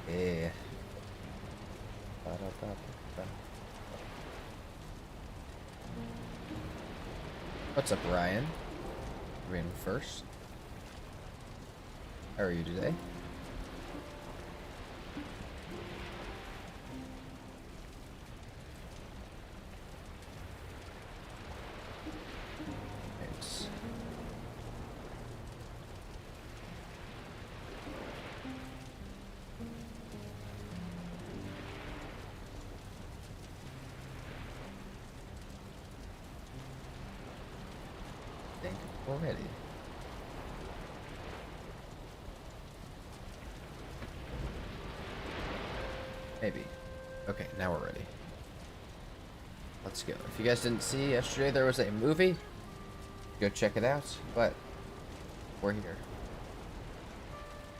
Yeah. Ba-da-ba-ba-ba. What's up, Ryan? Ran first. How are you today? Thanks. Think already. Maybe. Okay, now we're ready. Let's go. If you guys didn't see, yesterday there was a movie. Go check it out. But we're here.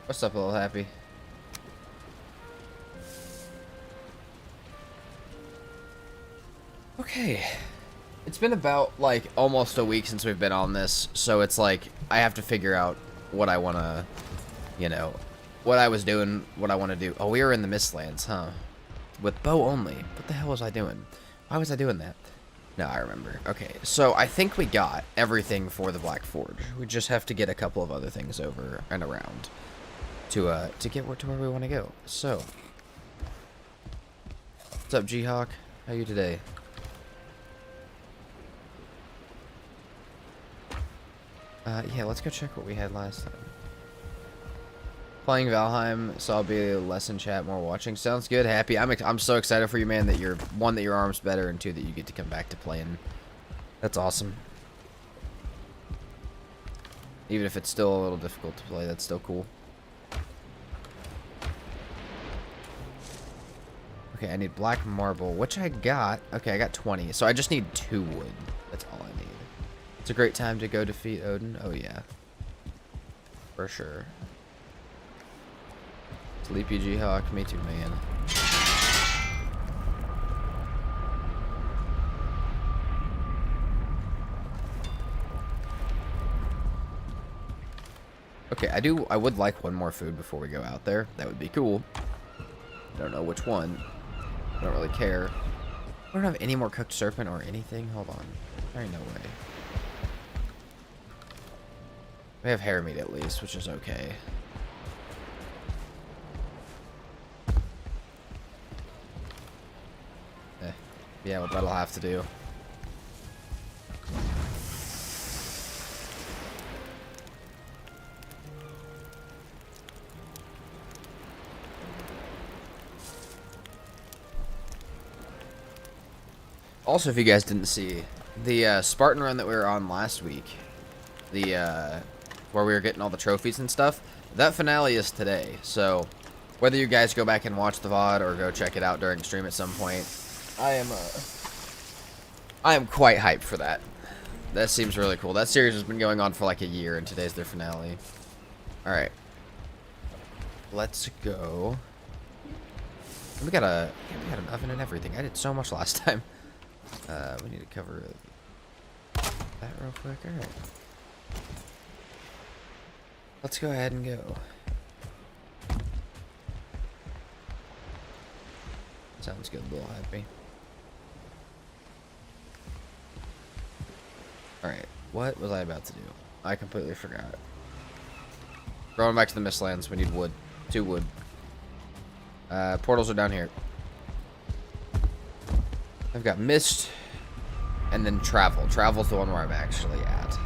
What's up, little happy? Okay. It's been about, like, almost a week since we've been on this, so it's like, I have to figure out what I want to, you know, what I was doing, what I want to do. Oh, we were in the Mistlands, huh? With bow only. What the hell was I doing? Why was I doing that? No, I remember. Okay, so I think we got everything for the Black Forge. We just have to get a couple of other things over and around to get to where we want to go. So, what's up, G-Hawk? How you today? Yeah, let's go check what we had last time. Playing Valheim, so I'll be less in chat, more watching. Sounds good. Happy. I'm so excited for you, man, that you're, one, that your arm's better, and two, that you get to come back to playing. That's awesome. Even if it's still a little difficult to play, that's still cool. Okay, I need black marble, which I got. Okay, I got 20, so I just need 2 wood. That's all I need. It's a great time to go defeat Odin. Oh, yeah. For sure. Sleepy G-Hawk, me too, man. Okay, I would like one more food before we go out there. That would be cool. I don't know which one. I don't really care. I don't have any more cooked serpent or anything. Hold on. There ain't no way. We have hair meat at least, which is okay. Yeah, well, that'll have to do. Also, if you guys didn't see, the Spartan run that we were on last week, the where we were getting all the trophies and stuff, that finale is today. So, whether you guys go back and watch the VOD or go check it out during stream at some point, I am quite hyped for that. That seems really cool. That series has been going on for like a year, and today's their finale. Alright. Let's go. We got an oven and everything. I did so much last time. We need to cover that real quick. Alright. Let's go ahead and go. Sounds good, little happy. Alright, what was I about to do? I completely forgot. Going back to the Mistlands, we need wood. 2 wood. Portals are down here. I've got mist, and then travel. Travel's the one where I'm actually at.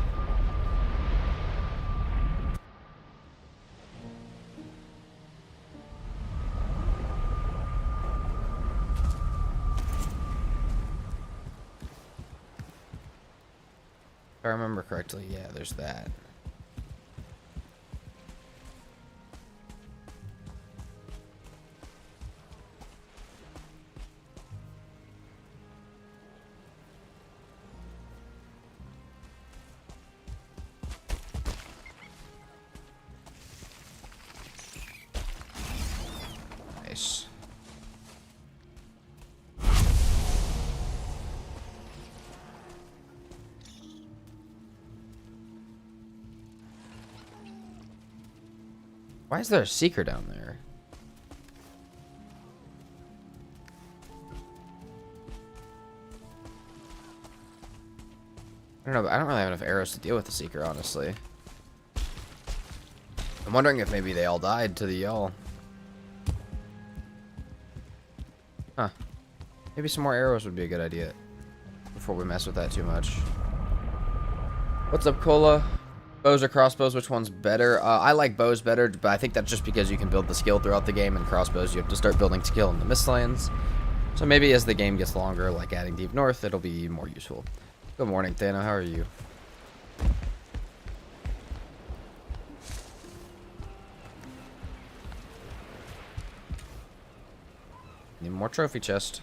If I remember correctly, yeah, there's that. Nice. Why is there a seeker down there? I don't know. I don't really have enough arrows to deal with the Seeker, honestly. I'm wondering if maybe they all died to the y'all. Huh. Maybe some more arrows would be a good idea before we mess with that too much. What's up, Cola? Bows or crossbows, which one's better? I like bows better, but I think that's just because you can build the skill throughout the game, and crossbows you have to start building skill in the Mistlands. So maybe as the game gets longer, like adding Deep North, it'll be more useful. Good morning, Thano. How are you? Need more trophy chest.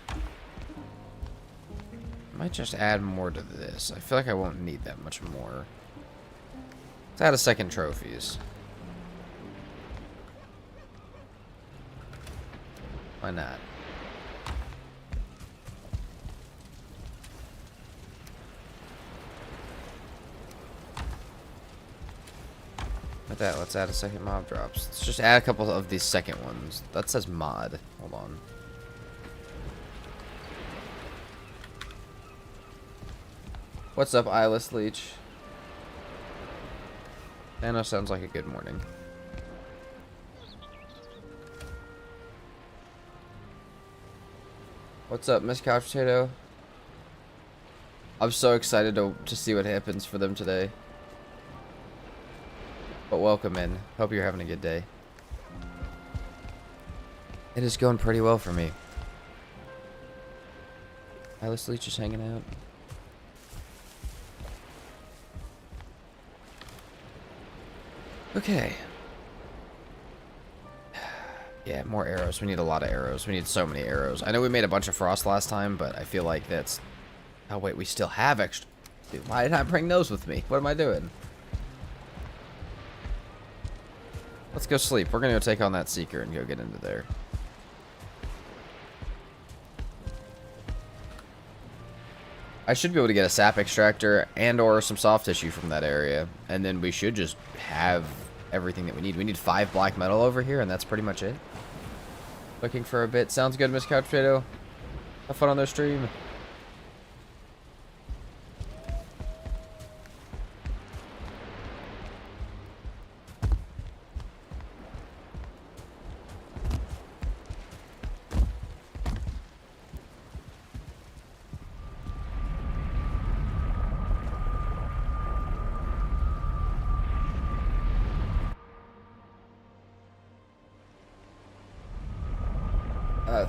Might just add more to this. I feel like I won't need that much more. Let's add a second trophies. Why not? With that, let's add a second mob drops. Let's just add a couple of these second ones. That says mod. Hold on. What's up, Eyeless Leech? Thanos sounds like a good morning. What's up, Miss Couch Potato? I'm so excited to see what happens for them today. But welcome in. Hope you're having a good day. It is going pretty well for me. Eyeless Leech is hanging out. Okay. Yeah, more arrows. We need a lot of arrows. We need so many arrows. I know we made a bunch of frost last time, but I feel like that's... Oh, wait, we still have extra... Dude, why did I bring those with me? What am I doing? Let's go sleep. We're going to go take on that Seeker and go get into there. I should be able to get a sap extractor and or some soft tissue from that area. And then we should just have everything that we need. We need 5 black metal over here, and that's pretty much it. Looking for a bit. Sounds good, Miss Couch Potato. Have fun on their stream.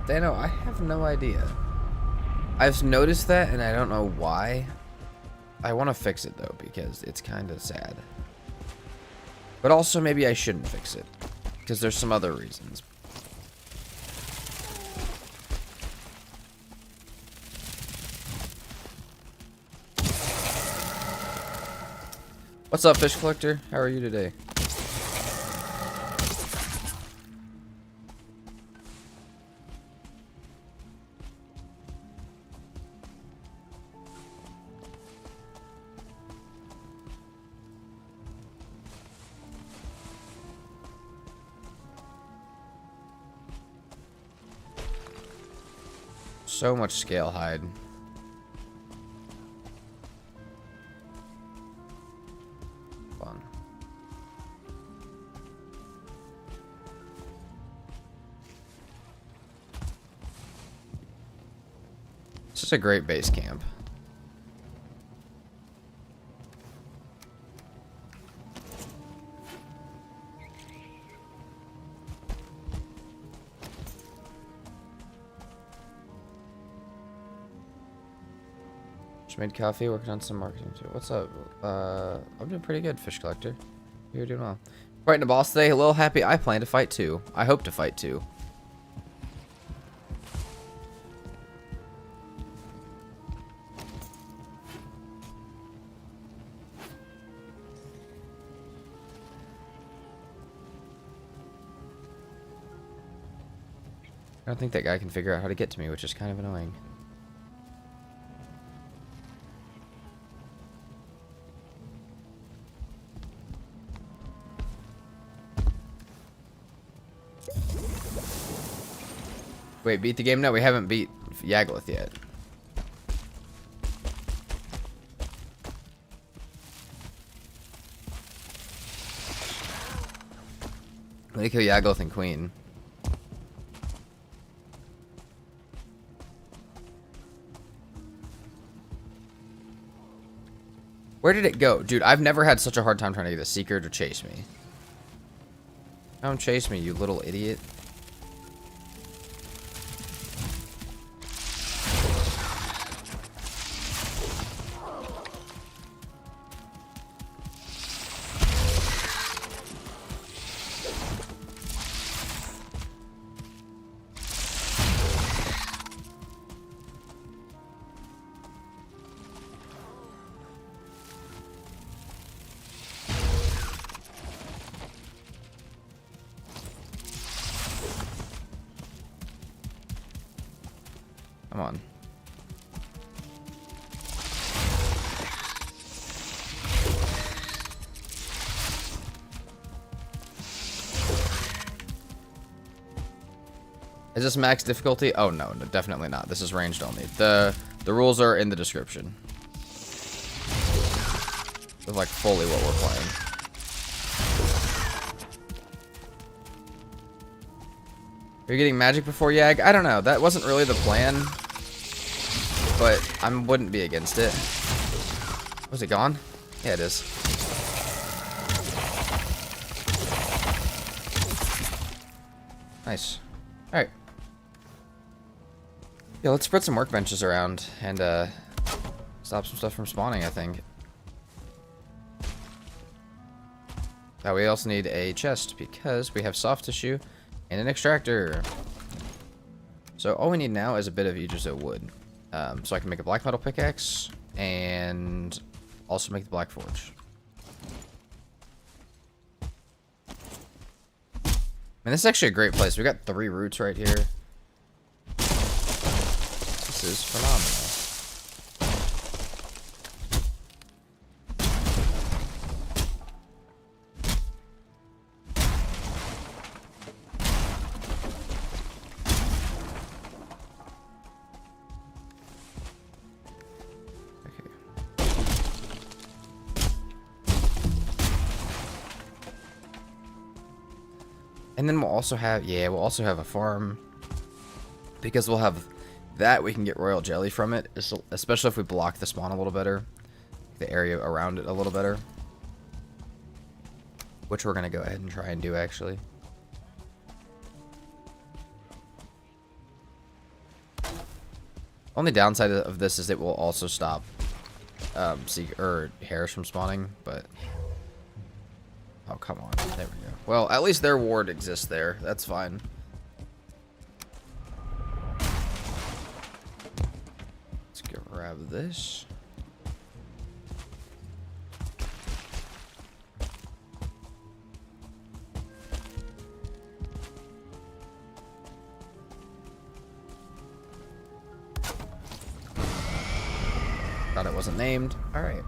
Thano, I have no idea. I've noticed that, and I don't know why. I want to fix it, though, because it's kind of sad. But also, maybe I shouldn't fix it, because there's some other reasons. What's up, Fish Collector? How are you today? So much scale hide. Fun. It's just a great base camp. Made coffee, working on some marketing too. What's up? I'm doing pretty good, Fish Collector. You're doing well. Fighting a boss today. A little happy. I plan to fight too. I hope to fight too. I don't think that guy can figure out how to get to me, which is kind of annoying. Wait, beat the game? No, we haven't beat Yagluth yet. Let me kill Yaggoth and Queen. Where did it go? Dude, I've never had such a hard time trying to get a Seeker to chase me. Don't chase me, you little idiot. Come on. Is this max difficulty? Oh no, definitely not. This is ranged only. The rules are in the description. It's like fully what we're playing. Are you getting magic before Yag? I don't know. That wasn't really the plan. But I wouldn't be against it. Was it gone? Yeah, it is. Nice. Alright. Yeah, let's spread some workbenches around and stop some stuff from spawning, I think. Now we also need a chest because we have soft tissue and an extractor. So all we need now is a bit of Aegis wood. So I can make a black metal pickaxe and also make the black forge. And this is actually a great place. We got 3 roots right here. This is phenomenal. And then we'll also have, yeah, we'll also have a farm. Because we'll have that, we can get royal jelly from it. Especially if we block the spawn a little better. The area around it a little better. Which we're going to go ahead and try and do, actually. Only downside of this is it will also stop hares from spawning, but... Oh, come on. There we go. Well, at least their ward exists there. That's fine. Let's go grab this. Thought it wasn't named. Alright.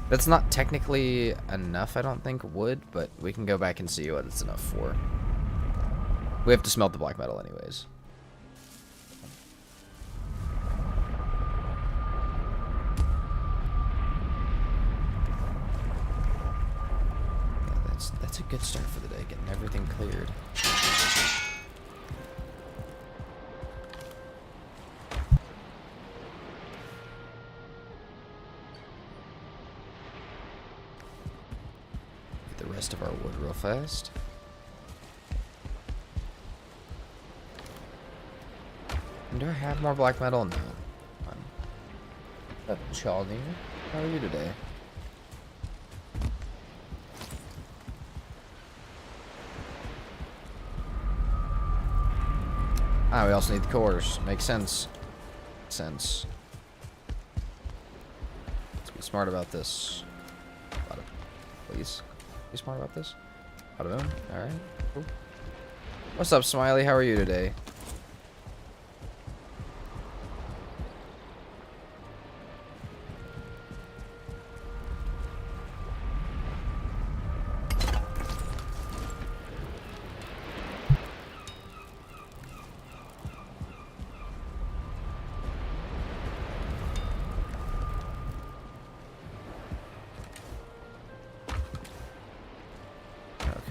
That's not technically enough, I don't think, wood, but we can go back and see what it's enough for. We have to smelt the black metal anyways. Yeah, that's a good start for the day, getting everything cleared. Rest of our wood real fast. And do I have more black metal? No. What's up, Chalny? How are you today? Ah, we also need the cores. Makes sense. Let's be smart about this. Please. Be smart about this. Alright, cool. What's up, Smiley? How are you today?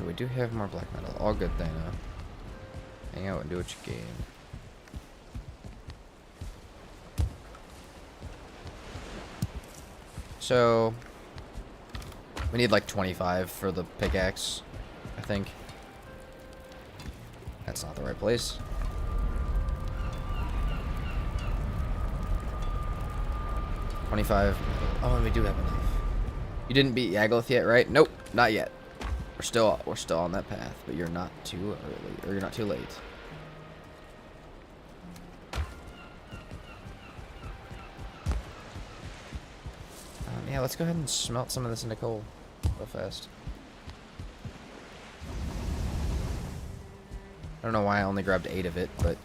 we do have more black metal. All good, Dana. Hang out and do what you can. So, we need like 25 for the pickaxe, I think. That's not the right place. $25. Oh, and we do have enough. You didn't beat Yagluth yet, right? Nope, not yet. We're still on that path, but you're not too early, or you're not too late. Yeah, let's go ahead and smelt some of this into coal real fast. I don't know why I only grabbed 8 of it, but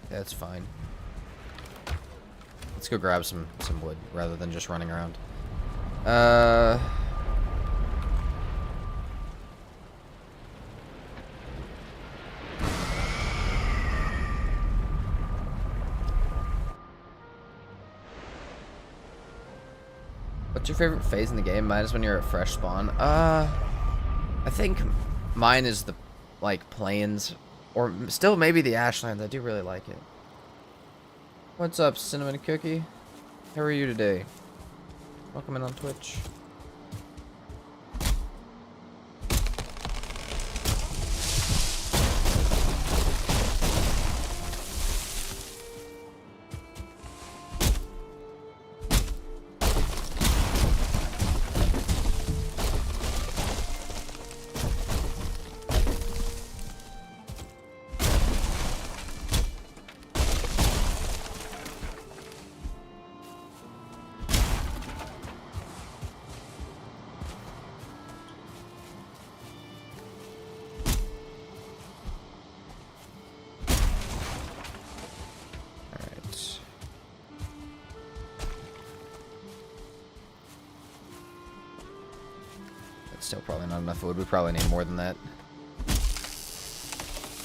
that's fine. Let's go grab some wood rather than just running around. What's your favorite phase in the game? Mine is when you're at fresh spawn. I think mine is the, like, plains, or still maybe the Ashlands. I do really like it. What's up, Cinnamon Cookie? How are you today? Welcome in on Twitch. Still probably not enough wood. We probably need more than that.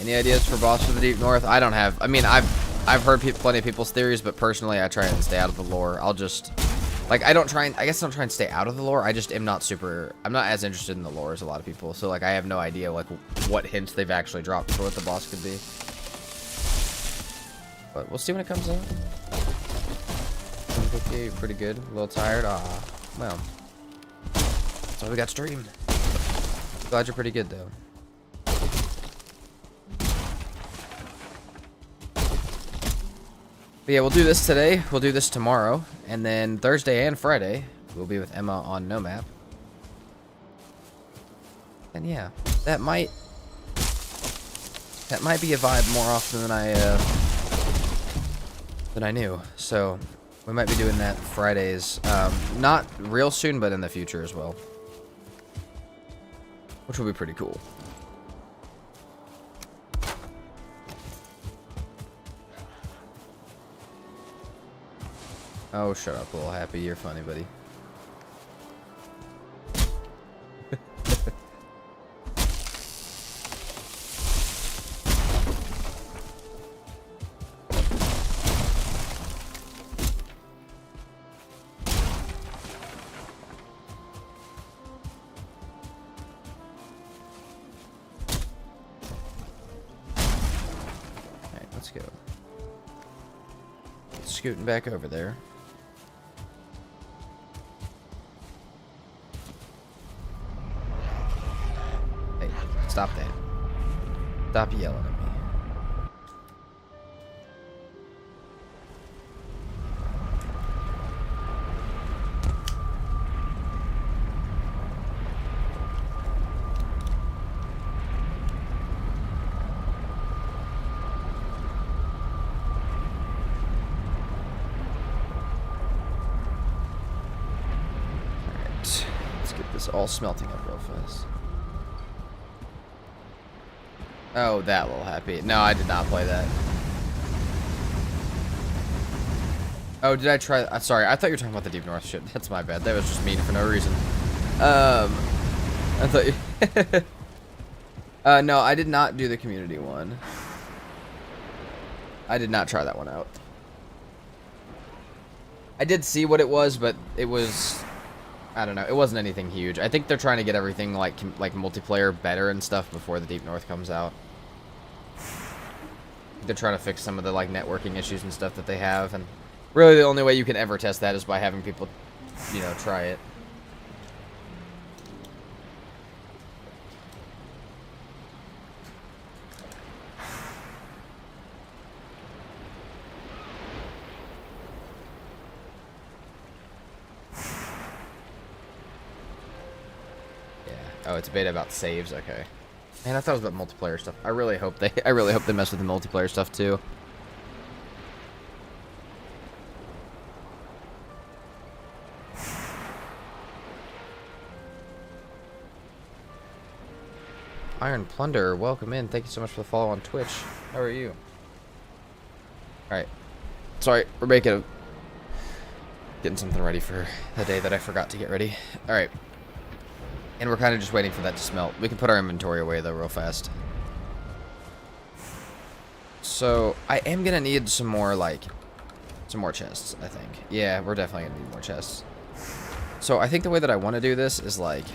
Any ideas for boss for the Deep North? I don't have. I mean, I've heard plenty of people's theories, but personally, I try and stay out of the lore. I'll just, like, I guess I don't try and stay out of the lore. I just am not super. I'm not as interested in the lore as a lot of people. So, like, I have no idea, like, what hints they've actually dropped for what the boss could be. But we'll see when it comes out. Okay, you're pretty good. A little tired. Ah, well. That's why we got stream. Glad you're pretty good, though. But yeah, we'll do this today. We'll do this tomorrow. And then Thursday and Friday, we'll be with Emma on No Map. And yeah, that might be a vibe more often than I knew. So we might be doing that Fridays. Not real soon, but in the future as well. Which will be pretty cool. Oh, shut up, little happy. You're funny, buddy. Alright, let's go. Scooting back over there. Stop that. Stop yelling at me. Alright. Let's get this all smelting up real fast. Oh, that little happy. No, I did not play that. Oh, did I try? Sorry, I thought you were talking about the Deep North shit. That's my bad. That was just mean for no reason. I thought you... no, I did not do the community one. I did not try that one out. I did see what it was, but it was I don't know. It wasn't anything huge. I think they're trying to get everything like multiplayer better and stuff before the Deep North comes out. They're trying to fix some of the like networking issues and stuff that they have, and really the only way you can ever test that is by having people, you know, try it. Oh, it's a beta about saves. Okay. Man, I thought it was about multiplayer stuff. I really hope they mess with the multiplayer stuff too. Iron Plunder, welcome in. Thank you so much for the follow on Twitch. How are you? All right. Sorry, we're getting something ready for the day that I forgot to get ready. All right. And we're kind of just waiting for that to smelt. We can put our inventory away, though, real fast. So, I am going to need some more chests, I think. Yeah, we're definitely going to need more chests. So, I think the way that I want to do this is, like,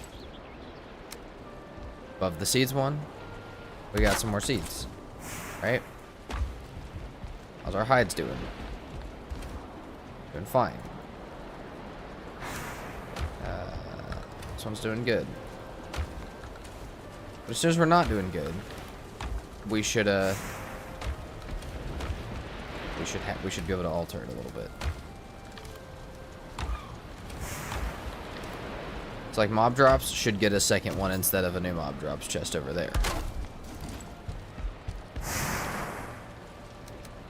above the seeds one, we got some more seeds, right? How's our hides doing? Doing fine. This one's doing good. But as soon as we're not doing good, we should be able to alter it a little bit. It's like mob drops should get a second one instead of a new mob drops chest over there.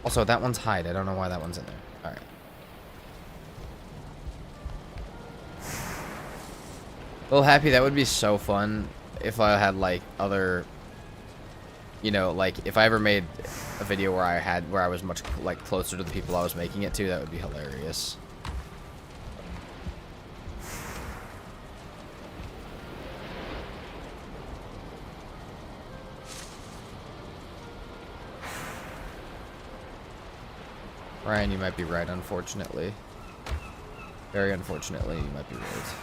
Also, that one's hide. I don't know why that one's in there. Alright. Little happy, that would be so fun if I had like other, you know, like if I ever made a video where I was much like closer to the people I was making it to, that would be hilarious. Ryan, you might be right, unfortunately. Very unfortunately, you might be right.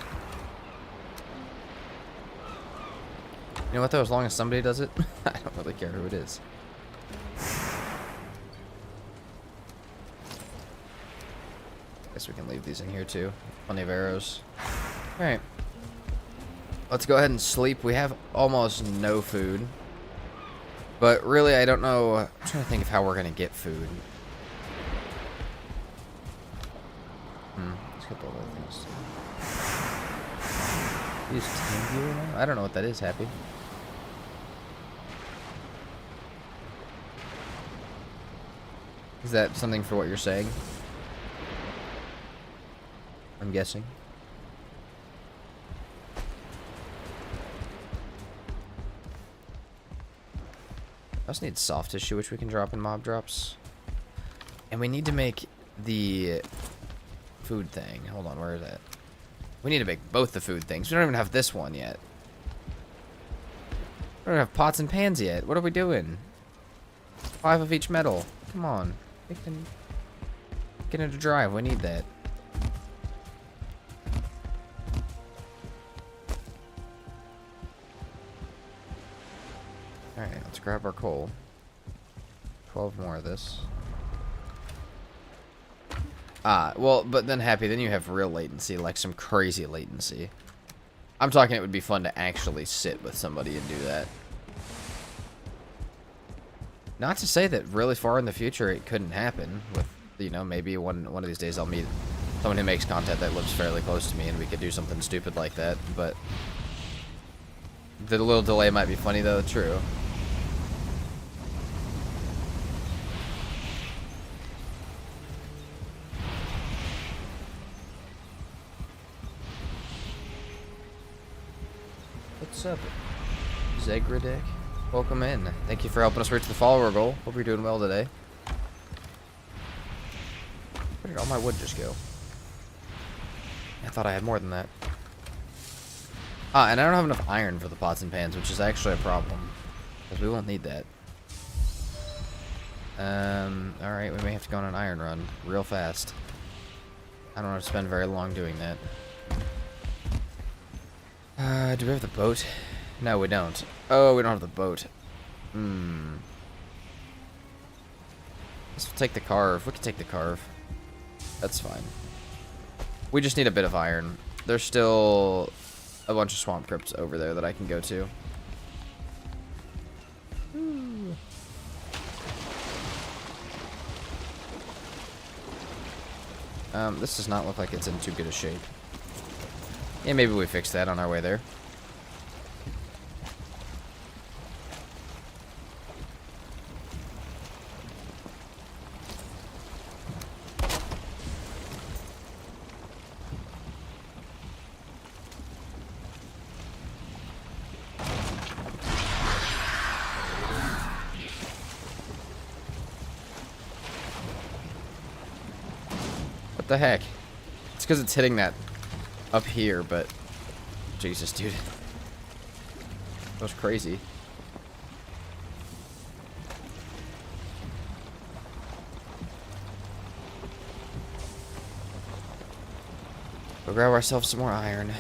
You know what, though? As long as somebody does it, I don't really care who it is. Guess we can leave these in here, too. Plenty of arrows. Alright. Let's go ahead and sleep. We have almost no food. But really, I don't know. I'm trying to think of how we're going to get food. Let's get the other things. Use TeamViewer now? I don't know what that is, Happy. Is that something for what you're saying? I'm guessing. I also need soft tissue, which we can drop in mob drops. And we need to make the food thing. Hold on, where is that? We need to make both the food things. We don't even have this one yet. We don't have pots and pans yet. What are we doing? 5 of each metal. Come on. We can get into drive. We need that. Alright, let's grab our coal. 12 more of this. Well, but then Happy, then you have real latency, like some crazy latency. I'm talking it would be fun to actually sit with somebody and do that. Not to say that really far in the future it couldn't happen with, you know, maybe one of these days I'll meet someone who makes content that lives fairly close to me and we could do something stupid like that, but the little delay might be funny though, true. What's up, Zegradek? Welcome in. Thank you for helping us reach the follower goal. Hope you're doing well today. Where did all my wood just go? I thought I had more than that. And I don't have enough iron for the pots and pans, which is actually a problem. Because we won't need that. Alright, we may have to go on an iron run real fast. I don't want to spend very long doing that. Do we have the boat? No, we don't. Oh, we don't have the boat. Let's take the carve. We can take the carve. That's fine. We just need a bit of iron. There's still a bunch of swamp crypts over there that I can go to. This does not look like it's in too good a shape. Yeah, maybe we fix that on our way there. What the heck? It's because it's hitting that up here, but... Jesus, dude. That was crazy. We'll grab ourselves some more iron.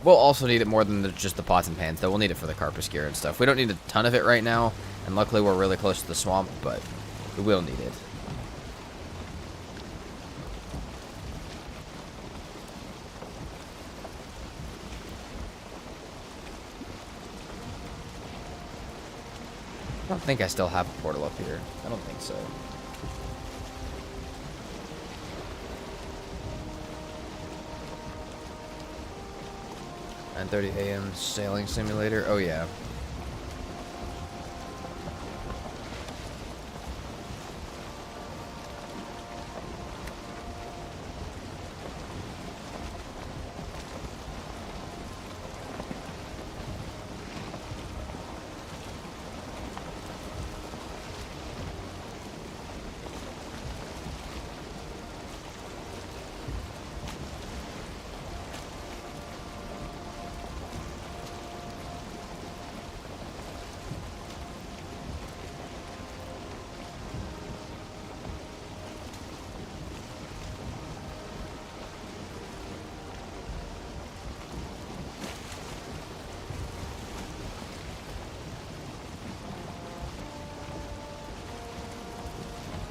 We'll also need it more than just the pots and pans, though. We'll need it for the carpus gear and stuff. We don't need a ton of it right now, and luckily we're really close to the swamp, but we will need it. I don't think I still have a portal up here. I don't think so. (9:30 a.m. sailing simulator. Oh yeah.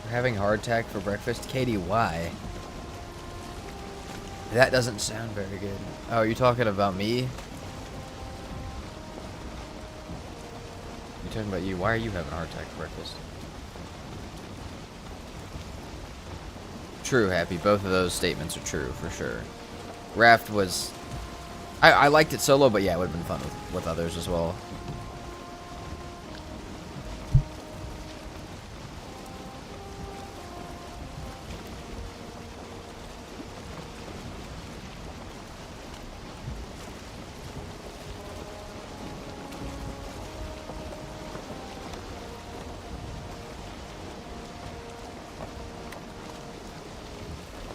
Having hardtack for breakfast? Katie, why? That doesn't sound very good. Oh, are you talking about me? You talking about you? Why are you having hardtack for breakfast? True, Happy. Both of those statements are true, for sure. Raft was... I liked it solo, but yeah, it would have been fun with others as well.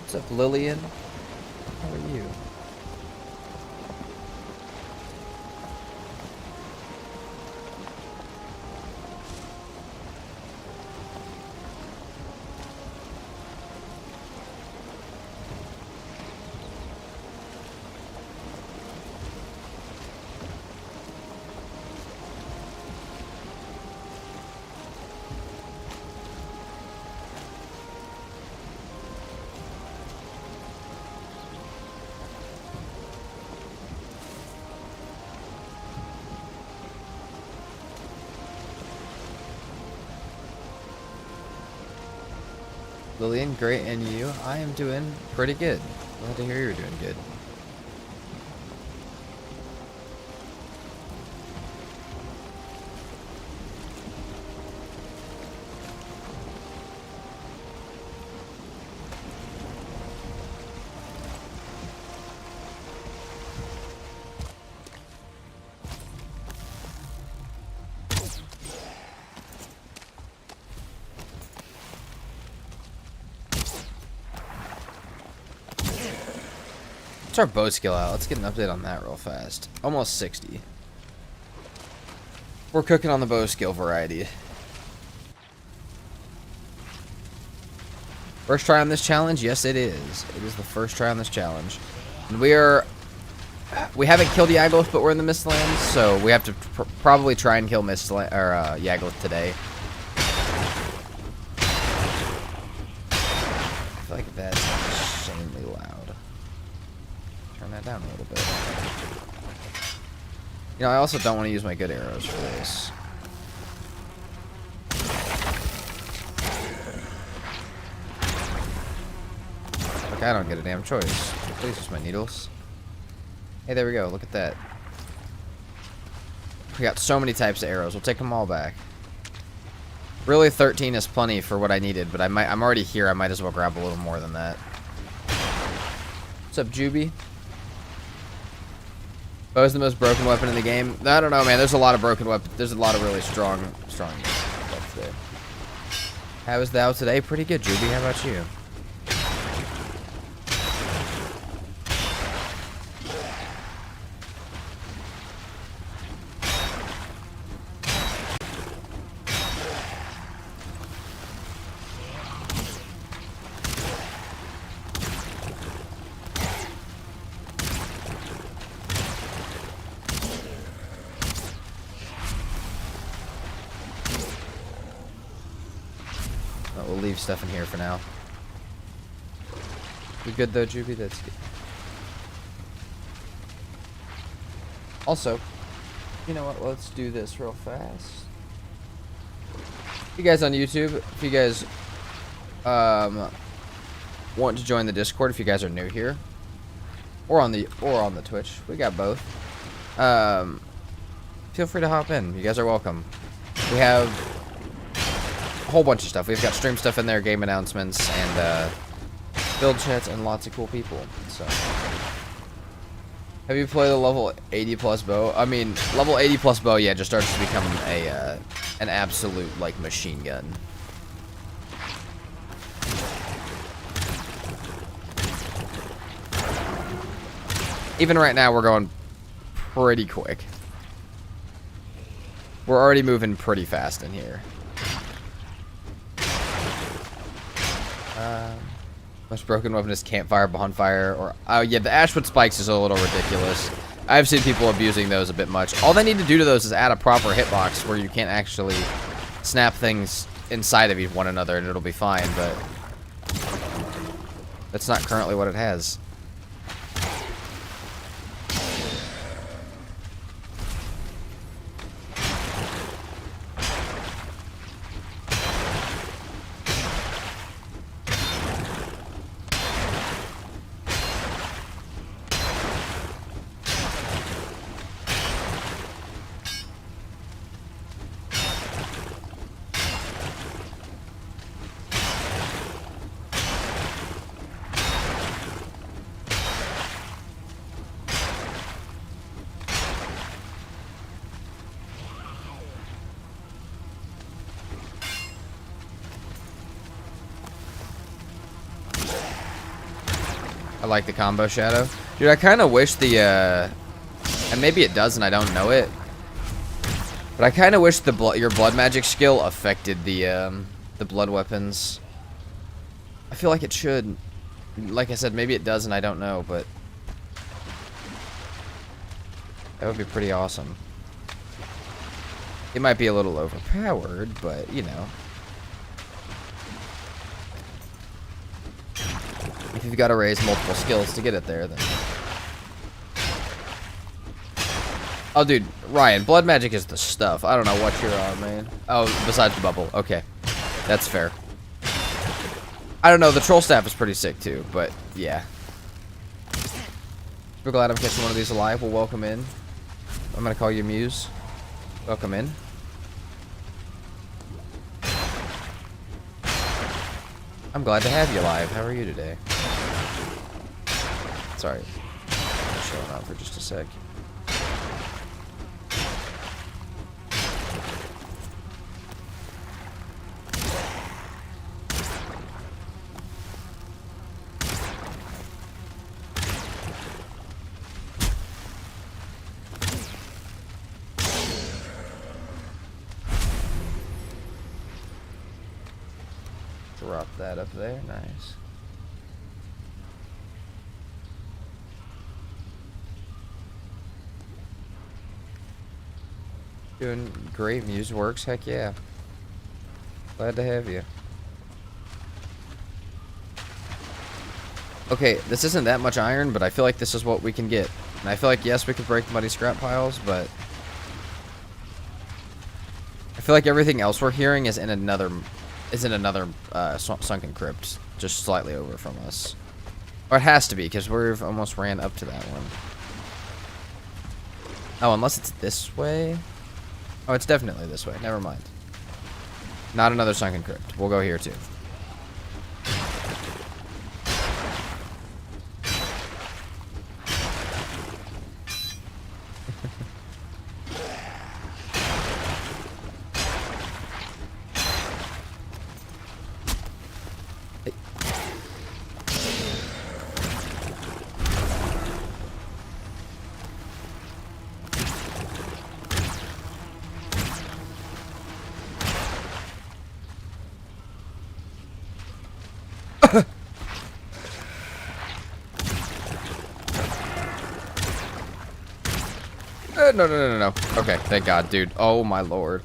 What's up, Lillian? How are you? Lillian, great, and you? I am doing pretty good. Glad to hear you're doing good. Our bow skill out. Let's get an update on that real fast. Almost 60. We're cooking on the bow skill variety. First try on this challenge? Yes, it is. It is the first try on this challenge. And we are we haven't killed Yagluth, but we're in the Mistlands, so we have to probably try and kill Yagluth today. I feel like that's insanely loud. Turn that down a little bit. You know, I also don't want to use my good arrows for this. Like, I don't get a damn choice. Please use my needles. Hey, there we go. Look at that. We got so many types of arrows. We'll take them all back. Really, 13 is plenty for what I needed, but I'm already here. I might as well grab a little more than that. What's up, Juby? Bow is the most broken weapon in the game. I don't know, man. There's a lot of broken weapons. There's a lot of really strong stuff there. How was thou today? Pretty good, Juby. How about you? We'll leave stuff in here for now. We good though, Juby? That's good. Also, you know what? Let's do this real fast. You guys on YouTube, if you guys want to join the Discord, if you guys are new here, or on the Twitch, we got both. Feel free to hop in. You guys are welcome. We have a whole bunch of stuff. We've got stream stuff in there, game announcements, and build chats, and lots of cool people. So, have you played the level 80 plus bow? I mean, level 80 plus bow, yeah, just starts to become a an absolute like machine gun. Even right now, we're going pretty quick. We're already moving pretty fast in here. Most broken weapon is campfire, bonfire, or... Oh, yeah, the Ashwood spikes is a little ridiculous. I've seen people abusing those a bit much. All they need to do to those is add a proper hitbox where you can't actually snap things inside of one another and it'll be fine, but... that's not currently what it has. I like the combo shadow. Dude, I kind of wish the, and maybe it does and I don't know it, but I kind of wish your blood magic skill affected the blood weapons. I feel like it should. Like I said, maybe it does and I don't know, but that would be pretty awesome. It might be a little overpowered, but, you know. If you've got to raise multiple skills to get it there, then... Oh, dude, Ryan, blood magic is the stuff. I don't know what you're on, man. Oh, besides the bubble. Okay. That's fair. I don't know, the troll staff is pretty sick, too, but, yeah. We're glad I'm catching one of these alive. Well, welcome in. I'm gonna call you Muse. Welcome in. I'm glad to have you alive. How are you today? Sorry. I'm showing up for just a sec. Drop that up there. Nice. Doing great. Muse works. Heck yeah. Glad to have you. Okay, this isn't that much iron, but I feel like this is what we can get. And I feel like, yes, we could break muddy scrap piles, but I feel like everything else we're hearing is in another sunken crypt, just slightly over from us. Or it has to be, because we've almost ran up to that one. Oh, unless it's this way? Oh, it's definitely this way. Never mind. Not another sunken crypt. We'll go here, too. No. Okay, thank God, dude. Oh, my lord.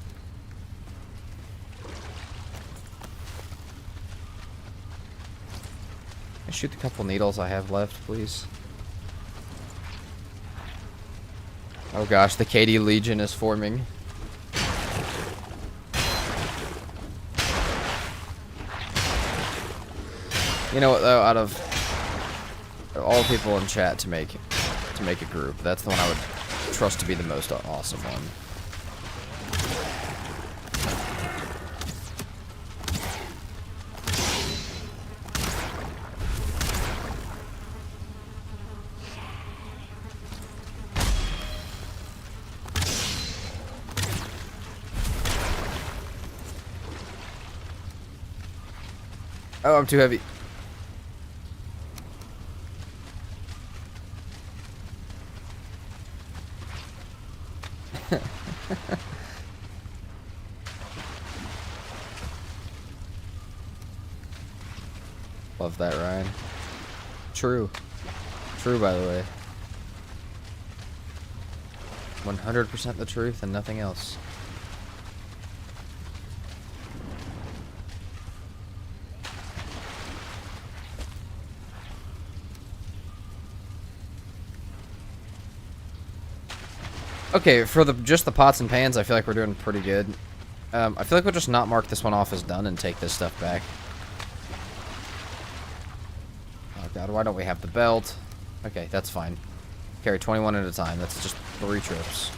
Can I shoot the couple needles I have left, please? Oh gosh, the Katie Legion is forming. You know what, though? Out of all people in chat to make a group, that's the one I would trust to be the most awesome one. Oh, I'm too heavy. Love that, Ryan. True. True, by the way. 100% the truth and nothing else. Okay, for just the pots and pans, I feel like we're doing pretty good. I feel like we'll just not mark this one off as done and take this stuff back. Oh god, why don't we have the belt? Okay, that's fine. Carry 21 at a time. That's just 3 trips.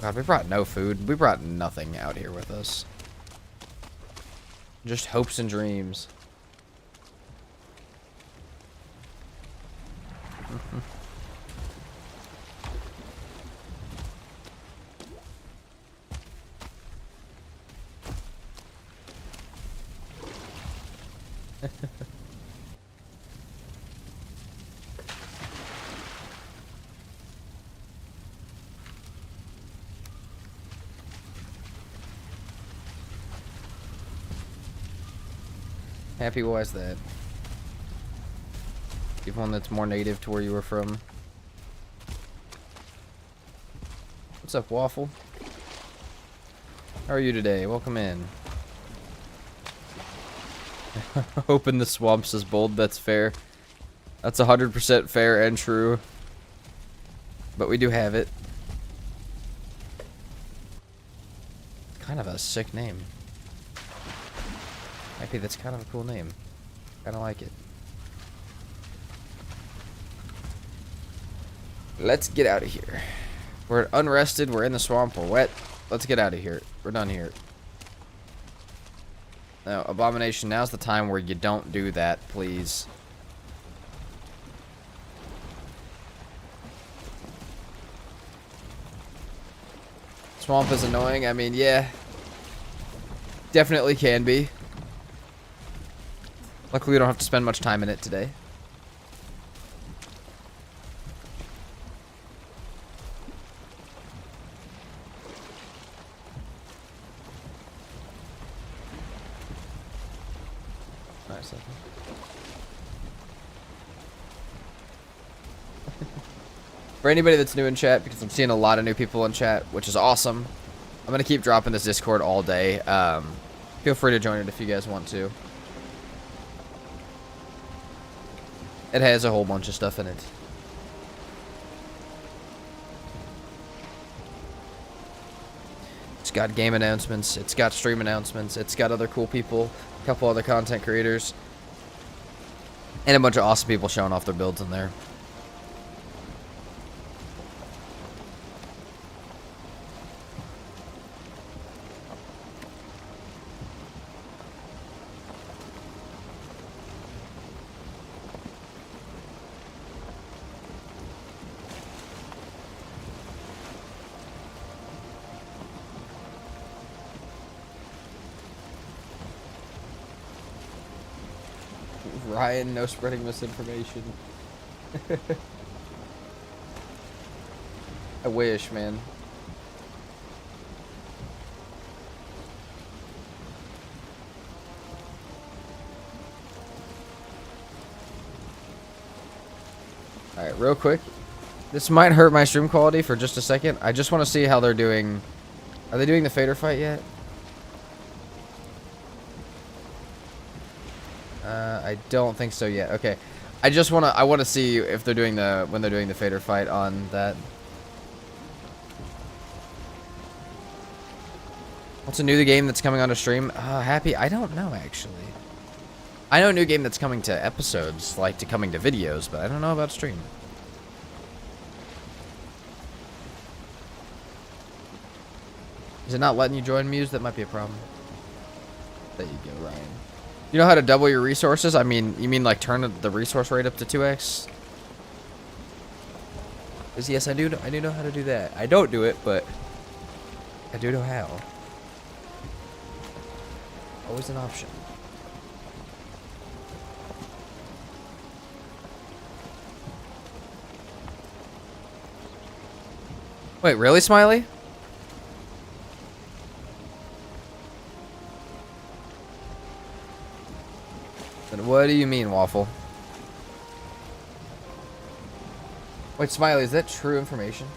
God, we brought no food. We brought nothing out here with us. Just hopes and dreams. Happy was that. Give one that's more native to where you were from. What's up, Waffle? How are you today? Welcome in. Hoping the swamps is bold, that's fair. That's 100% fair and true. But we do have it. Kind of a sick name. Maybe that's kind of a cool name. Kind of like it. Let's get out of here. We're unrested, we're in the swamp, we're wet. Let's get out of here. We're done here. Now, Abomination, now's the time where you don't do that, please. Swamp is annoying, I mean, yeah. Definitely can be. Luckily, we don't have to spend much time in it today. Nice. For anybody that's new in chat, because I'm seeing a lot of new people in chat, which is awesome. I'm going to keep dropping this Discord all day. Feel free to join it if you guys want to. It has a whole bunch of stuff in it. It's got game announcements. It's got stream announcements. It's got other cool people, a couple other content creators, and a bunch of awesome people showing off their builds in there. Ryan, no spreading misinformation. I wish, man. Alright, real quick. This might hurt my stream quality for just a second. I just want to see how they're doing. Are they doing the fader fight yet? I don't think so yet. Okay. I want to see if they're doing when they're doing the fader fight on that. What's a new game that's coming on to stream? Happy? I don't know, actually. I know a new game that's coming to episodes, like coming to videos, but I don't know about stream. Is it not letting you join Muse? That might be a problem. There you go, Ryan. You know how to double your resources? I mean, you mean like turn the resource rate up to 2x? Because yes, I do know how to do that. I don't do it, but I do know how. Always an option. Wait, really, Smiley? What do you mean, Waffle? Wait, Smiley, is that true information?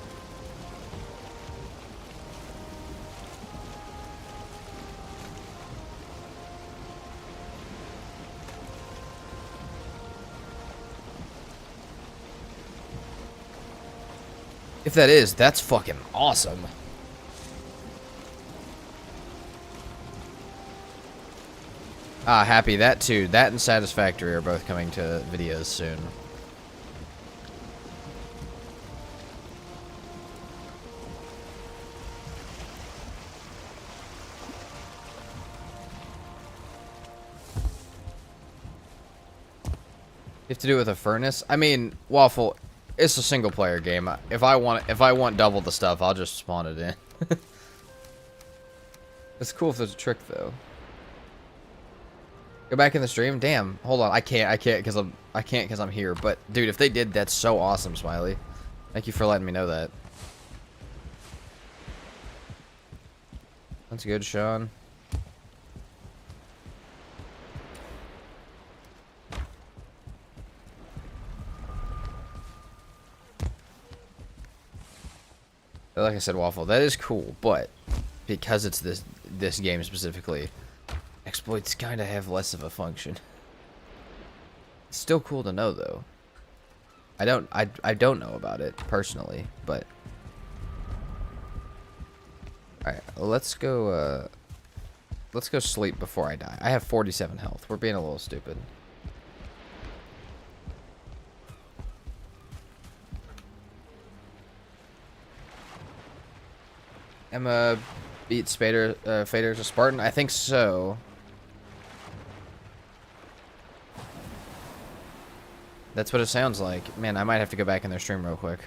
If that is, that's fucking awesome. Ah, happy. That too. That and Satisfactory are both coming to videos soon. You have to do it with a furnace? I mean, Waffle, it's a single player game. If I want double the stuff, I'll just spawn it in. It's cool if there's a trick though. Go back in the stream. Damn. Hold on. I can't because I'm here. But dude, if they did, that's so awesome, Smiley. Thank you for letting me know that. That's good, Sean. Like I said, Waffle, that is cool, but because it's this game specifically, exploits kind of have less of a function. It's still cool to know, though. I don't know about it personally, but all right, let's go sleep before I die. I have 47 health. We're being a little stupid. Emma beats Fader to Spartan. I think so. That's what it sounds like. Man, I might have to go back in their stream real quick.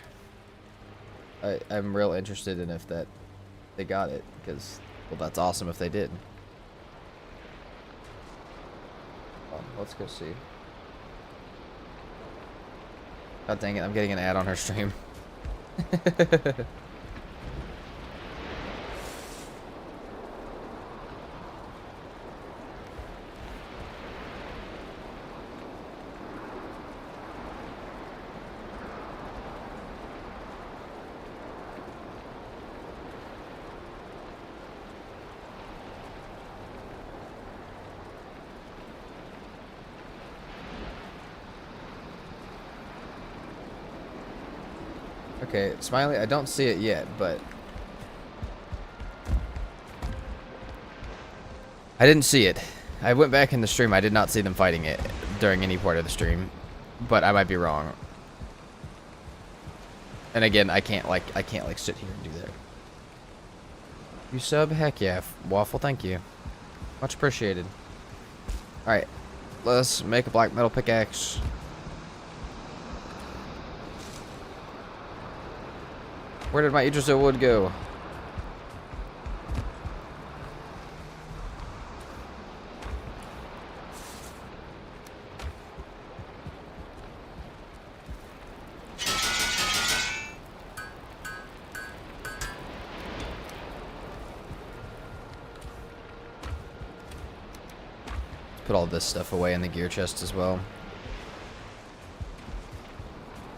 I'm real interested in if they got it, because, well, that's awesome if they did. Let's go see. God dang it, I'm getting an ad on her stream. Okay, Smiley, I don't see it yet, but... I didn't see it. I went back in the stream. I did not see them fighting it during any part of the stream. But I might be wrong. And again, I can't like sit here and do that. You sub? Heck yeah. Waffle, thank you. Much appreciated. Alright. Let's make a black metal pickaxe. Where did my Idrisil wood go? Put all this stuff away in the gear chest as well.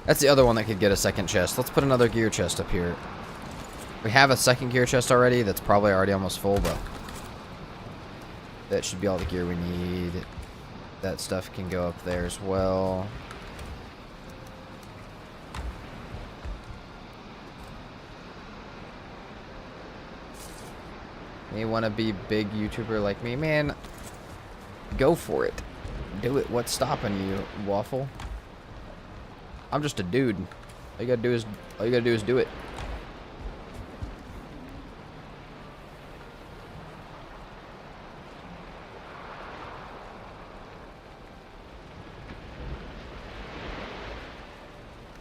That's the other one that could get a second chest. Let's put another gear chest up here. We have a second gear chest already. That's probably already almost full, but that should be all the gear we need. That stuff can go up there as well. You want to be big YouTuber like me? Man, go for it. Do it. What's stopping you, Waffle? I'm just a dude. All you gotta do is do it.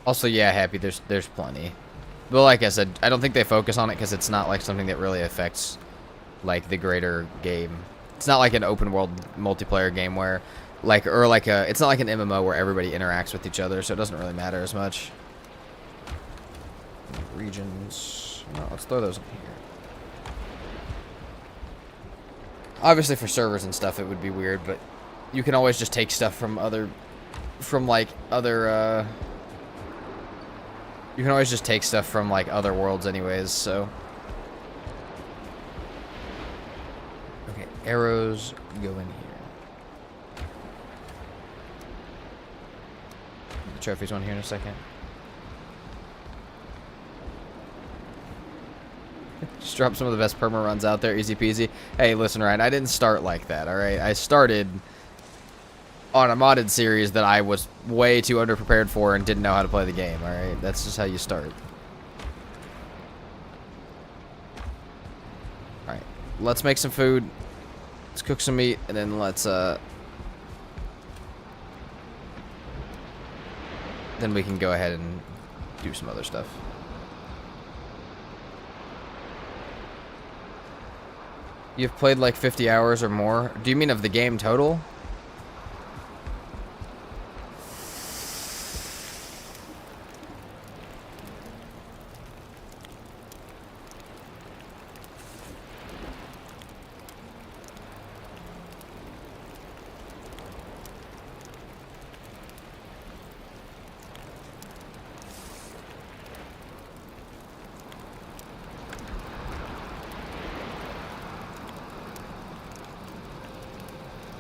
Also, yeah, Happy, there's plenty. But like I said, I don't think they focus on it because it's not like something that really affects like the greater game. It's not like an open world multiplayer game where it's not like an MMO where everybody interacts with each other, so it doesn't really matter as much. Regions. No, let's throw those in here. Obviously for servers and stuff it would be weird, but you can always just take stuff from other you can always just take stuff from like other worlds anyways, so. Okay, arrows go in here. The trophies one here in a second. Just drop some of the best perma runs out there, easy peasy. Hey, listen, Ryan, I didn't start like that, alright? I started on a modded series that I was way too underprepared for and didn't know how to play the game, alright? That's just how you start. Alright, let's make some food. Let's cook some meat, and then let's, then we can go ahead and do some other stuff. You've played like 50 hours or more? Do you mean of the game total?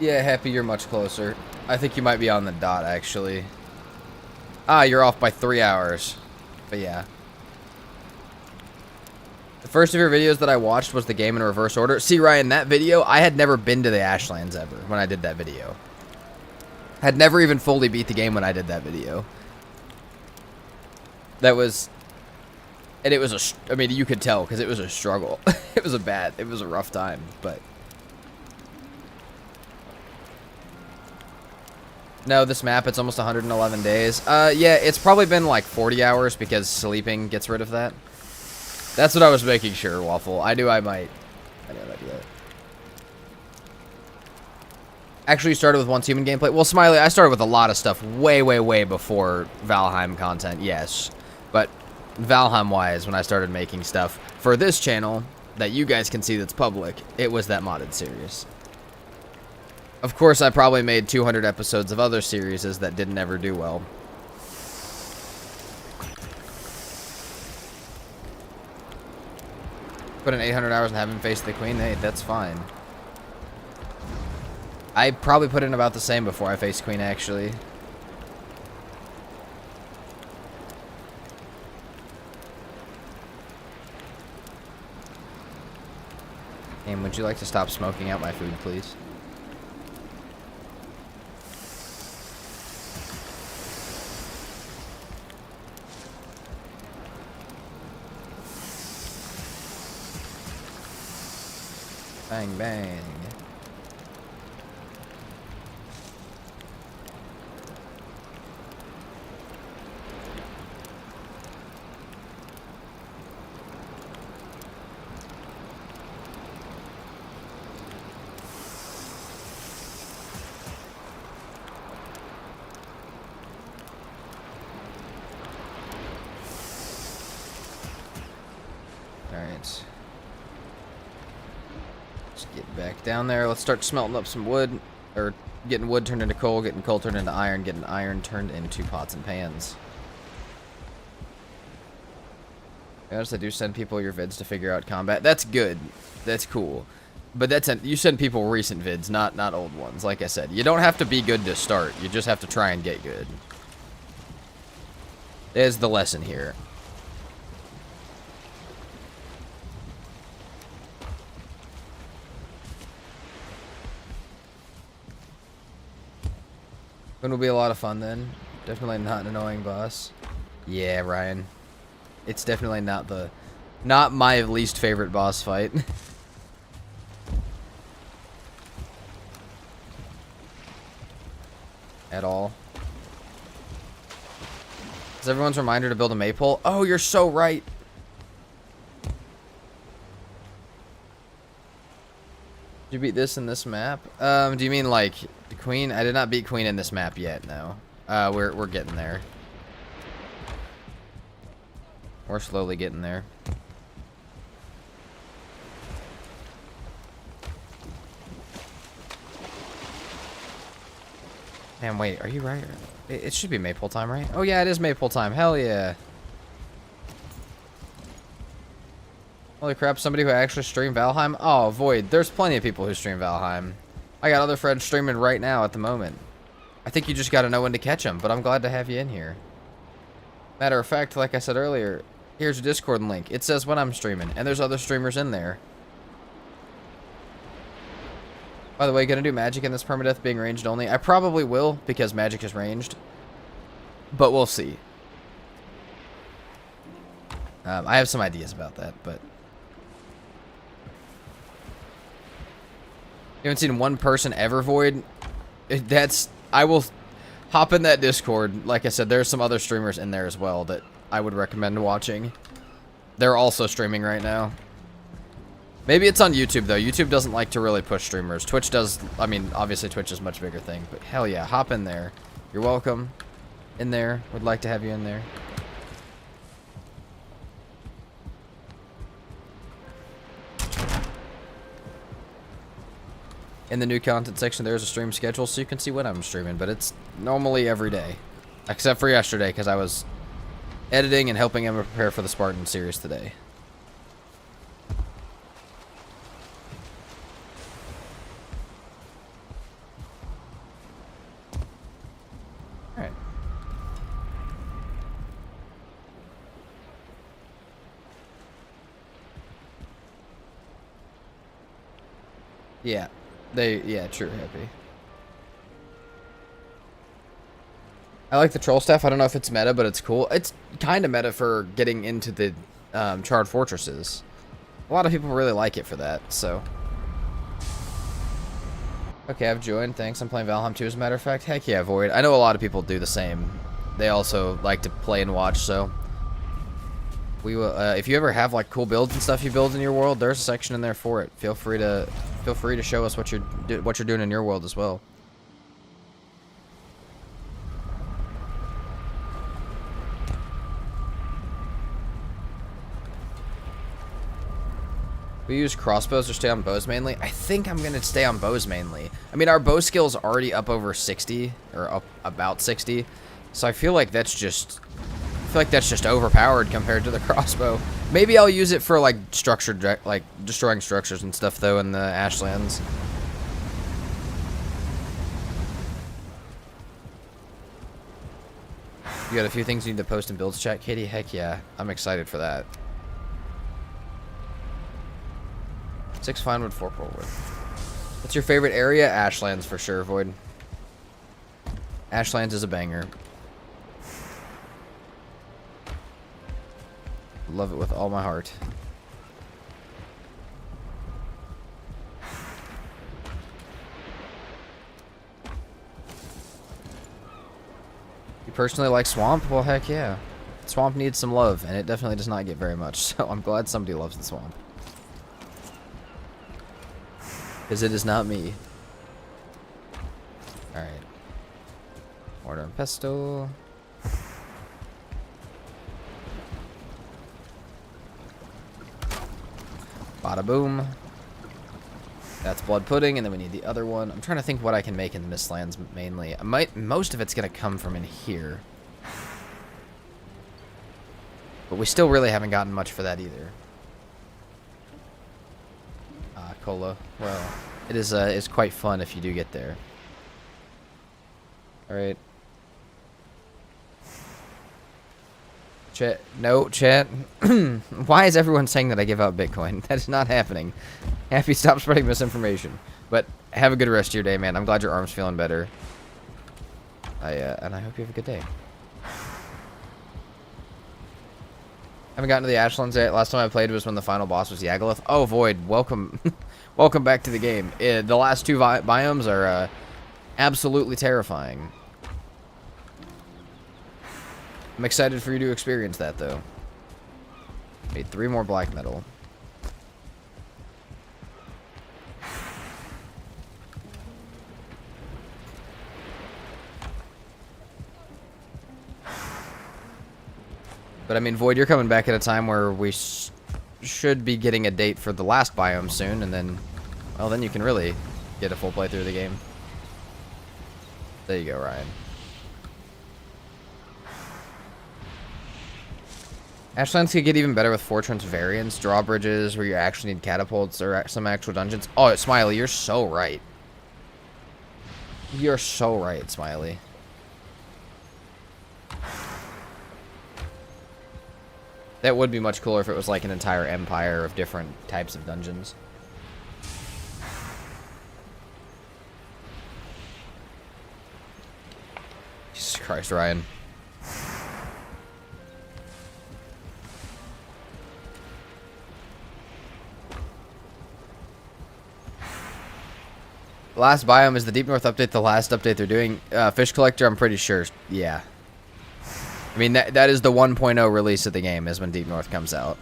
Yeah, Happy, you're much closer. I think you might be on the dot, actually. Ah, you're off by 3 hours. But yeah. The first of your videos that I watched was the game in reverse order. See, Ryan, that video, I had never been to the Ashlands ever when I did that video. Had never even fully beat the game when I did that video. That was... And it was a... I mean, you could tell, because it was a struggle. It was a rough time, but... No, this map, it's almost 111 days. Yeah, it's probably been like 40 hours because sleeping gets rid of that. That's what I was making sure, Waffle. I knew I might do that. Actually, you started with Once Human gameplay? Well, Smiley, I started with a lot of stuff way, way, way before Valheim content, yes. But Valheim-wise, when I started making stuff for this channel that you guys can see that's public, it was that modded series. Of course, I probably made 200 episodes of other series that didn't ever do well. Put in 800 hours and haven't faced the queen? Hey, that's fine. I probably put in about the same before I faced queen, actually. And would you like to stop smoking out my food, please? Bang, bang. Alright. Let's get back down there. Let's start smelting up some wood. Or getting wood turned into coal, getting coal turned into iron, getting iron turned into pots and pans. Notice I do send people your vids to figure out combat. That's good. That's cool. But you send people recent vids, not old ones. Like I said, you don't have to be good to start. You just have to try and get good. There's the lesson here. It will be a lot of fun then. Definitely not an annoying boss. Yeah, Ryan. It's definitely not my least favorite boss fight. At all. Is everyone's reminder to build a maypole? Oh, you're so right. Did you beat this in this map? Do you mean like the Queen? I did not beat Queen in this map yet, no. We're getting there. We're slowly getting there. Man, wait, are you right? It should be Maypole time, right? Oh yeah, it is Maypole time. Hell yeah. Holy crap, somebody who actually streamed Valheim? Oh, Void, there's plenty of people who stream Valheim. I got other friends streaming right now at the moment. I think you just gotta know when to catch them, but I'm glad to have you in here. Matter of fact, like I said earlier, here's a Discord link. It says when I'm streaming, and there's other streamers in there. By the way, gonna do magic in this permadeath being ranged only? I probably will, because magic is ranged. But we'll see. I have some ideas about that, but... You haven't seen one person ever Void? I will hop in that Discord. Like I said, there's some other streamers in there as well that I would recommend watching. They're also streaming right now. Maybe it's on YouTube, though. YouTube doesn't like to really push streamers. Twitch does. I mean, obviously Twitch is a much bigger thing. But hell yeah, hop in there. You're welcome. In there. Would like to have you in there. In the new content section, there's a stream schedule, so you can see when I'm streaming. But it's normally every day. Except for yesterday, because I was editing and helping Emma prepare for the Spartan series today. Alright. Yeah. Yeah, true, happy. I like the troll staff. I don't know if it's meta, but it's cool. It's kind of meta for getting into the charred fortresses. A lot of people really like it for that, so. Okay, I've joined. Thanks. I'm playing Valheim 2 as a matter of fact. Heck yeah, Void. I know a lot of people do the same. They also like to play and watch, so. We will, if you ever have like cool builds and stuff you build in your world, there's a section in there for it. Feel free to show us what you're doing in your world as well. We use crossbows or stay on bows mainly? I think I'm gonna stay on bows mainly. I mean, our bow skill's already up over 60, or up about 60, so I feel like that's just overpowered compared to the crossbow. Maybe I'll use it for like destroying structures and stuff though in the Ashlands. You got a few things you need to post in builds chat, Katie? Heck yeah, I'm excited for that. 6 fine wood, 4 pearl wood. What's your favorite area? Ashlands for sure, Void. Ashlands is a banger. Love it with all my heart. You personally like Swamp? Well, heck yeah. Swamp needs some love, and it definitely does not get very much, so I'm glad somebody loves the Swamp. Because it is not me. Alright. Mortar and pestle. Bada boom. That's blood pudding, and then we need the other one. I'm trying to think what I can make in the Mistlands mainly. Most of it's going to come from in here. But we still really haven't gotten much for that either. Cola. Well, it is it's quite fun if you do get there. Alright. Chat. No, chat. Why is everyone saying that I give out Bitcoin? That is not happening. Happy, stop spreading misinformation. But have a good rest of your day, man. I'm glad your arm's feeling better. And I hope you have a good day. Haven't gotten to the Ashlands yet. Last time I played was when the final boss was Yagaloth. Oh, Void, welcome. Welcome back to the game. The last 2 biomes are absolutely terrifying. I'm excited for you to experience that, though. Made 3 more black metal. But I mean, Void, you're coming back at a time where we should be getting a date for the last biome soon, and then, well, then you can really get a full playthrough of the game. There you go, Ryan. Ashlands could get even better with Fortress variants, drawbridges where you actually need catapults or some actual dungeons. Oh, Smiley, you're so right. You're so right, Smiley. That would be much cooler if it was like an entire empire of different types of dungeons. Jesus Christ, Ryan. The last biome is the Deep North update, the last update they're doing. Fish Collector, I'm pretty sure. Yeah. I mean, that is the 1.0 release of the game, is when Deep North comes out.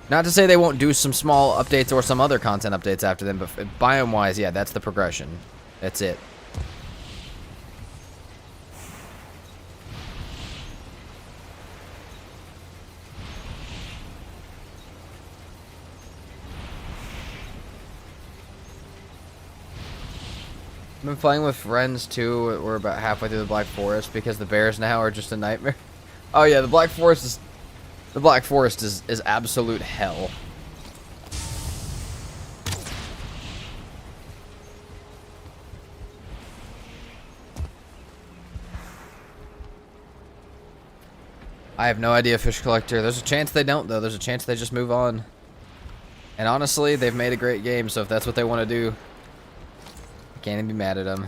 Not to say they won't do some small updates or some other content updates after them, but biome-wise, yeah, that's the progression. That's it. I've been playing with friends too. We're about halfway through the Black Forest because the bears now are just a nightmare. Oh yeah, the Black Forest is absolute hell. I have no idea, Fish Collector. There's a chance they don't, though. There's a chance they just move on. And honestly, they've made a great game, so if that's what they want to do, can't even be mad at them.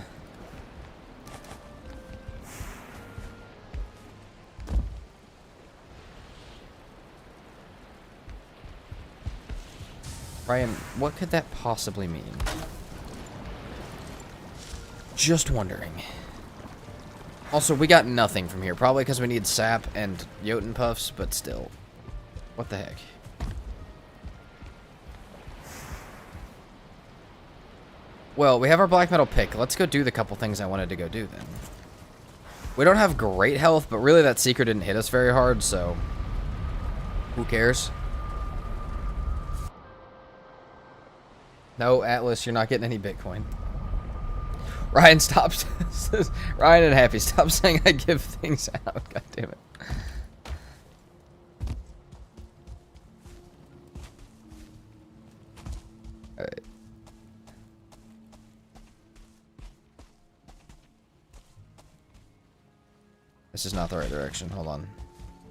Ryan, what could that possibly mean? Just wondering. Also, we got nothing from here. Probably because we need sap and Jotun puffs, but still. What the heck? Well, we have our black metal pick. Let's go do the couple things I wanted to go do then. We don't have great health, but really that secret didn't hit us very hard, so who cares? No, Atlas, you're not getting any Bitcoin. Ryan, stop. Ryan and Happy, stop saying I give things out. God damn it. Alright. This is not the right direction. Hold on.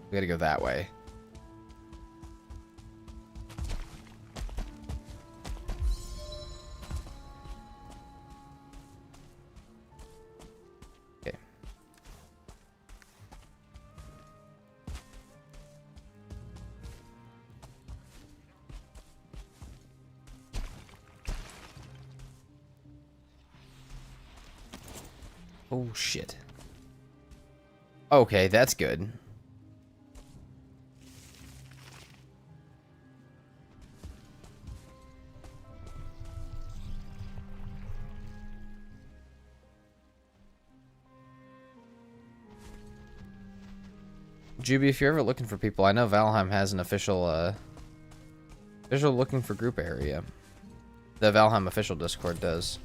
We gotta go that way. Oh, shit. Okay, that's good. Juby, if you're ever looking for people, I know Valheim has an official looking for group area. The Valheim official Discord does.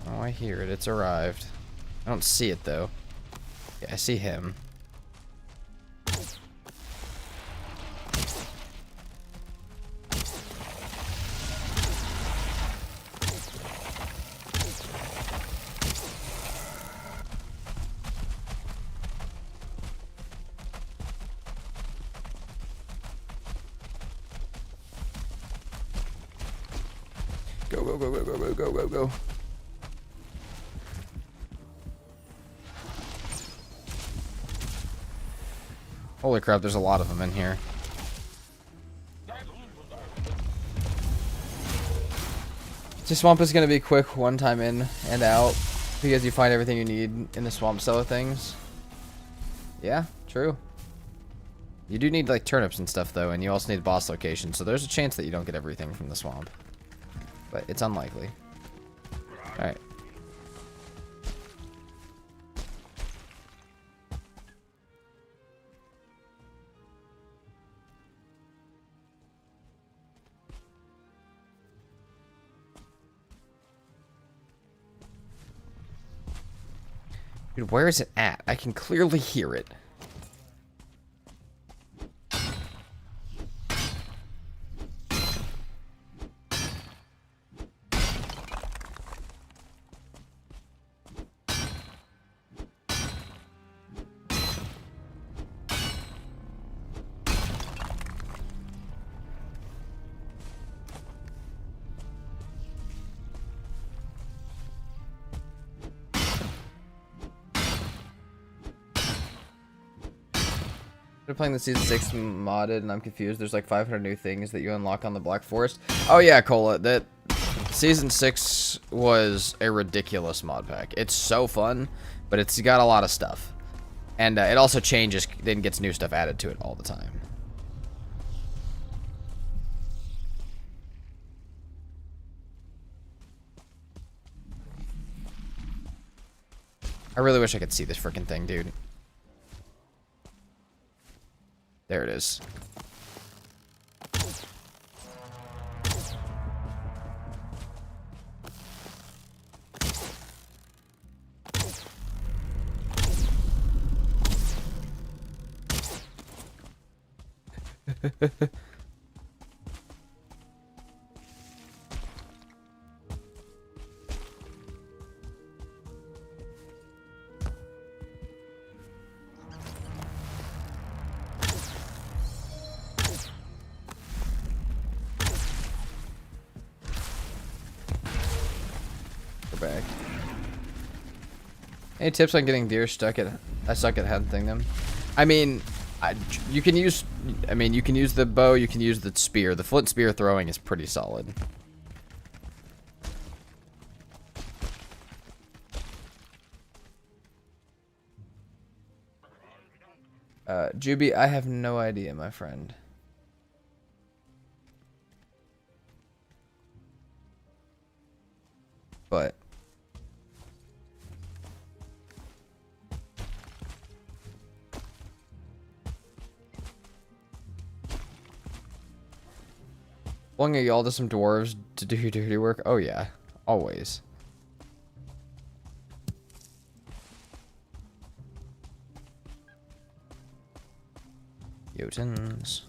Oh, I hear it. It's arrived. I don't see it, though. Yeah, I see him. Go, go, go, go, go, go, go, go, go. Holy crap, there's a lot of them in here. This swamp is going to be quick, one time in and out, because you find everything you need in the swamp cellar things. Yeah, true. You do need, like, turnips and stuff, though, and you also need boss locations, so there's a chance that you don't get everything from the swamp. But it's unlikely. Alright. Dude, where is it at? I can clearly hear it. They're playing the Season 6 modded, and I'm confused. There's like 500 new things that you unlock on the Black Forest. Oh yeah, Cola, that Season 6 was a ridiculous mod pack. It's so fun, but it's got a lot of stuff. And it also changes, then gets new stuff added to it all the time. I really wish I could see this freaking thing, dude. There it is. Back. Any tips on getting deer stuck at? I suck at hunting them. I mean, you can use. I mean, you can use the bow. You can use the spear. The flint spear throwing is pretty solid. Juby, I have no idea, my friend. But. Belonging y'all to some dwarves to do your dirty work? Oh yeah, always. Jotuns.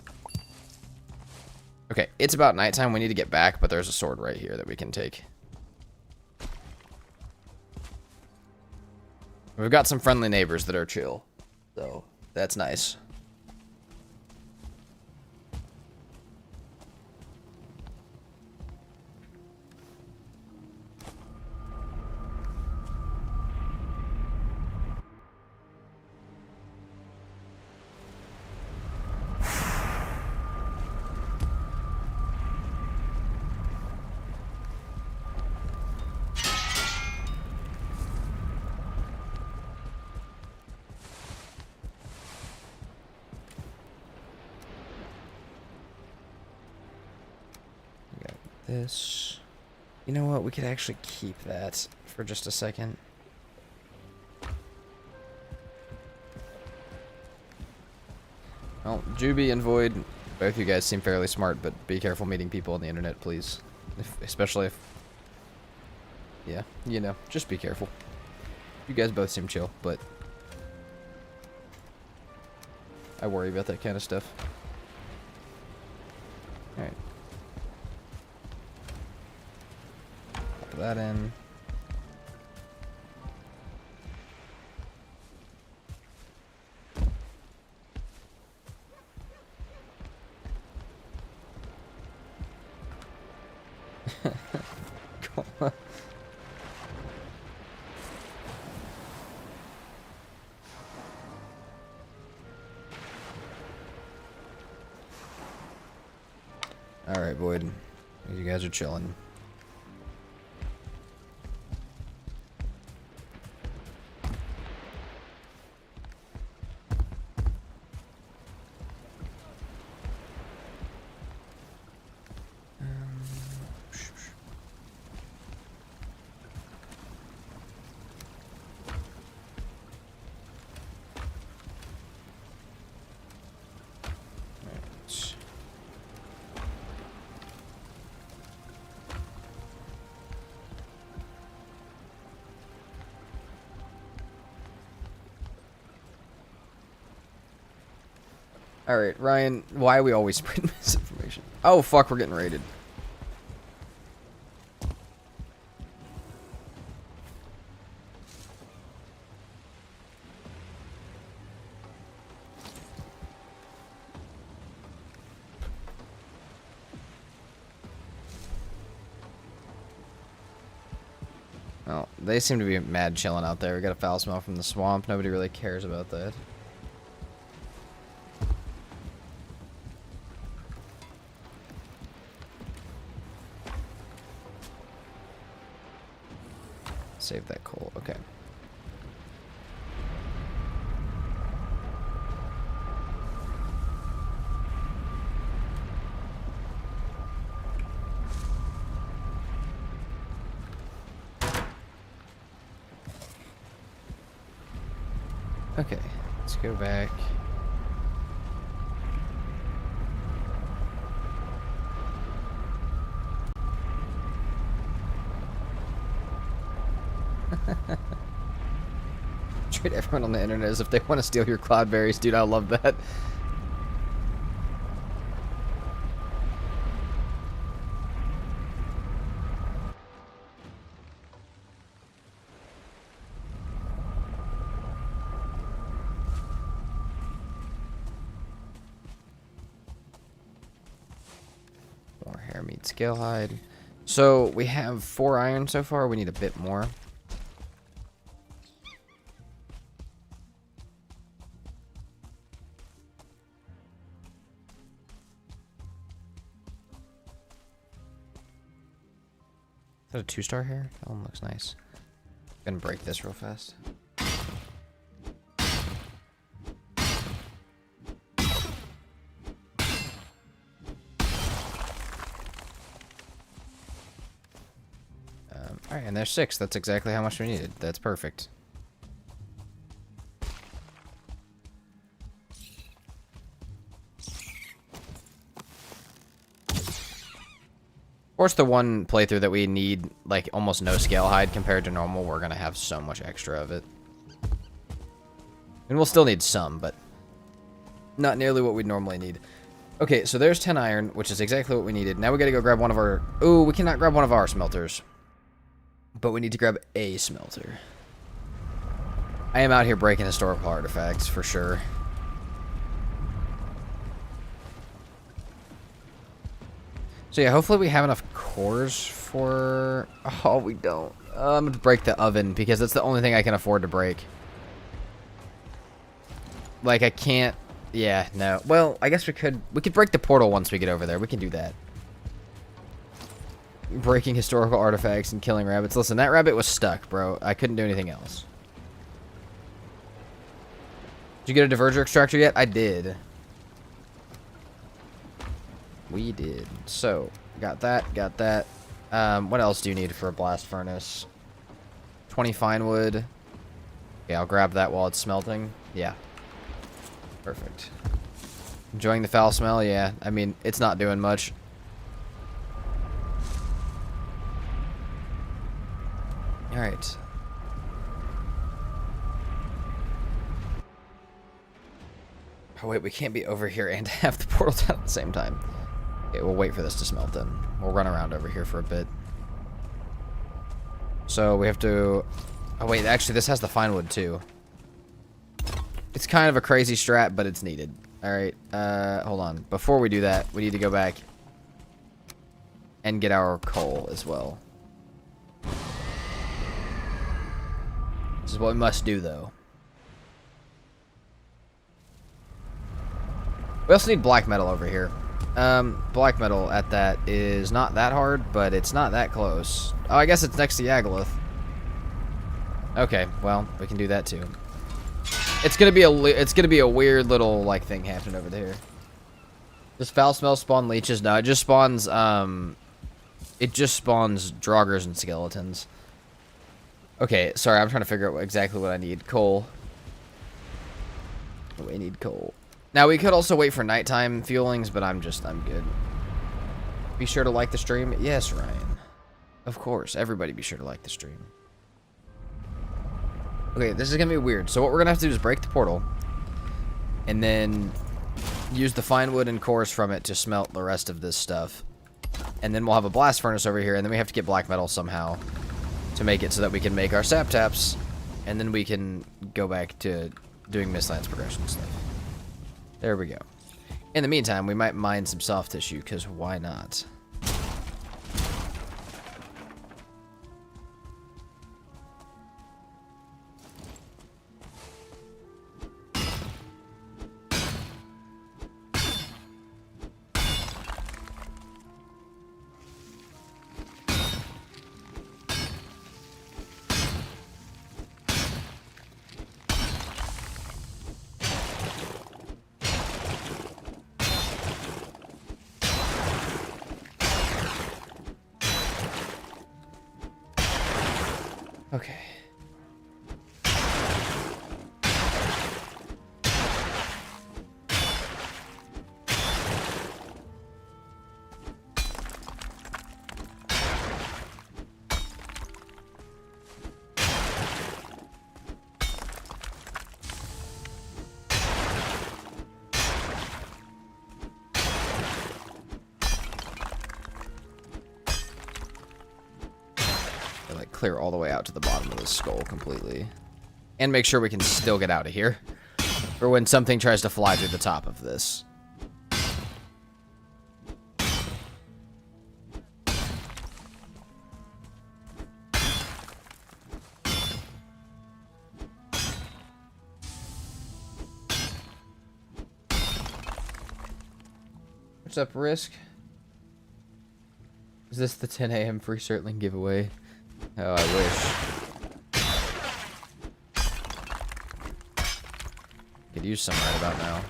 Okay, it's about nighttime. We need to get back, but there's a sword right here that we can take. We've got some friendly neighbors that are chill, so that's nice. this. You know what? We could actually keep that for just a second. Well, Juby and Void, both of you guys seem fairly smart, but be careful meeting people on the internet, please. Especially if... Yeah, you know, just be careful. You guys both seem chill, but... I worry about that kind of stuff. Alright. Pop that in. Cool. Alright, Void. You guys are chilling. Alright, Ryan, why are we always spreading misinformation? Oh, fuck, we're getting raided. Well, they seem to be mad chilling out there. We got a foul smell from the swamp. Nobody really cares about that. Save that coal. Okay. Okay, let's go back. Treat everyone on the internet as if they want to steal your cloudberries, dude. I love that. More hair meat scale hide. So we have 4 iron so far. We need a bit more. Is that a 2-star hair? That one looks nice. I'm gonna break this real fast. Alright, and there's 6. That's exactly how much we needed. That's perfect. Of course, the one playthrough that we need, like, almost no scale hide compared to normal, we're gonna have so much extra of it. And we'll still need some, but not nearly what we'd normally need. Okay, so there's 10 iron, which is exactly what we needed. Now we gotta go grab one of our... Ooh, we cannot grab one of our smelters. But we need to grab a smelter. I am out here breaking historical artifacts, for sure. So yeah, hopefully we have enough cores for... Oh, we don't. I'm going to break the oven, because that's the only thing I can afford to break. Like, I can't... Yeah, no. Well, I guess we could break the portal once we get over there. We can do that. Breaking historical artifacts and killing rabbits. Listen, that rabbit was stuck, bro. I couldn't do anything else. Did you get a diverger extractor yet? I did. We did. So, Got that, got that. What else do you need for a blast furnace? 20 fine wood. Okay, I'll grab that while it's smelting. Yeah. Perfect. Enjoying the foul smell? Yeah. I mean, it's not doing much. Alright. Oh, wait, we can't be over here and have the portal down at the same time. Okay, we'll wait for this to smelt then. We'll run around over here for a bit. So we have to... Oh, wait, actually, this has the fine wood, too. It's kind of a crazy strat, but it's needed. Alright, hold on. Before we do that, we need to go back and get our coal as well. This is what we must do, though. We also need black metal over here. Black metal at that is not that hard, but it's not that close. Oh, I guess it's next to Yagaloth. Okay, well, we can do that too. It's gonna be a weird little like thing happening over there. Does foul smell spawn leeches? No, it just spawns draugrs and skeletons. Okay, sorry, I'm trying to figure out exactly what I need. Coal. We need coal. Now, we could also wait for nighttime fuelings, but I'm good. Be sure to like the stream. Yes, Ryan. Of course, everybody be sure to like the stream. Okay, this is going to be weird. So what we're going to have to do is break the portal. And then use the fine wood and cores from it to smelt the rest of this stuff. And then we'll have a blast furnace over here. And then we have to get black metal somehow to make it so that we can make our sap taps. And then we can go back to doing Mistlands progression stuff. There we go. In the meantime, we might mine some soft tissue, because why not? Okay. Clear all the way out to the bottom of the skull completely. And make sure we can still get out of here for when something tries to fly through the top of this. What's up, Risk? Is this the 10 a.m. free Certling giveaway? Oh, I wish. Could use some right about now.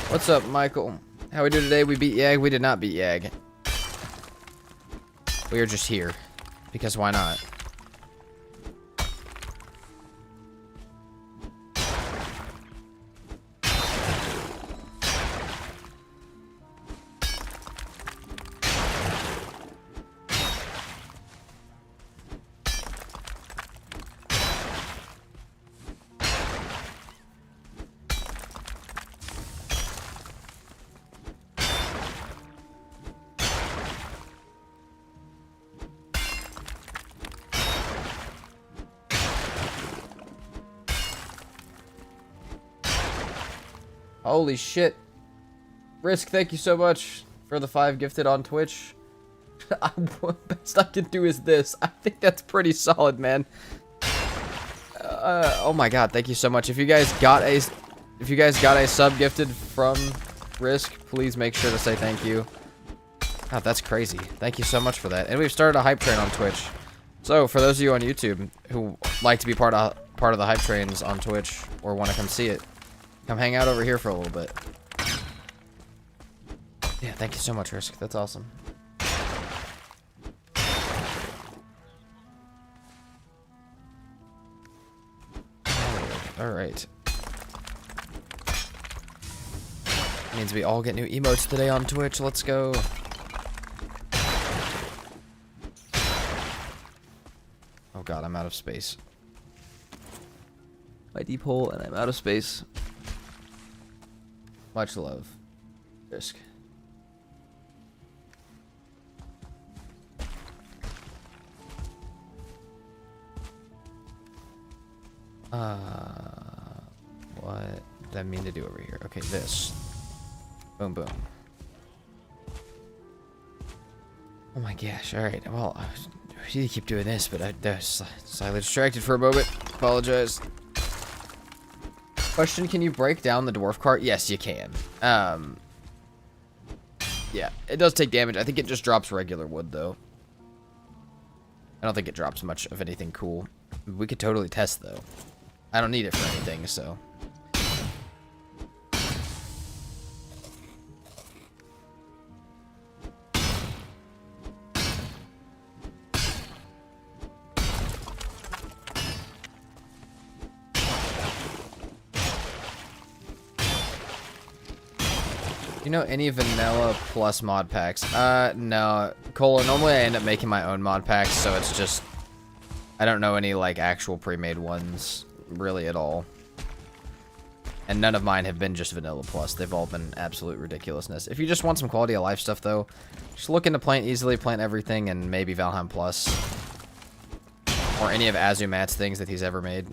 What's up, Michael? How we do today? We beat Yag? We did not beat Yag. We are just here. Because why not? Holy shit. Risk, thank you so much for the 5 gifted on Twitch. The best I can do is this. I think that's pretty solid, man. Oh my god, thank you so much. If you guys got a sub gifted from Risk, please make sure to say thank you. Oh, that's crazy. Thank you so much for that. And we've started a hype train on Twitch. So for those of you on YouTube who like to be part of the hype trains on Twitch or want to come see it, come hang out over here for a little bit. Yeah, thank you so much, Risk. That's awesome. Alright. Means we all get new emotes today on Twitch. Let's go. Oh god, I'm out of space. My deep hole and I'm out of space. Much love. Risk. What did I mean to do over here? Okay, this. Boom, boom. Oh my gosh, alright, well, I need to keep doing this, but I was slightly distracted for a moment. Apologize. Question, can you break down the dwarf cart? Yes, you can. Yeah, it does take damage. I think it just drops regular wood, though. I don't think it drops much of anything cool. We could totally test, though. I don't need it for anything, so... You know any vanilla plus mod packs? No. Cola, normally I end up making my own mod packs, so it's just... I don't know any, like, actual pre-made ones, really, at all. And none of mine have been just vanilla plus. They've all been absolute ridiculousness. If you just want some quality of life stuff, though, just look into Plant Easily, Plant Everything, and maybe Valheim Plus. Or any of Azumat's things that he's ever made.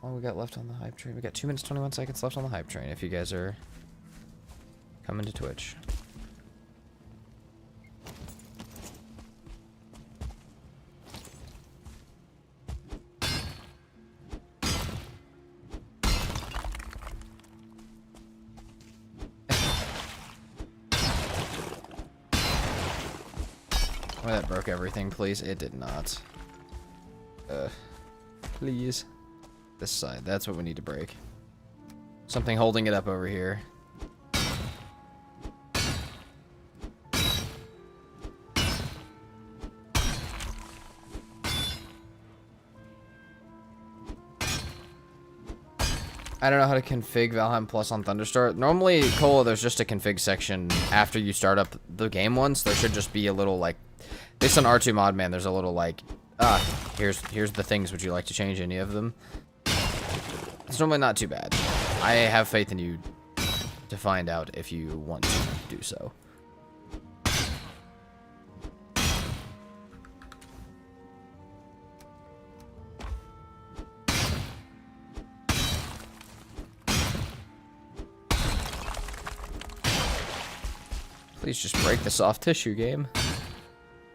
What we got left on the hype train? We got 2 minutes 21 seconds left on the hype train if you guys are coming to Twitch. Oh, that broke everything, please. It did not. Please. This side, that's what we need to break. Something holding it up over here. I don't know how to config Valheim Plus on Thunderstar. Normally, Cola, there's just a config section after you start up the game once. There should just be a little, like, based on R2 Modman, there's a little, like, here's the things, would you like to change any of them? It's normally not too bad. I have faith in you to find out if you want to do so. Please just break the soft tissue, game.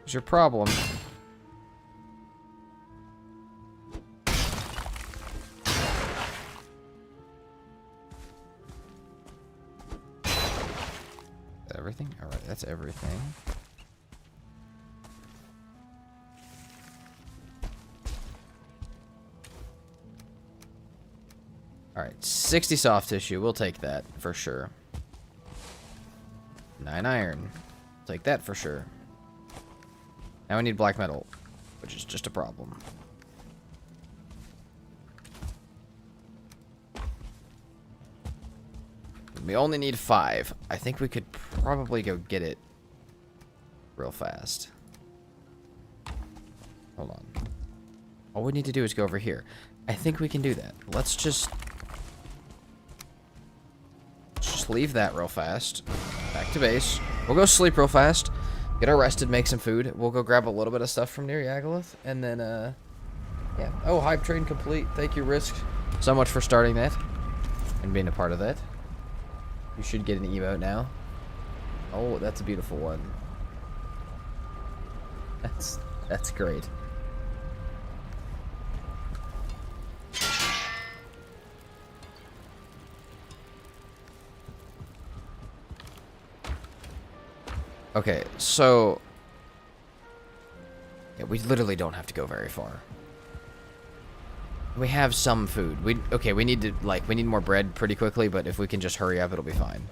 What's your problem? Everything? Alright, that's everything. Alright, 60 soft tissue. We'll take that for sure. 9 iron. Take that for sure. Now we need black metal, which is just a problem. We only need 5. I think we could probably go get it real fast. Hold on. All we need to do is go over here. I think we can do that. Let's just leave that real fast. Back to base. We'll go sleep real fast. Get our rested, make some food. We'll go grab a little bit of stuff from near Yagaloth. And then, yeah. Oh, hype train complete. Thank you, Risk, so much for starting that and being a part of that. You should get an emote now. Oh, that's a beautiful one. That's great. Okay, so... Yeah, we literally don't have to go very far. We have some food. Okay, we need to, like, we need more bread pretty quickly, but if we can just hurry up, it'll be fine.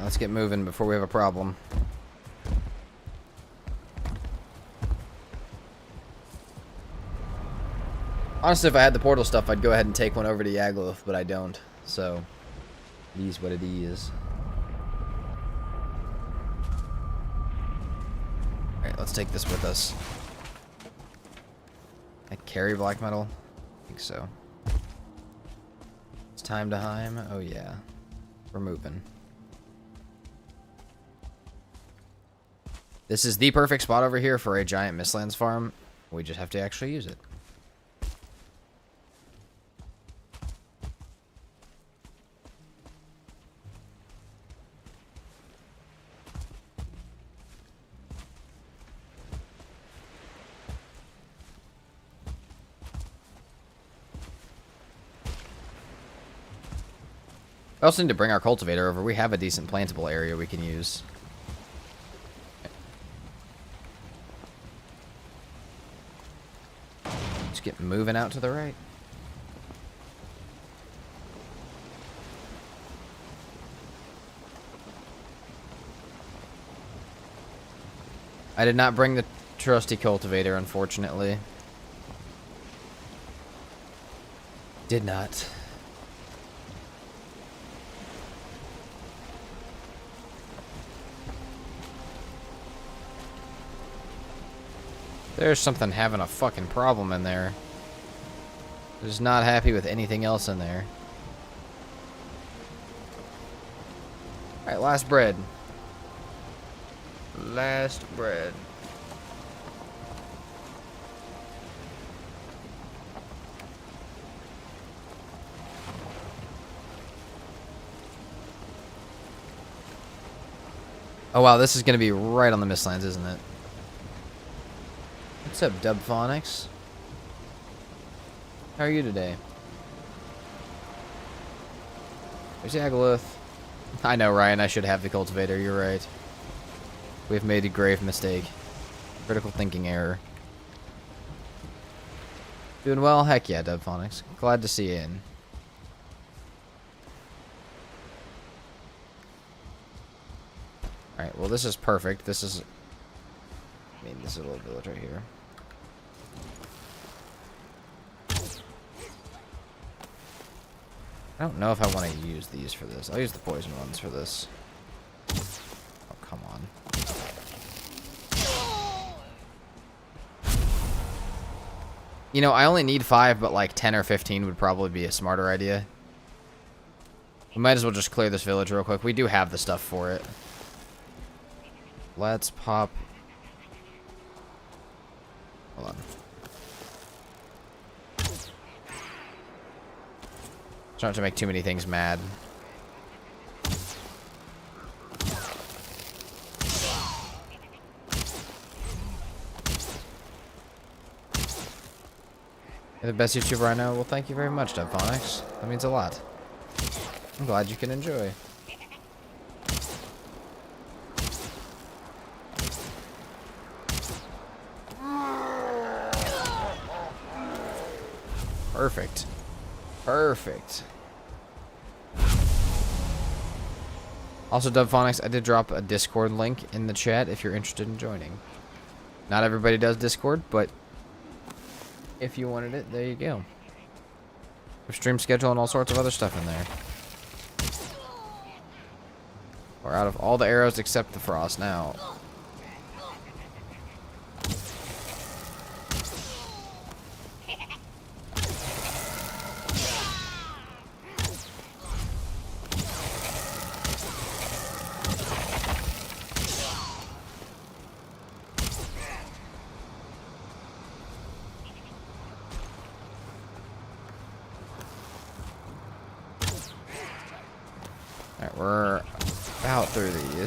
Let's get moving before we have a problem. Honestly, if I had the portal stuff, I'd go ahead and take one over to Yagluth, but I don't. So, it is what it is. Alright, let's take this with us. I carry black metal? I think so. It's time to Heim? Oh yeah. We're moving. This is the perfect spot over here for a giant Mistlands farm. We just have to actually use it. We also need to bring our cultivator over. We have a decent plantable area we can use. Just get moving out to the right. I did not bring the trusty cultivator, unfortunately. Did not. There's something having a fucking problem in there. Just not happy with anything else in there. Alright, last bread. Last bread. Oh wow, this is gonna be right on the Mistlands, isn't it? What's up, Dubphonics? How are you today? There's Yagluth. I know, Ryan, I should have the cultivator, you're right. We've made a grave mistake. Critical thinking error. Doing well? Heck yeah, Dubphonics. Glad to see you in. Alright, well this is perfect. This is... I mean, this is a little village right here. I don't know if I want to use these for this. I'll use the poison ones for this. Oh, come on. You know, I only need 5, but like 10 or 15 would probably be a smarter idea. We might as well just clear this village real quick. We do have the stuff for it. Let's pop... Hold on. Trying to make too many things mad. You're the best YouTuber I know. Well, thank you very much, Dubphonics. That means a lot. I'm glad you can enjoy. Perfect. Perfect. Also, Dubphonics, I did drop a Discord link in the chat if you're interested in joining. Not everybody does Discord, but if you wanted it, there you go. There's stream schedule and all sorts of other stuff in there. We're out of all the arrows except the frost now.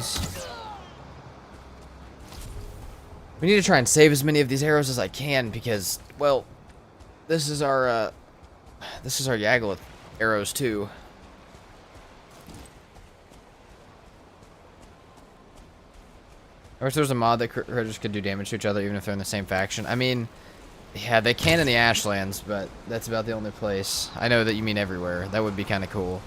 arrows. We need to try and save as many of these arrows as I can because, well, this is our Yagluth arrows too. I wish there was a mod that critters could do damage to each other even if they're in the same faction. I mean, yeah, they can in the Ashlands, but that's about the only place. I know that you mean everywhere. That would be kind of cool.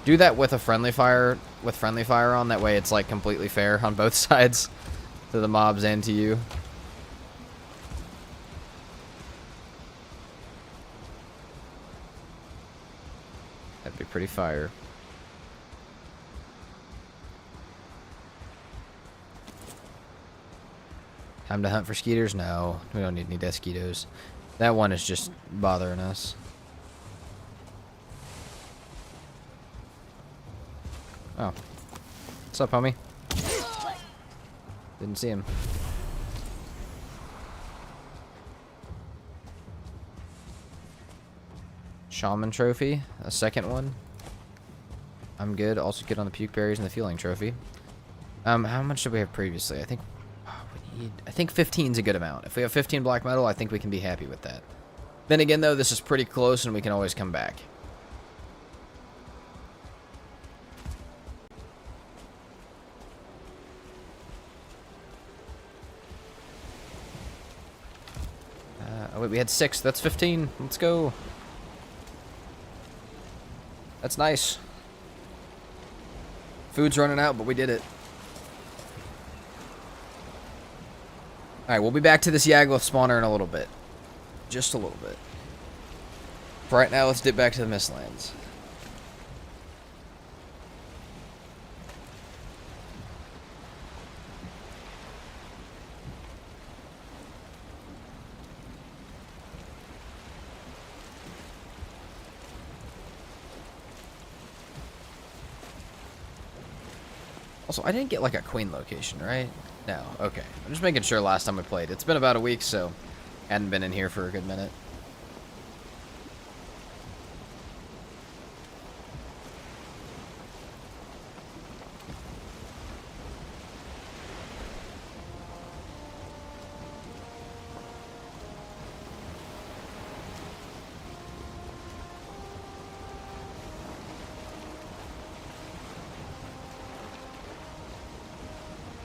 Do that with a friendly fire, on. That way it's like completely fair on both sides, to the mobs and to you. That'd be pretty fire. Time to hunt for skeeters? No, we don't need any death skeetos. That one is just bothering us. Oh. What's up, homie? Didn't see him. Shaman trophy. A second one. I'm good. Also good on the puke berries and the feeling trophy. How much did we have previously? I think 15 is a good amount. If we have 15 black metal, I think we can be happy with that. Then again, though, this is pretty close and we can always come back. Oh wait, we had 6. That's 15. Let's go. That's nice. Food's running out, but we did it. Alright, we'll be back to this Yagluth spawner in a little bit. Just a little bit. For right now, let's dip back to the Mistlands. Also, I didn't get like a queen location, right? No, okay. I'm just making sure last time we played. It's been about a week, so hadn't been in here for a good minute.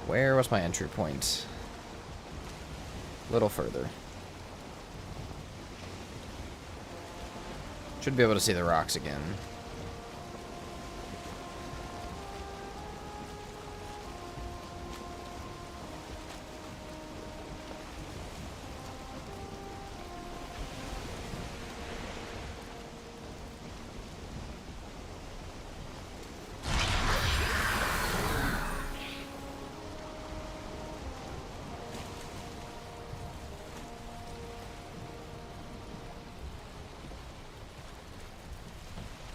Where was my entry point? A little further. Should be able to see the rocks again.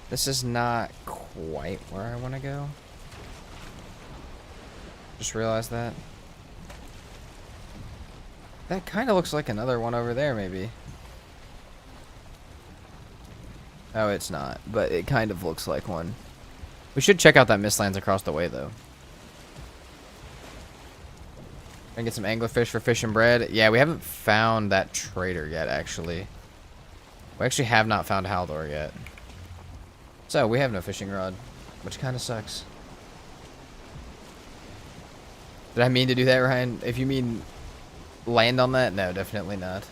This is not quite where I want to go. Just realized that. That kind of looks like another one over there, maybe. Oh, it's not, but it kind of looks like one. We should check out that Mistlands across the way, though. And get some anglerfish for fish and bread. Yeah, we haven't found that trader yet, actually. We actually have not found Haldor yet. So, we have no fishing rod, which kind of sucks. Did I mean to do that, Ryan? If you mean land on that, no, definitely not.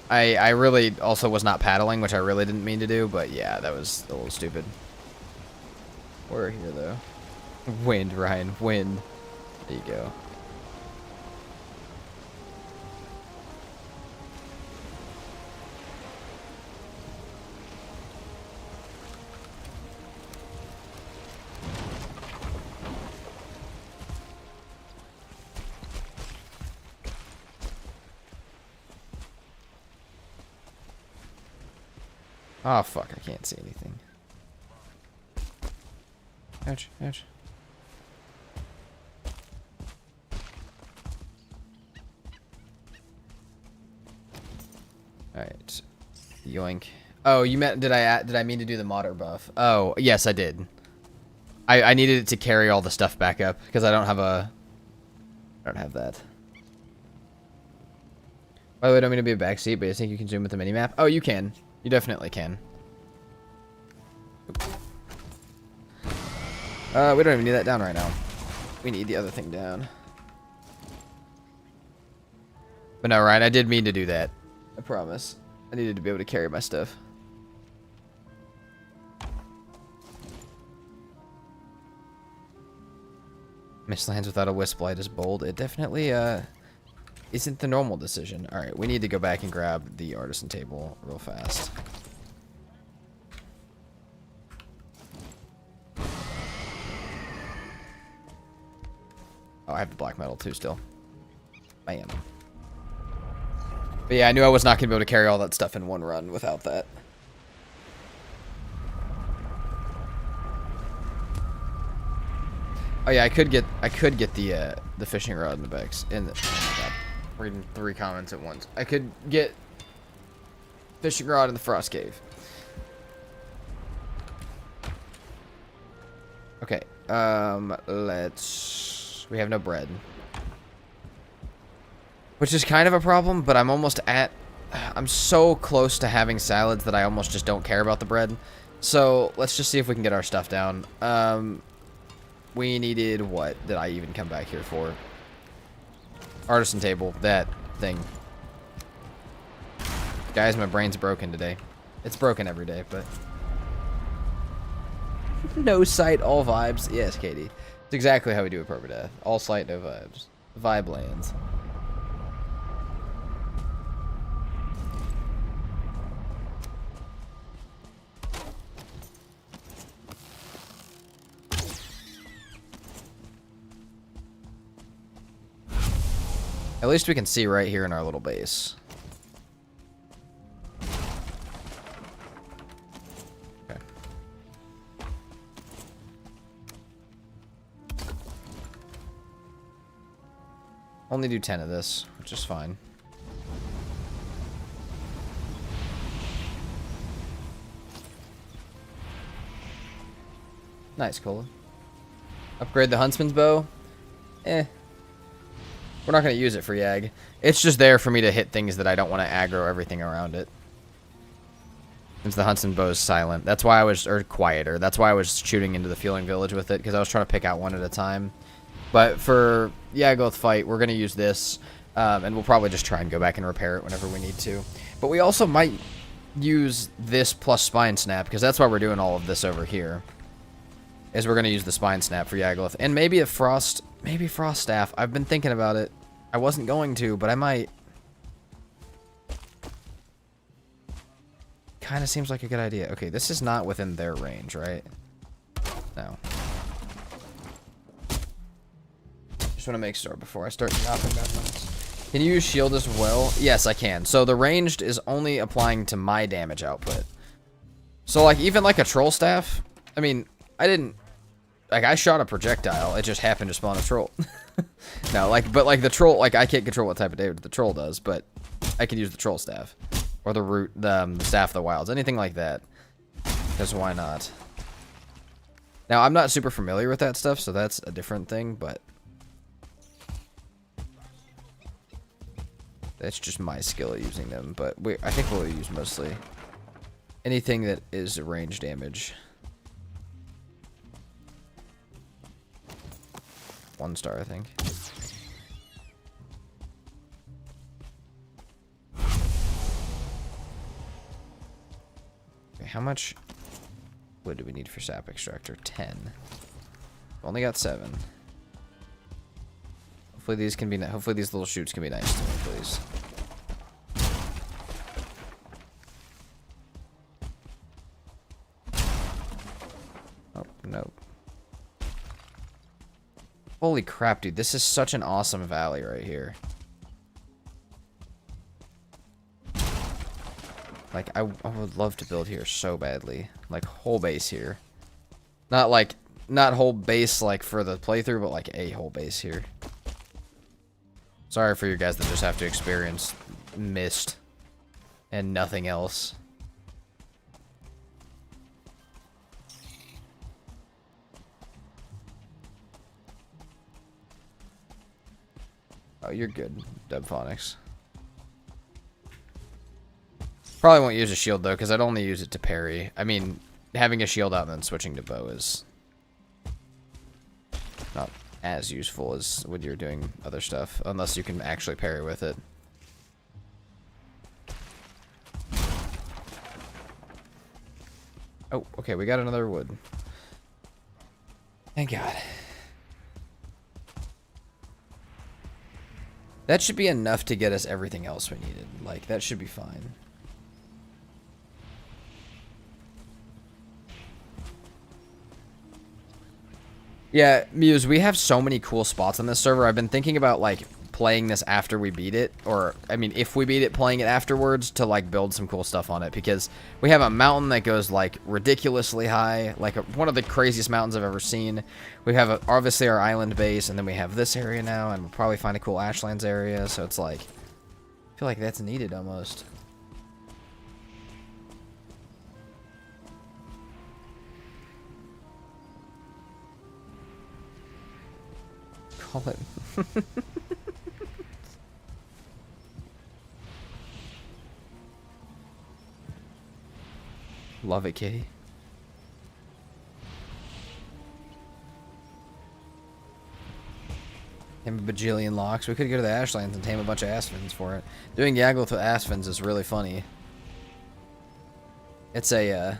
I really also was not paddling, which I really didn't mean to do, but yeah, that was a little stupid. We're here, though. Wind, Ryan, wind. There you go. Oh, fuck, I can't see anything. Ouch, ouch. Alright. Yoink. Oh, you meant, did I mean to do the modder buff? Oh, yes, I did. I needed it to carry all the stuff back up because I don't have that. By the way, I don't mean to be a backseat, but I think you can zoom with the minimap. Oh, you can. You definitely can. We don't even need that down right now. We need the other thing down. But no, Ryan, I did mean to do that. I promise. I needed to be able to carry my stuff. Mistlands without a wisp light is bold. It definitely isn't the normal decision. Alright, we need to go back and grab the artisan table real fast. Oh, I have the black metal too still. Bam. But yeah, I knew I was not going to be able to carry all that stuff in one run without that. Oh yeah, I could get the fishing rod in the bags. Oh my god, reading 3 comments at once. I could get fishing rod in the frost cave. Okay, we have no bread, which is kind of a problem. But I'm so close to having salads that I almost just don't care about the bread. So let's just see if we can get our stuff down. We needed, what did I even come back here for? Artisan table, that thing. Guys, my brain's broken today. It's broken every day, but... No sight, all vibes. Yes, Katie. It's exactly how we do a PermaDeath. All sight, no vibes. Vibe lands. At least we can see right here in our little base. Okay. Only do 10 of this, which is fine. Nice, Cola. Upgrade the huntsman's bow. We're not going to use it for Yag. It's just there for me to hit things that I don't want to aggro everything around it. Since the huntsman bow is silent. That's why I was... Or quieter. That's why I was shooting into the fueling village with it. Because I was trying to pick out one at a time. But for Yaggoth fight, we're going to use this. And we'll probably just try and go back and repair it whenever we need to. But we also might use this plus Spine Snap. Because that's why we're doing all of this over here. Is we're going to use the Spine Snap for Yaggoth. And maybe a Frost... Maybe Frost Staff. I've been thinking about it. I wasn't going to, but I might. Kind of seems like a good idea. Okay, this is not within their range, right? No. Just want to make sure before I start chopping down ones. Can you use shield as well? Yes, I can. So the ranged is only applying to my damage output. So like even like a troll staff, I mean, I didn't... Like, I shot a projectile. It just happened to spawn a troll. No, like, but like the troll, like I can't control what type of damage the troll does, but I could use the troll staff. Or the root, the staff of the wilds. Anything like that. Because why not? Now, I'm not super familiar with that stuff, so that's a different thing, but... That's just my skill at using them, but I think we'll use mostly anything that is range damage. 1 star, I think. Okay, how much wood do we need for sap extractor? 10. Only got 7. Hopefully these can be. Hopefully these little shoots can be nice to me, please. Oh no. Holy crap, dude. This is such an awesome valley right here. Like, I would love to build here so badly. Like, whole base here. Not whole base, like, for the playthrough, but, like, a whole base here. Sorry for you guys that just have to experience mist and nothing else. Oh, you're good, Dubphonics. Probably won't use a shield, though, because I'd only use it to parry. I mean, having a shield out and then switching to bow is not as useful as when you're doing other stuff, unless you can actually parry with it. Oh, okay, we got another wood. Thank God. That should be enough to get us everything else we needed. Like, that should be fine. Yeah, Muse, we have so many cool spots on this server. I've been thinking about, like, playing this after we beat it. Or, I mean, if we beat it, playing it afterwards to, like, build some cool stuff on it. Because we have a mountain that goes, like, ridiculously high. Like, one of the craziest mountains I've ever seen. We have, obviously, our island base. And then we have this area now. And we'll probably find a cool Ashlands area. So it's, like, I feel like that's needed, almost. Call it. Love it, kitty. Tame a bajillion locks. We could go to the Ashlands and tame a bunch of Asphins for it. Doing Yagluth with Asphins is really funny. It's a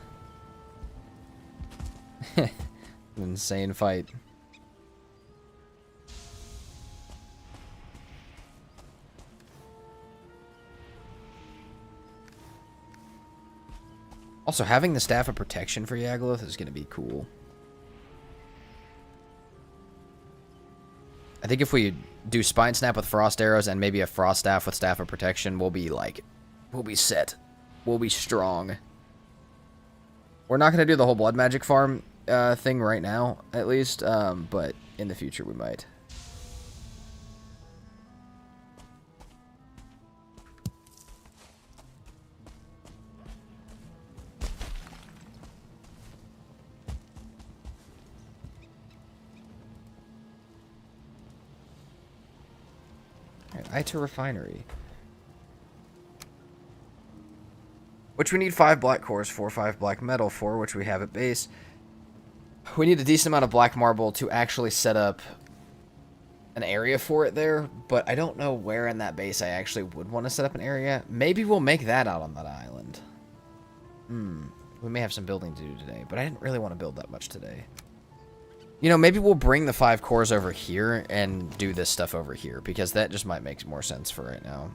an insane fight. Also, having the Staff of Protection for Yagluth is going to be cool. I think if we do Spine Snap with Frost Arrows and maybe a Frost Staff with Staff of Protection, we'll be, like, we'll be set. We'll be strong. We're not going to do the whole Blood Magic farm thing right now, at least, but in the future we might. Ita Refinery. Which we need 5 black cores for, 5 black metal for, which we have at base. We need a decent amount of black marble to actually set up an area for it there, but I don't know where in that base I actually would want to set up an area. Maybe we'll make that out on that island. We may have some building to do today, but I didn't really want to build that much today. You know, maybe we'll bring the 5 cores over here and do this stuff over here, because that just might make more sense for right now.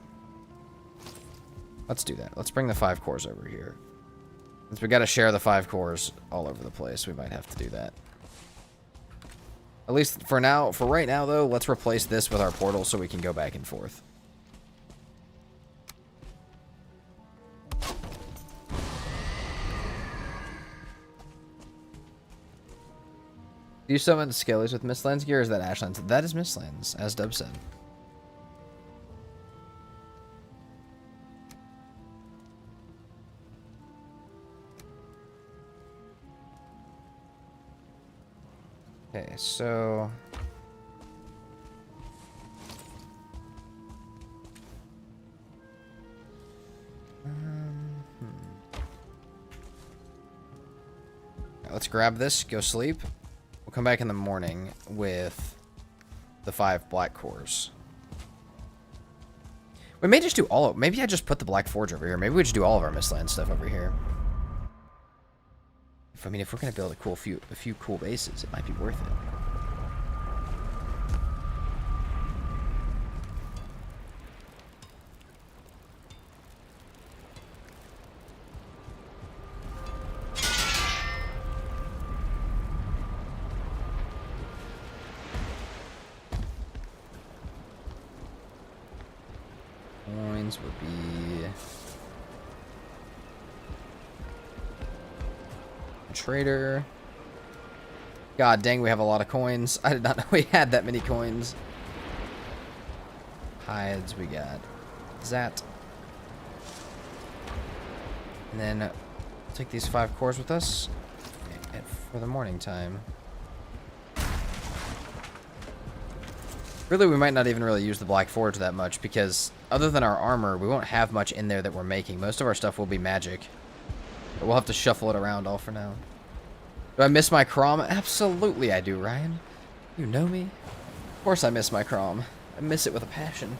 Let's do that. Let's bring the 5 cores over here. Since we got to share the 5 cores all over the place, we might have to do that. At least for now, for right now, though, let's replace this with our portal so we can go back and forth. Do you summon Skellies with Mistlands gear, or is that Ashlands? That is Mistlands, as Dub said. Okay, so... Let's grab this, go sleep. We'll come back in the morning with the 5 black cores. We may just do all of... Maybe I just put the Black Forge over here. Maybe we just do all of our Mistland stuff over here. I mean, if we're going to build a few cool bases, it might be worth it. Coins would be... Trader. God dang, we have a lot of coins. I did not know we had that many coins. Hides, we got that. And then take these 5 cores with us for the morning time. Really, we might not even really use the Black Forge that much, because other than our armor, we won't have much in there that we're making. Most of our stuff will be magic. But we'll have to shuffle it around all for now. Do I miss my Crom? Absolutely I do, Ryan. You know me. Of course I miss my Crom. I miss it with a passion.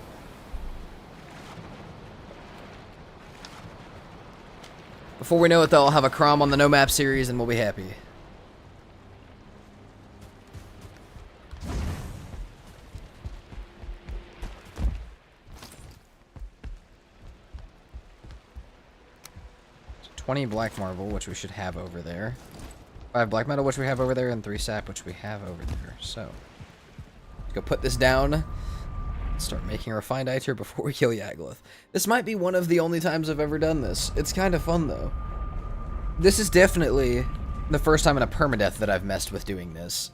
Before we know it, though, I'll have a Crom on the No Map series, and we'll be happy. So 20 black marble, which we should have over there. 5 black metal, which we have over there, and 3 sap, which we have over there. So, let's go put this down. Start making a refined eye tier before we kill Yagluth. This might be one of the only times I've ever done this. It's kind of fun, though. This is definitely the first time in a PermaDeath that I've messed with doing this.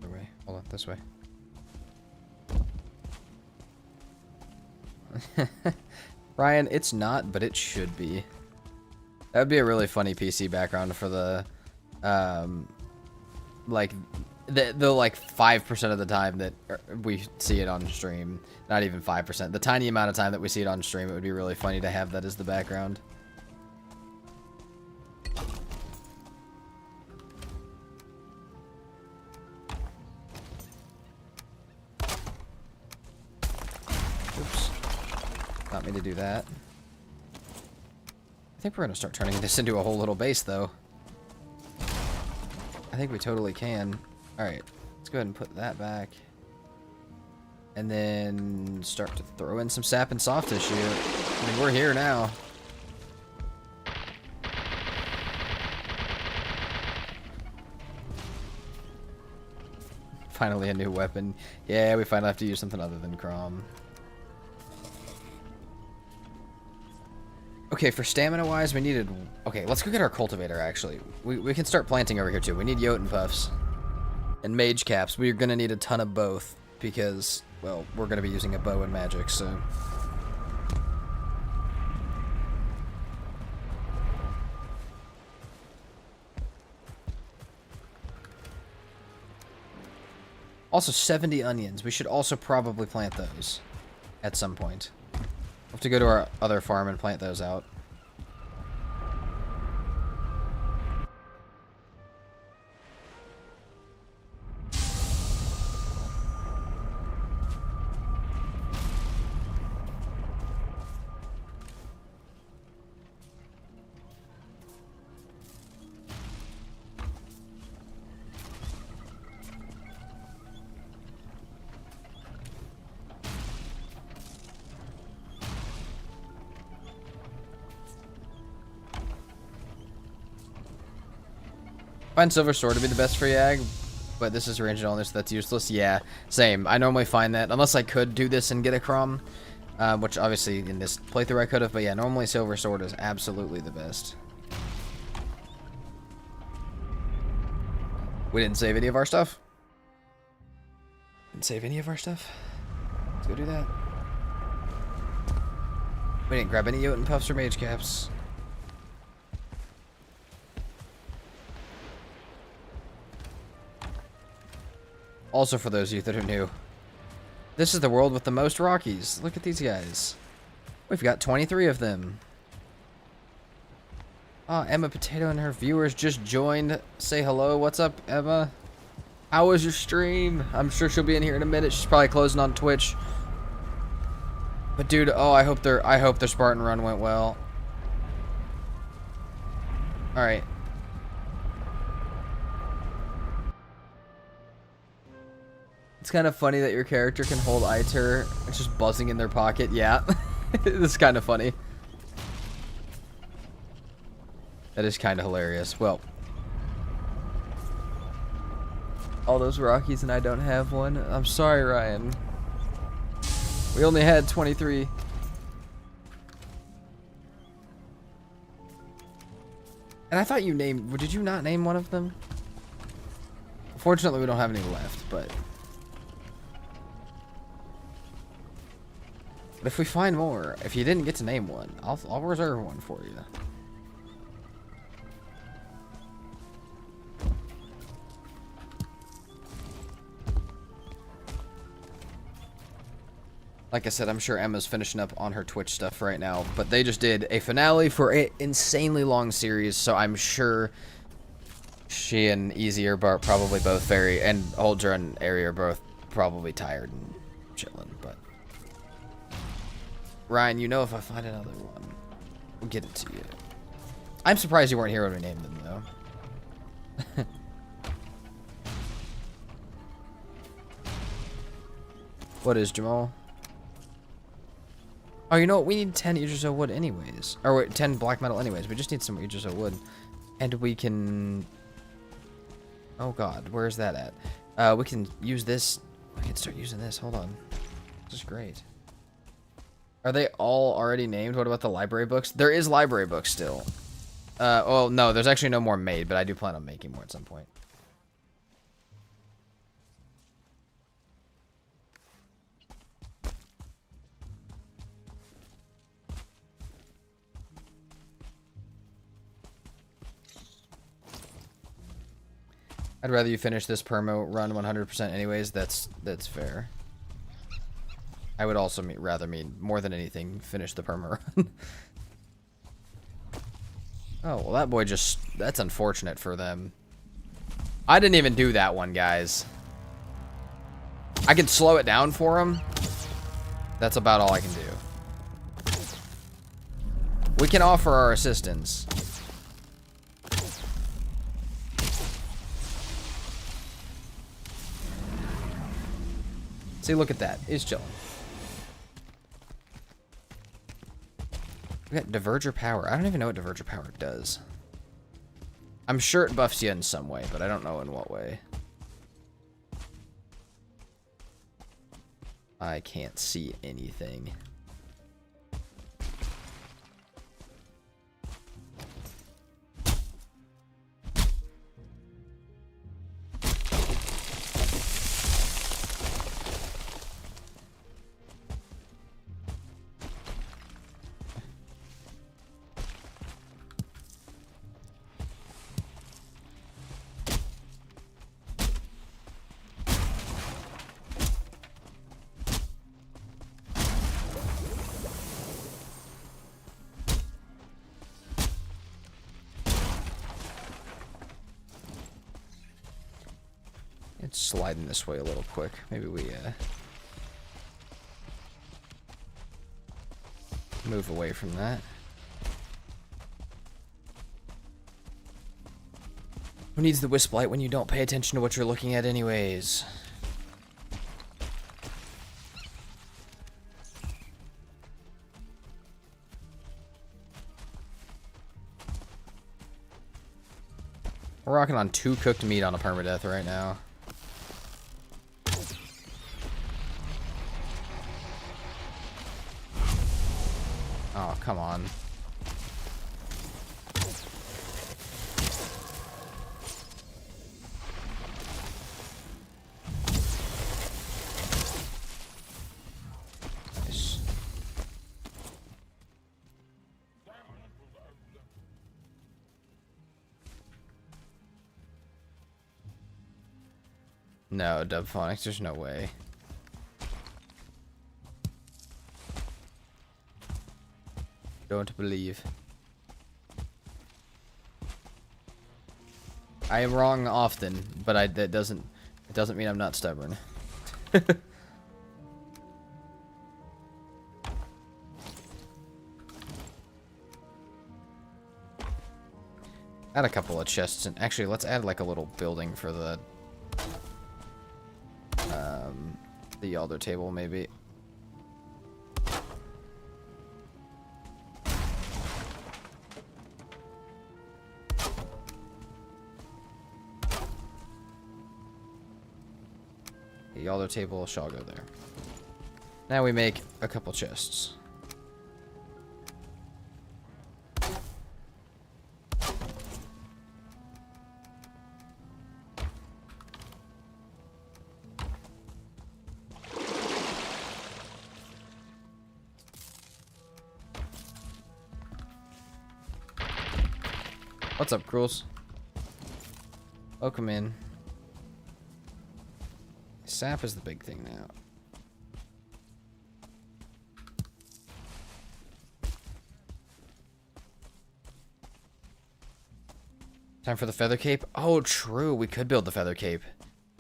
Other way. Hold on, this way. Ryan, it's not, but it should be. That would be a really funny PC background for the, like, the like 5% of the time that we see it on stream. Not even 5%. The tiny amount of time that we see it on stream, it would be really funny to have that as the background. Oops. Not me to do that. I think we're going to start turning this into a whole little base, though. I think we totally can. Alright, let's go ahead and put that back. And then start to throw in some sap and soft tissue. I mean, we're here now. Finally a new weapon. Yeah, we finally have to use something other than Crom. Okay, for stamina-wise, we needed... Okay, let's go get our cultivator, actually. We can start planting over here, too. We need Jotun Puffs. And Mage Caps. We're going to need a ton of both, because, well, we're going to be using a bow and magic, so... Also, 70 onions. We should also probably plant those at some point. We'll have to go to our other farm and plant those out. Find Silver Sword to be the best for Yag, but this is ranged only, so that's useless. Yeah, same. I normally find that, unless I could do this and get a Crom, which obviously in this playthrough I could have, but yeah, normally Silver Sword is absolutely the best. We didn't save any of our stuff. Didn't save any of our stuff. Let's go do that. We didn't grab any Jotun Puffs or Mage Caps. Also, for those of you that are new, this is the world with the most Rockies. Look at these guys. We've got 23 of them. Oh, Emma Potato and her viewers just joined. Say hello. What's up, Emma? How was your stream? I'm sure she'll be in here in a minute. She's probably closing on Twitch. But dude, oh, I hope their Spartan run went well. All right. It's kind of funny that your character can hold Iter. It's just buzzing in their pocket. Yeah. It's kind of funny. That is kind of hilarious. Well. All those Rockies and I don't have one. I'm sorry, Ryan. We only had 23. And I thought you named... Did you not name one of them? Fortunately, we don't have any left, but... But if we find more, if you didn't get to name one, I'll reserve one for you. Like I said, I'm sure Emma's finishing up on her Twitch stuff right now, but they just did a finale for an insanely long series, so I'm sure she and Easy are probably both very, and Holger and Ari are both probably tired and chilling, but... Ryan, you know if I find another one, we'll get it to you. I'm surprised you weren't here when we named them, though. What is, Jamal? Oh, you know what? We need 10 Idriso wood anyways. Or wait, 10 black metal anyways. We just need some Idriso wood. And we can... Oh god, where's that at? We can use this. We can start using this. Hold on. This is great. Are they all already named? What about the library books? There is library books still. Well, no, there's actually no more made, but I do plan on making more at some point. I'd rather you finish this permo run 100% anyways. That's fair. I would also rather more than anything, finish the perma run. Oh, well that boy just... That's unfortunate for them. I didn't even do that one, guys. I can slow it down for him. That's about all I can do. We can offer our assistance. See, look at that. He's chilling. We got Diverger Power. I don't even know what Diverger Power does. I'm sure it buffs you in some way, but I don't know in what way. I can't see anything. It's sliding this way a little quick. Maybe we move away from that. Who needs the Wisp Light when you don't pay attention to what you're looking at anyways? We're rocking on 2 cooked meat on a PermaDeath right now. Oh, come on. Nice. No, Dubphonics, there's no way. Don't believe. I am wrong often, but it doesn't mean I'm not stubborn. Add a couple of chests, and actually let's add like a little building for the altar table maybe. The altar table shall go there. Now we make a couple chests. What's up, Cruels? Welcome in. Sap is the big thing now. Time for the feather cape. Oh, true. We could build the feather cape.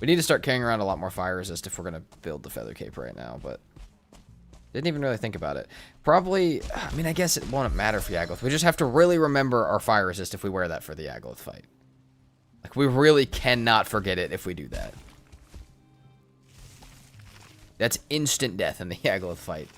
We need to start carrying around a lot more fire resist if we're going to build the feather cape right now, but didn't even really think about it. Probably, I mean, I guess it won't matter for Yagloth. We just have to really remember our fire resist if we wear that for the Yagloth fight. Like, we really cannot forget it if we do that. That's instant death in the Yagloth fight.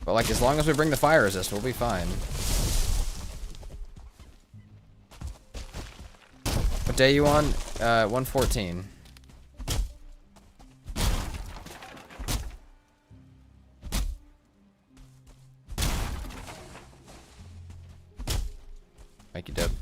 But, like, as long as we bring the fire resist, we'll be fine. What day you on? 114. Thank you, Deb.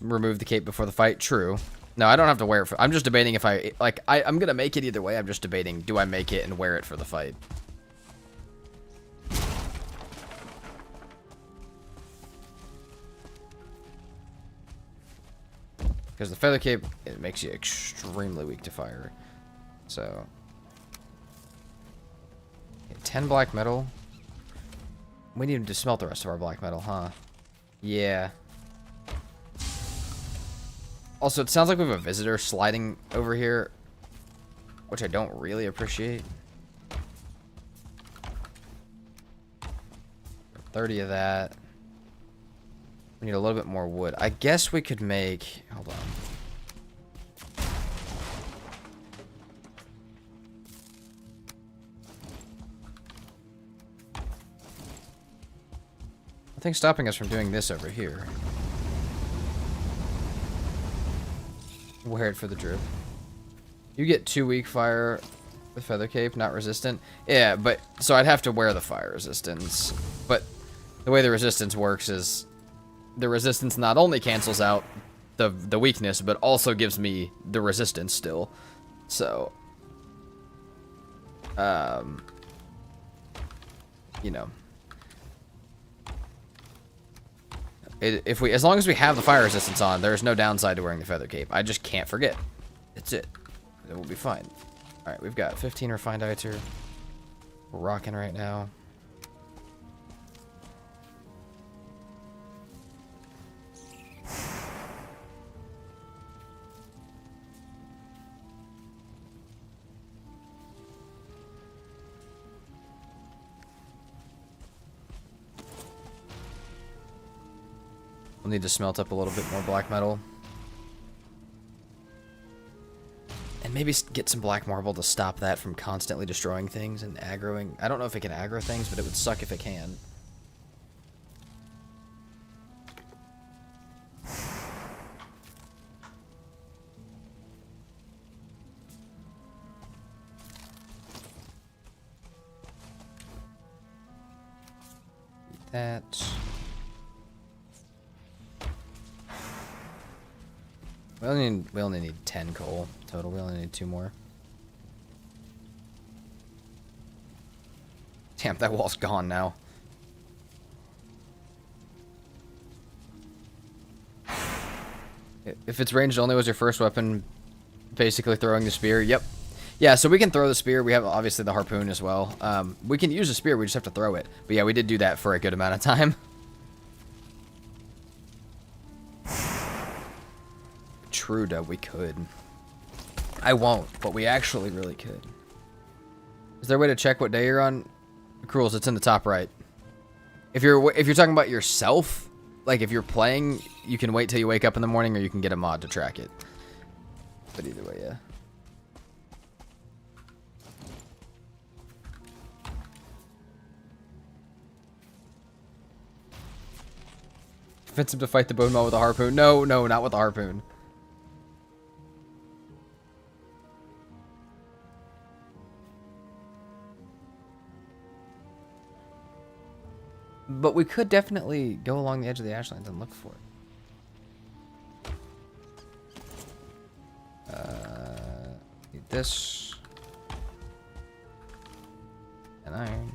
Remove the cape before the fight. True. No, I don't have to wear it for... I'm just debating if I... Like, I'm gonna make it either way. I'm just debating, do I make it and wear it for the fight? Because the feather cape, it makes you extremely weak to fire. So... 10 black metal. We need to smelt the rest of our black metal, huh? Yeah. Also, it sounds like we have a visitor sliding over here, which I don't really appreciate. 30 of that. We need a little bit more wood. I guess we could make... Hold on. Nothing's stopping us from doing this over here. Wear it for the drip. You get 2 weak fire with feather cape, not resistant. Yeah, but so I'd have to wear the fire resistance. But the way the resistance works is the resistance not only cancels out the weakness, but also gives me the resistance still. So, you know, as long as we have the fire resistance on, there's no downside to wearing the feather cape. I just can't forget. That's it. It will be fine. All right, we've got 15 refined iter. We're rocking right now. We'll need to smelt up a little bit more black metal. And maybe get some black marble to stop that from constantly destroying things and aggroing. I don't know if it can aggro things, but it would suck if it can. That. We only need 10 coal total. We only need 2 more. Damn, that wall's gone now. If it's ranged only was your first weapon, basically throwing the spear. Yep. Yeah, so we can throw the spear. We have obviously the harpoon as well. We can use the spear. We just have to throw it. But yeah, we did do that for a good amount of time. True, though, we could. I won't, but we actually really could. Is there a way to check what day you're on? Cruels, it's in the top right. If you're talking about yourself, like if you're playing, you can wait till you wake up in the morning, or you can get a mod to track it. But either way, yeah. Convince him to fight the bone maw with a harpoon. No, no, not with a harpoon. But we could definitely go along the edge of the ashlands and look for it. Need this. And iron.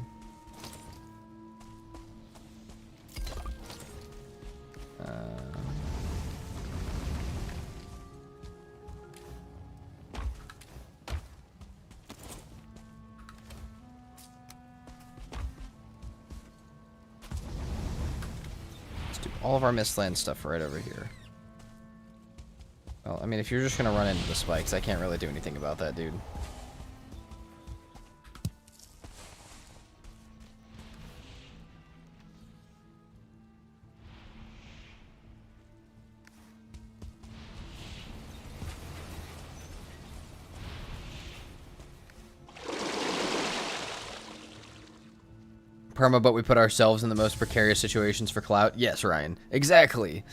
all of our Mistland stuff right over here. Well, I mean, if you're just gonna run into the spikes, I can't really do anything about that, dude. Perma, but we put ourselves in the most precarious situations for clout. Yes, Ryan. Exactly.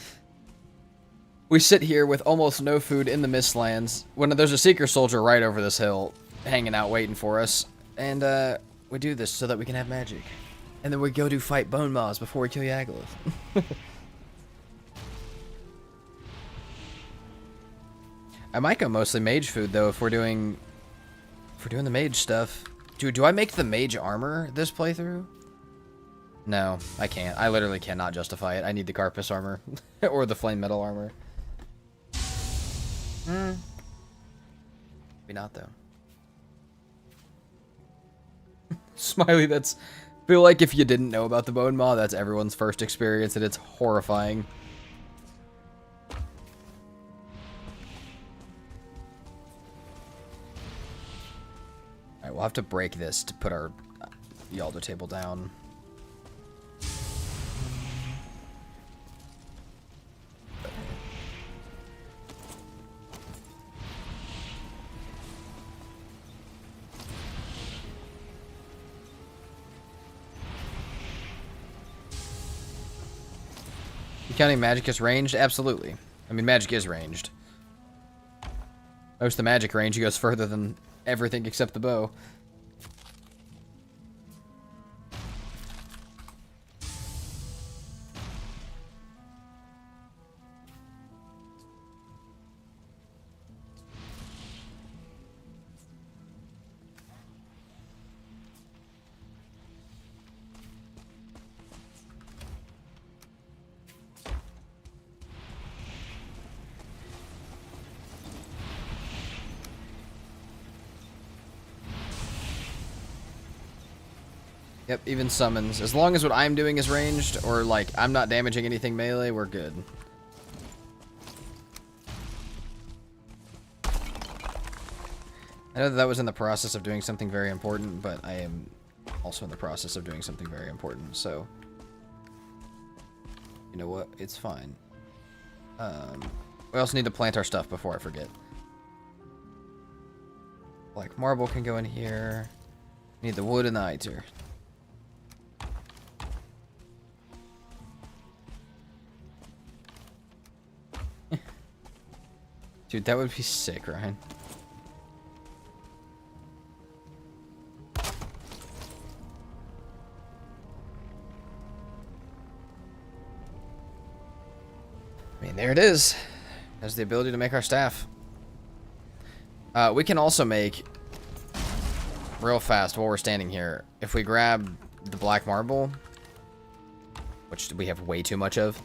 We sit here with almost no food in the Mistlands when there's a Seeker Soldier right over this hill hanging out waiting for us. And we do this so that we can have magic. And then we go do fight Bone Maws before we kill Yagluth. I might go mostly mage food though if we're doing the mage stuff. Dude, do I make the mage armor this playthrough? No, I can't. I literally cannot justify it. I need the Carpus armor. Or the Flame Metal armor. Maybe not, though. Smiley, that's... feel like if you didn't know about the Bone Maw, that's everyone's first experience, and it's horrifying. Alright, we'll have to break this to put our Yalda table down. Counting magic is ranged? Absolutely. I mean, magic is ranged. Most of the magic range goes further than everything except the bow. Yep, even summons. As long as what I'm doing is ranged, or like I'm not damaging anything melee, we're good. I know that was in the process of doing something very important, but I am also in the process of doing something very important, so... You know what? It's fine. We also need to plant our stuff before I forget. Like, marble can go in here. Need the wood and the Eitr. Dude, that would be sick, Ryan. I mean, there it is. Has the ability to make our staff. We can also make, real fast while we're standing here, if we grab the black marble, which we have way too much of,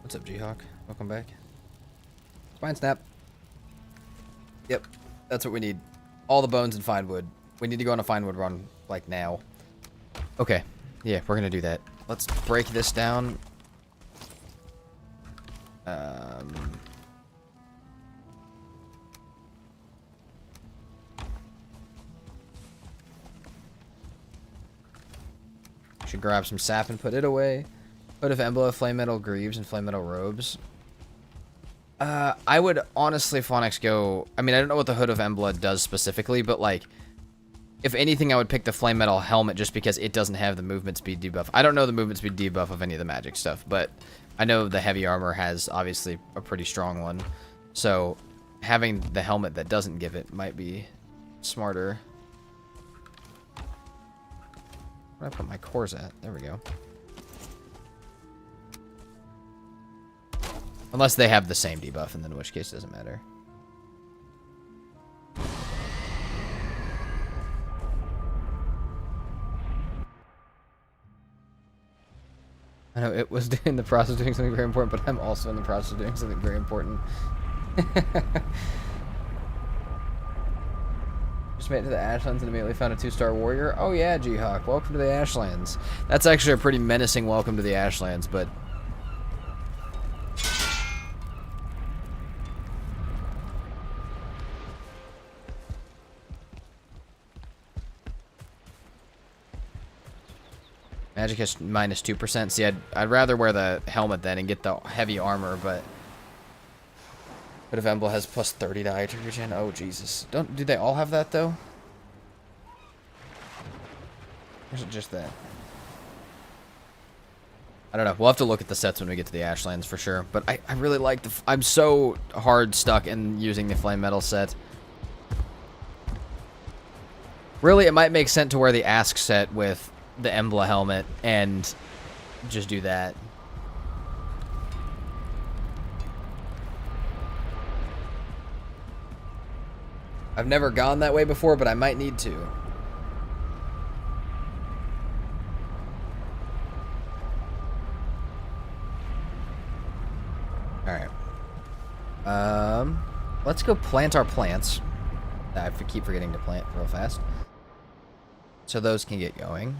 what's up, G-Hawk? Welcome back. Spine snap. Yep, that's what we need. All the bones and fine wood. We need to go on a fine wood run, like, now. Okay, yeah, we're gonna do that. Let's break this down. Should grab some sap and put it away. Hood of Embla, Flame Metal Greaves, and Flame Metal Robes. I would honestly, Phonics, go... I mean, I don't know what the Hood of Embla does specifically, but, like, if anything, I would pick the Flame Metal Helmet just because it doesn't have the movement speed debuff. I don't know the movement speed debuff of any of the magic stuff, but I know the heavy armor has, obviously, a pretty strong one. So, having the helmet that doesn't give it might be smarter. Where do I put my cores at? There we go. Unless they have the same debuff, and then in which case it doesn't matter. I know it was in the process of doing something very important, but I'm also in the process of doing something very important. Just made it to the Ashlands and immediately found a 2-star warrior. Oh yeah, G-Hawk. Welcome to the Ashlands. That's actually a pretty menacing welcome to the Ashlands, but... Magic has -2%. See, I'd rather wear the helmet then and get the heavy armor, but... But if Embla has +30 to eye regen, oh Jesus. Do they all have that though? Or is it just that? I don't know. We'll have to look at the sets when we get to the Ashlands for sure. But I really like the... I'm so hard stuck in using the Flame Metal set. Really, it might make sense to wear the Ask set with the Embla helmet and just do that. I've never gone that way before, but I might need to. Alright. Let's go plant our plants. I keep forgetting to plant real fast. So those can get going.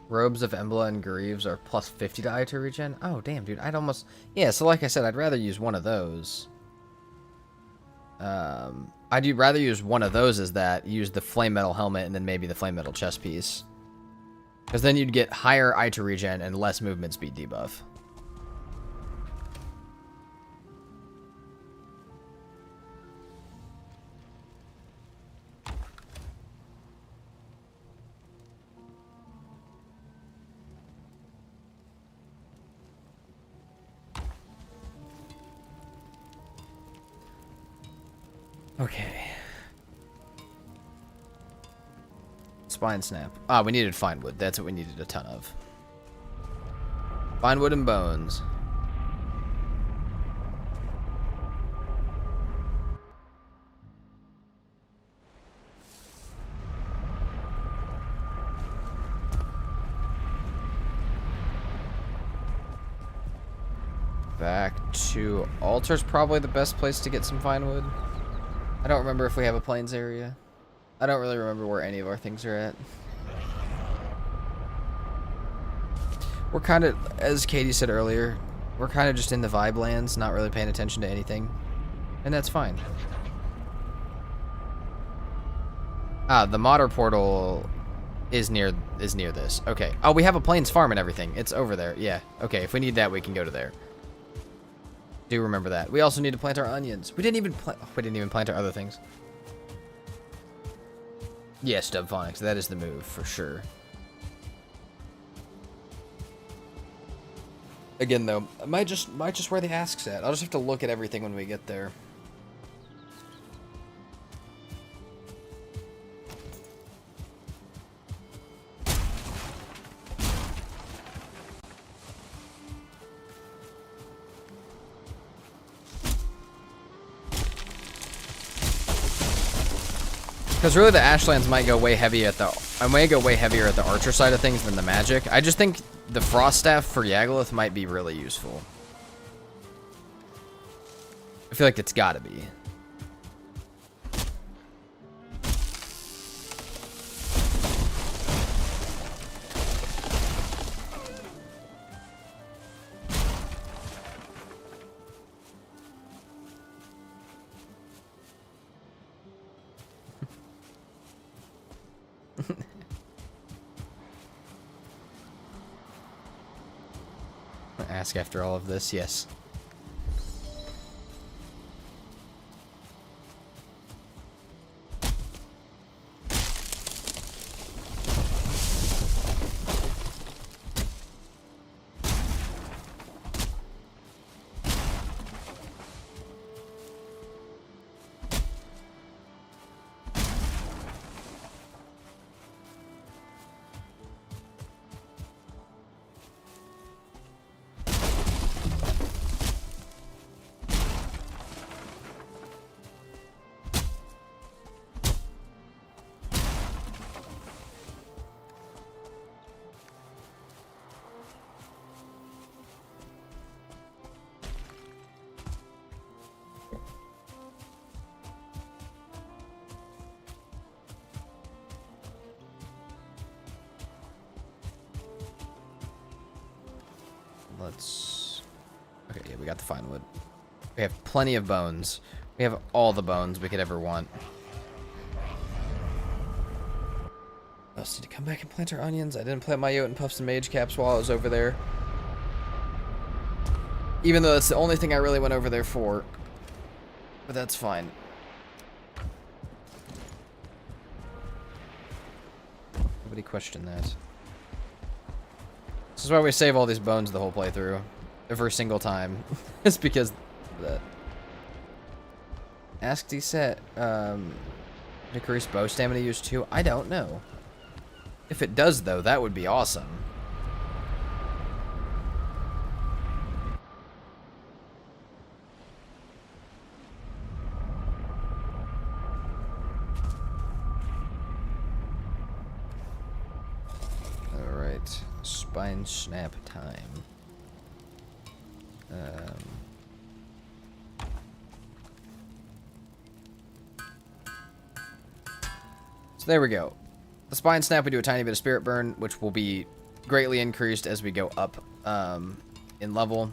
Robes of Embla and Greaves are +50 to eye to regen. Oh, damn, dude. I'd almost... Yeah, so like I said, I'd rather use one of those. I'd rather use one of those as that. Use the Flame Metal helmet and then maybe the Flame Metal chest piece. Because then you'd get higher eye to regen and less movement speed debuff. Okay. Spine snap. Ah, we needed fine wood. That's what we needed a ton of. Fine wood and bones. Back to altar's probably the best place to get some fine wood. I don't remember if we have a plains area. I don't really remember where any of our things are at. We're kind of, as Katie said earlier, we're kind of just in the vibe lands, not really paying attention to anything. And that's fine. Ah, the modder portal is near this. Okay. Oh, we have a plains farm and everything. It's over there. Yeah. Okay, if we need that, we can go to there. Do remember that. We also need to plant our onions. We didn't even plant our other things. Yes, Dubphonics. That is the move for sure. Again, though, I might just wear the Ask set. I'll just have to look at everything when we get there. Because really the Ashlands might go way heavy at the... I might go way heavier at the archer side of things than the magic. I just think the frost staff for Yagluth might be really useful. I feel like it's gotta be. Ask after all of this, yes. let's... Okay, yeah, we got the fine wood. We have plenty of bones. We have all the bones we could ever want. I also need to come back and plant our onions. I didn't plant my Jotun puffs and mage caps while I was over there. Even though that's the only thing I really went over there for. But that's fine. Nobody questioned that. This is why we save all these bones the whole playthrough. Every single time. It's because of that. Ask D-Set, decrease bow stamina use too? I don't know. If it does, though, that would be awesome. Alright. Spine snap time. So there we go. The spine snap, we do a tiny bit of spirit burn, which will be greatly increased as we go up in level.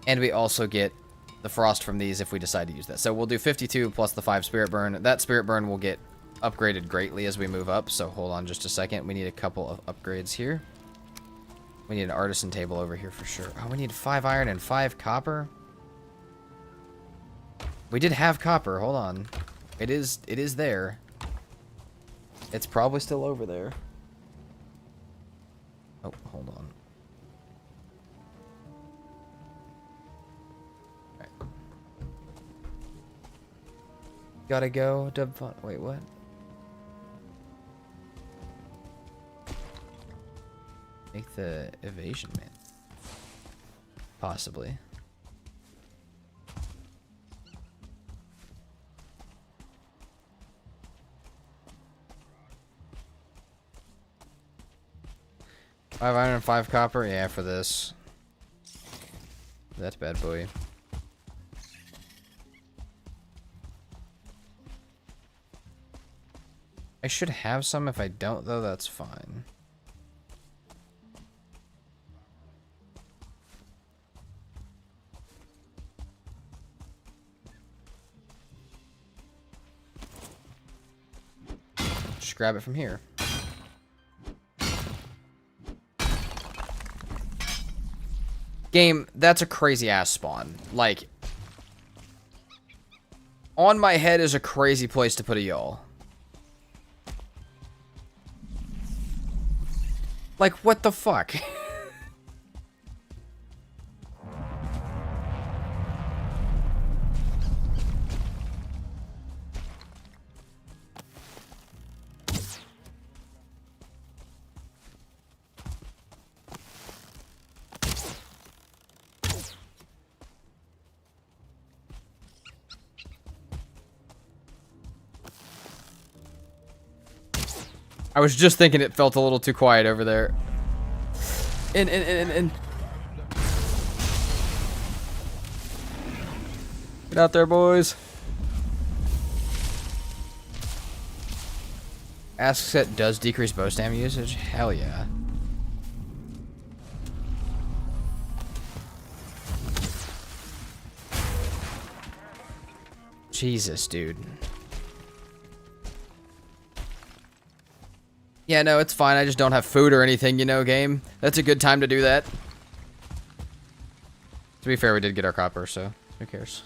And we also get the frost from these if we decide to use that. So we'll do 52 plus the 5 spirit burn. That spirit burn will get upgraded greatly as we move up. So hold on just a second. We need a couple of upgrades here. We need an artisan table over here for sure. Oh, we need 5 iron and 5 copper. We did have copper. Hold on. It is there. It's probably still over there. Oh, hold on. Alright. Gotta go. Wait, what? Make the evasion man. Possibly. Five iron and 5 copper? Yeah, for this. That's bad boy. I should have some. If I don't, though, that's fine. Just grab it from here. Game, that's a crazy ass spawn. Like, on my head is a crazy place to put a y'all. Like, what the fuck? I was just thinking it felt a little too quiet over there. In. Get out there, boys. Ask set does decrease bow stamina usage? Hell yeah. Jesus, dude. Yeah, no, it's fine. I just don't have food or anything, you know, game. That's a good time to do that. To be fair, we did get our copper, so who cares?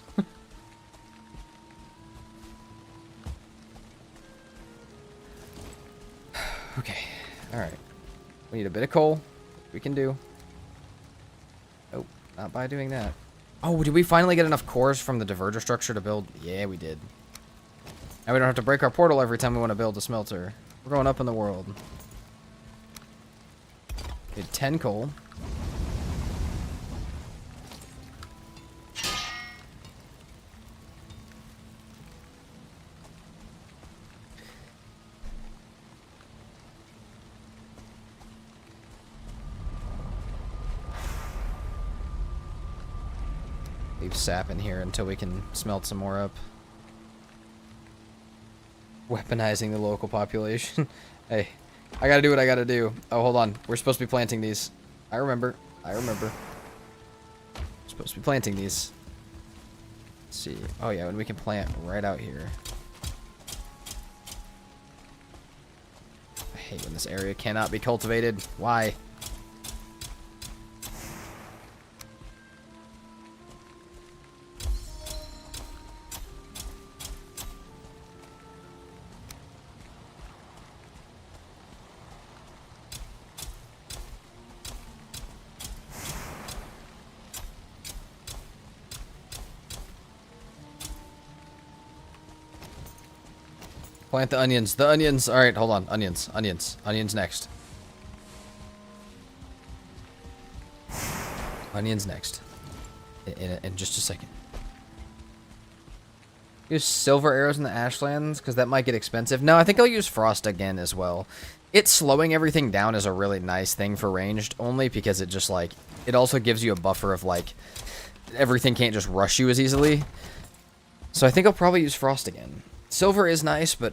Okay, alright. We need a bit of coal. We can do. Oh, not by doing that. Oh, did we finally get enough cores from the diverger structure to build? Yeah, we did. Now we don't have to break our portal every time we want to build a smelter. We're going up in the world. Did 10 coal. Leave sap in here until we can smelt some more up. Weaponizing the local population. Hey, I gotta do what I gotta do. Oh, hold on. We're supposed to be planting these. I remember. I remember. Supposed to be planting these. Let's see. Oh yeah, and we can plant right out here. I hate when this area cannot be cultivated. Why? Plant the onions. The onions. All right, hold on. Onions. Onions. Onions next. Onions next. In just a second. Use silver arrows in the ashlands because that might get expensive. No, I think I'll use frost again as well. It's slowing everything down is a really nice thing for ranged, only because it just like it also gives you a buffer of like everything can't just rush you as easily. So I think I'll probably use frost again. Silver is nice, but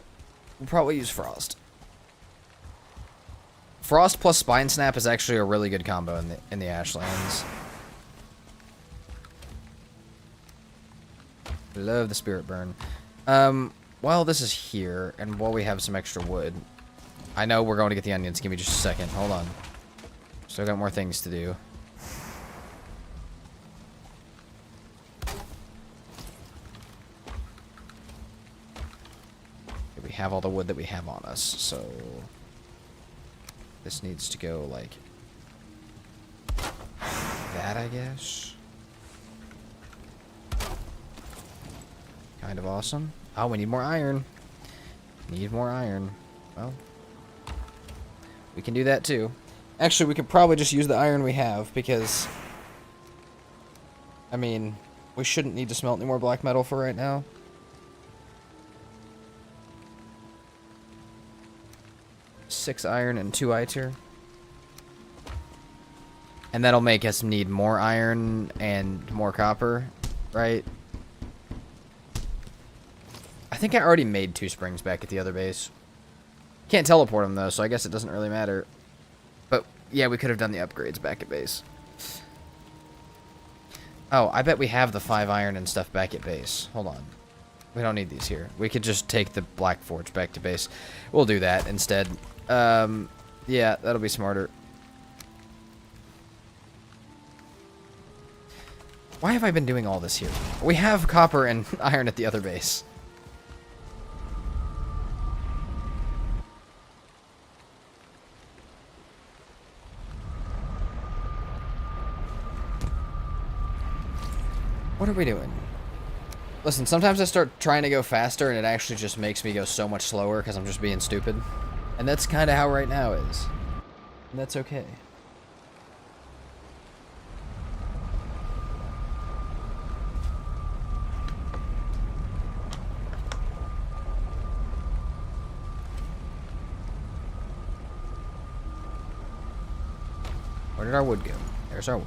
we'll probably use frost. Frost plus spine snap is actually a really good combo in the ashlands. Love the spirit burn. While this is here, and while we have some extra wood, I know we're going to get the onions. Give me just a second. Hold on. Still got more things to do. We have all the wood that we have on us, so this needs to go like that, I guess. Kind of awesome. Oh, we need more iron. Need more iron. Well, we can do that too. Actually, we could probably just use the iron we have because, I mean, we shouldn't need to smelt any more black metal for right now. Six iron and 2 iter. And that'll make us need more iron and more copper, right? I think I already made 2 springs back at the other base. Can't teleport them though, so I guess it doesn't really matter. But yeah, we could have done the upgrades back at base. Oh, I bet we have the 5 iron and stuff back at base. Hold on. We don't need these here. We could just take the Black Forge back to base. We'll do that instead. Yeah, that'll be smarter. Why have I been doing all this here? We have copper and iron at the other base. What are we doing? Listen, sometimes I start trying to go faster and it actually just makes me go so much slower because I'm just being stupid. And that's kind of how right now is. And that's okay. Where did our wood go? There's our wood.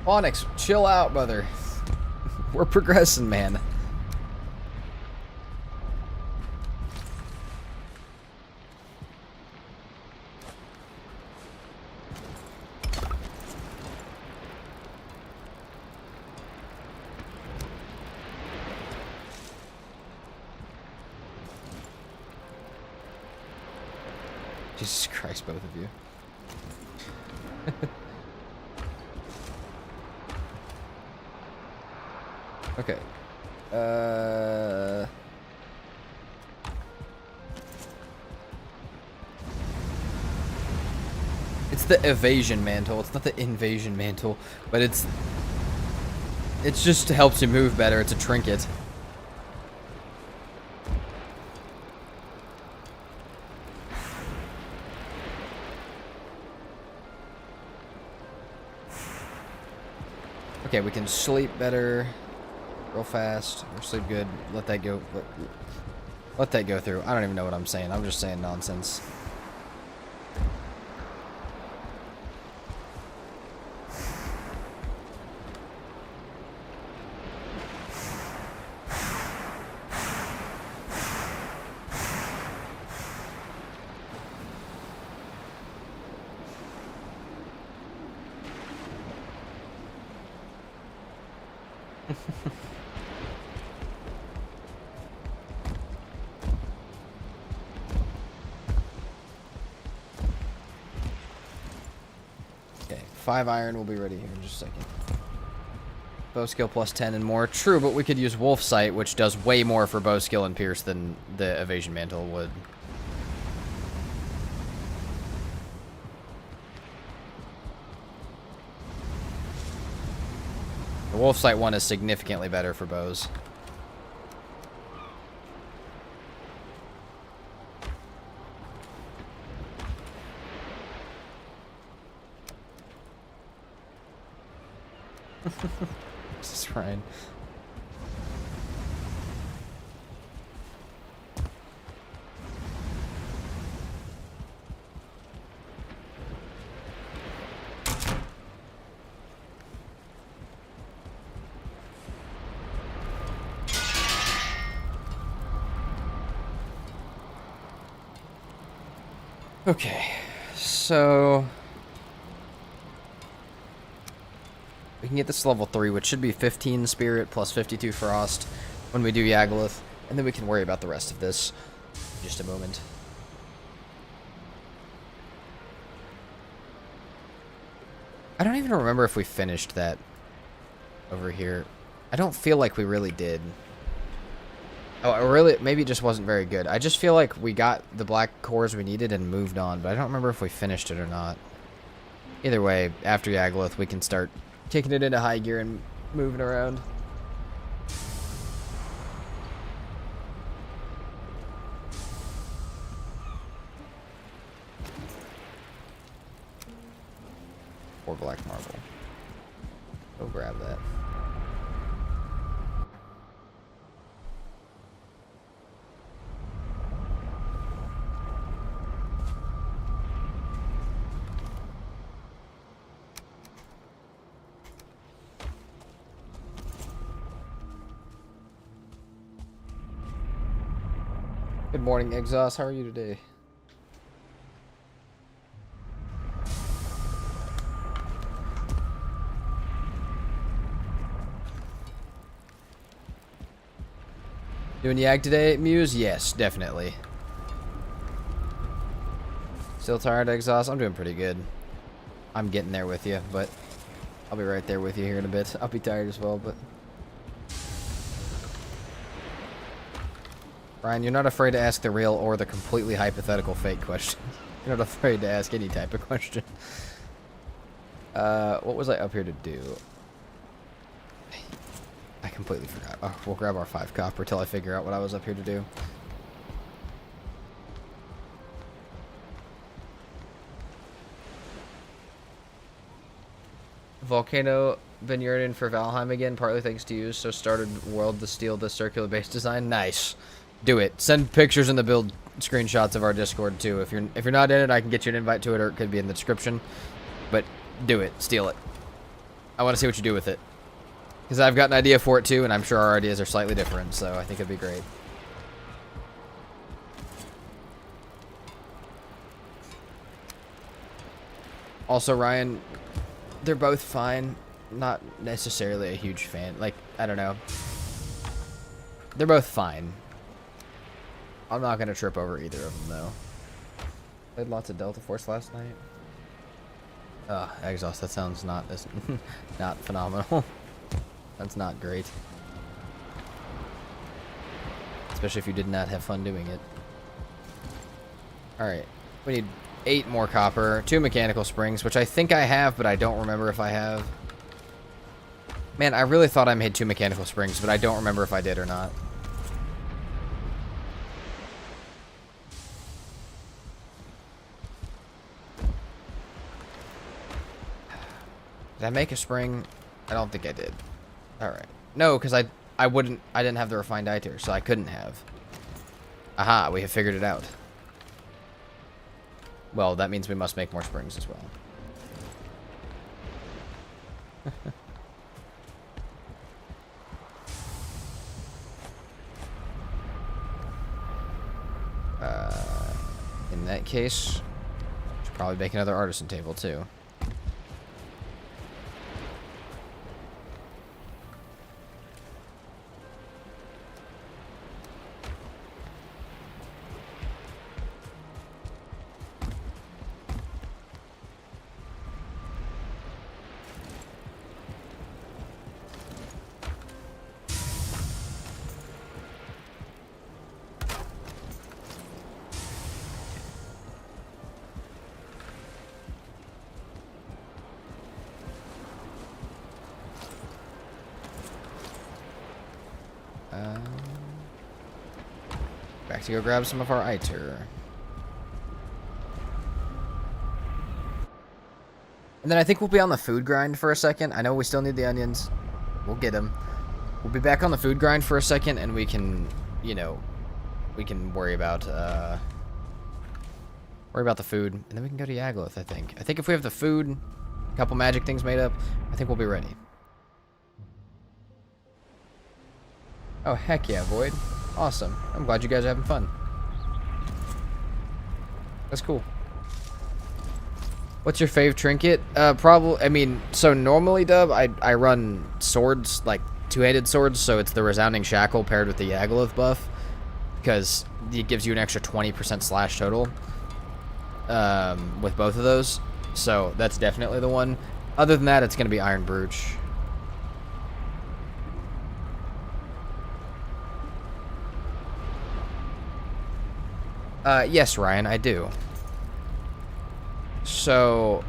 Onyx, chill out, brother. We're progressing, man. Jesus Christ, both of you. Okay. It's the evasion mantle. It's not the invasion mantle, but it's just helps you move better. It's a trinket. Okay, we can sleep better. Real fast, or sleep good. Let that go. Let that go through. I don't even know what I'm saying. I'm just saying nonsense. Okay, 5 iron will be ready here in just a second. Bow skill plus 10 and more. True, but we could use Wolf Sight, which does way more for bow skill and pierce than the evasion mantle would. The Wolf Sight one is significantly better for bows. This is Ryan. Okay, so we can get this to level 3, which should be 15 spirit plus 52 frost when we do Yagluth, and then we can worry about the rest of this in just a moment. I don't even remember if we finished that over here. I don't feel like we really did. Oh, really? Maybe it just wasn't very good. I just feel like we got the black cores we needed and moved on, but I don't remember if we finished it or not. Either way, after Yagluth, we can start kicking it into high gear and moving around. Or black marble. Go grab that. Good morning, Exhaust. How are you today? Doing Yag today, Muse? Yes, definitely. Still tired, Exhaust? I'm doing pretty good. I'm getting there with you, but I'll be right there with you here in a bit. I'll be tired as well, but... Ryan, you're not afraid to ask the real or the completely hypothetical fake question. You're not afraid to ask any type of question. What was I up here to do? I completely forgot. Oh, we'll grab our 5 copper till I figure out what I was up here to do. Volcano been yearning for Valheim again, partly thanks to you, so started World to steal the circular base design. Nice. Do it. Send pictures in the build screenshots of our Discord too. If you're not in it, I can get you an invite to it, or it could be in the description. But do it. Steal it. I want to see what you do with it. Because I've got an idea for it too, and I'm sure our ideas are slightly different, so I think it'd be great. Also, Ryan, they're both fine. Not necessarily a huge fan. Like, I don't know. They're both fine. I'm not going to trip over either of them, though. Played lots of Delta Force last night. Exhaust, that sounds not not phenomenal. That's not great. Especially if you did not have fun doing it. Alright. We need 8 more copper, 2 mechanical springs, which I think I have, but I don't remember if I have. Man, I really thought I made 2 mechanical springs, but I don't remember if I did or not. Did I make a spring? I don't think I did. Alright. No, because I didn't have the refined dye tier, so I couldn't have. Aha, we have figured it out. Well, that means we must make more springs as well. In that case, should probably make another artisan table too. Back to go grab some of our ITER. And then I think we'll be on the food grind for a second. I know we still need the onions. We'll get them. We'll be back on the food grind for a second, and we can, you know, we can worry about the food, and then we can go to Yagloth, I think. I think if we have the food, a couple magic things made up, I think we'll be ready. Oh, heck yeah, Void. Awesome. I'm glad you guys are having fun. That's cool. What's your fave trinket? Probably, I mean, so normally, Dub, I run swords, like two-handed swords, so it's the Resounding Shackle paired with the Yagloth buff, because it gives you an extra 20% slash total with both of those, so that's definitely the one. Other than that, it's going to be Iron Brooch. Yes, Ryan, I do. So,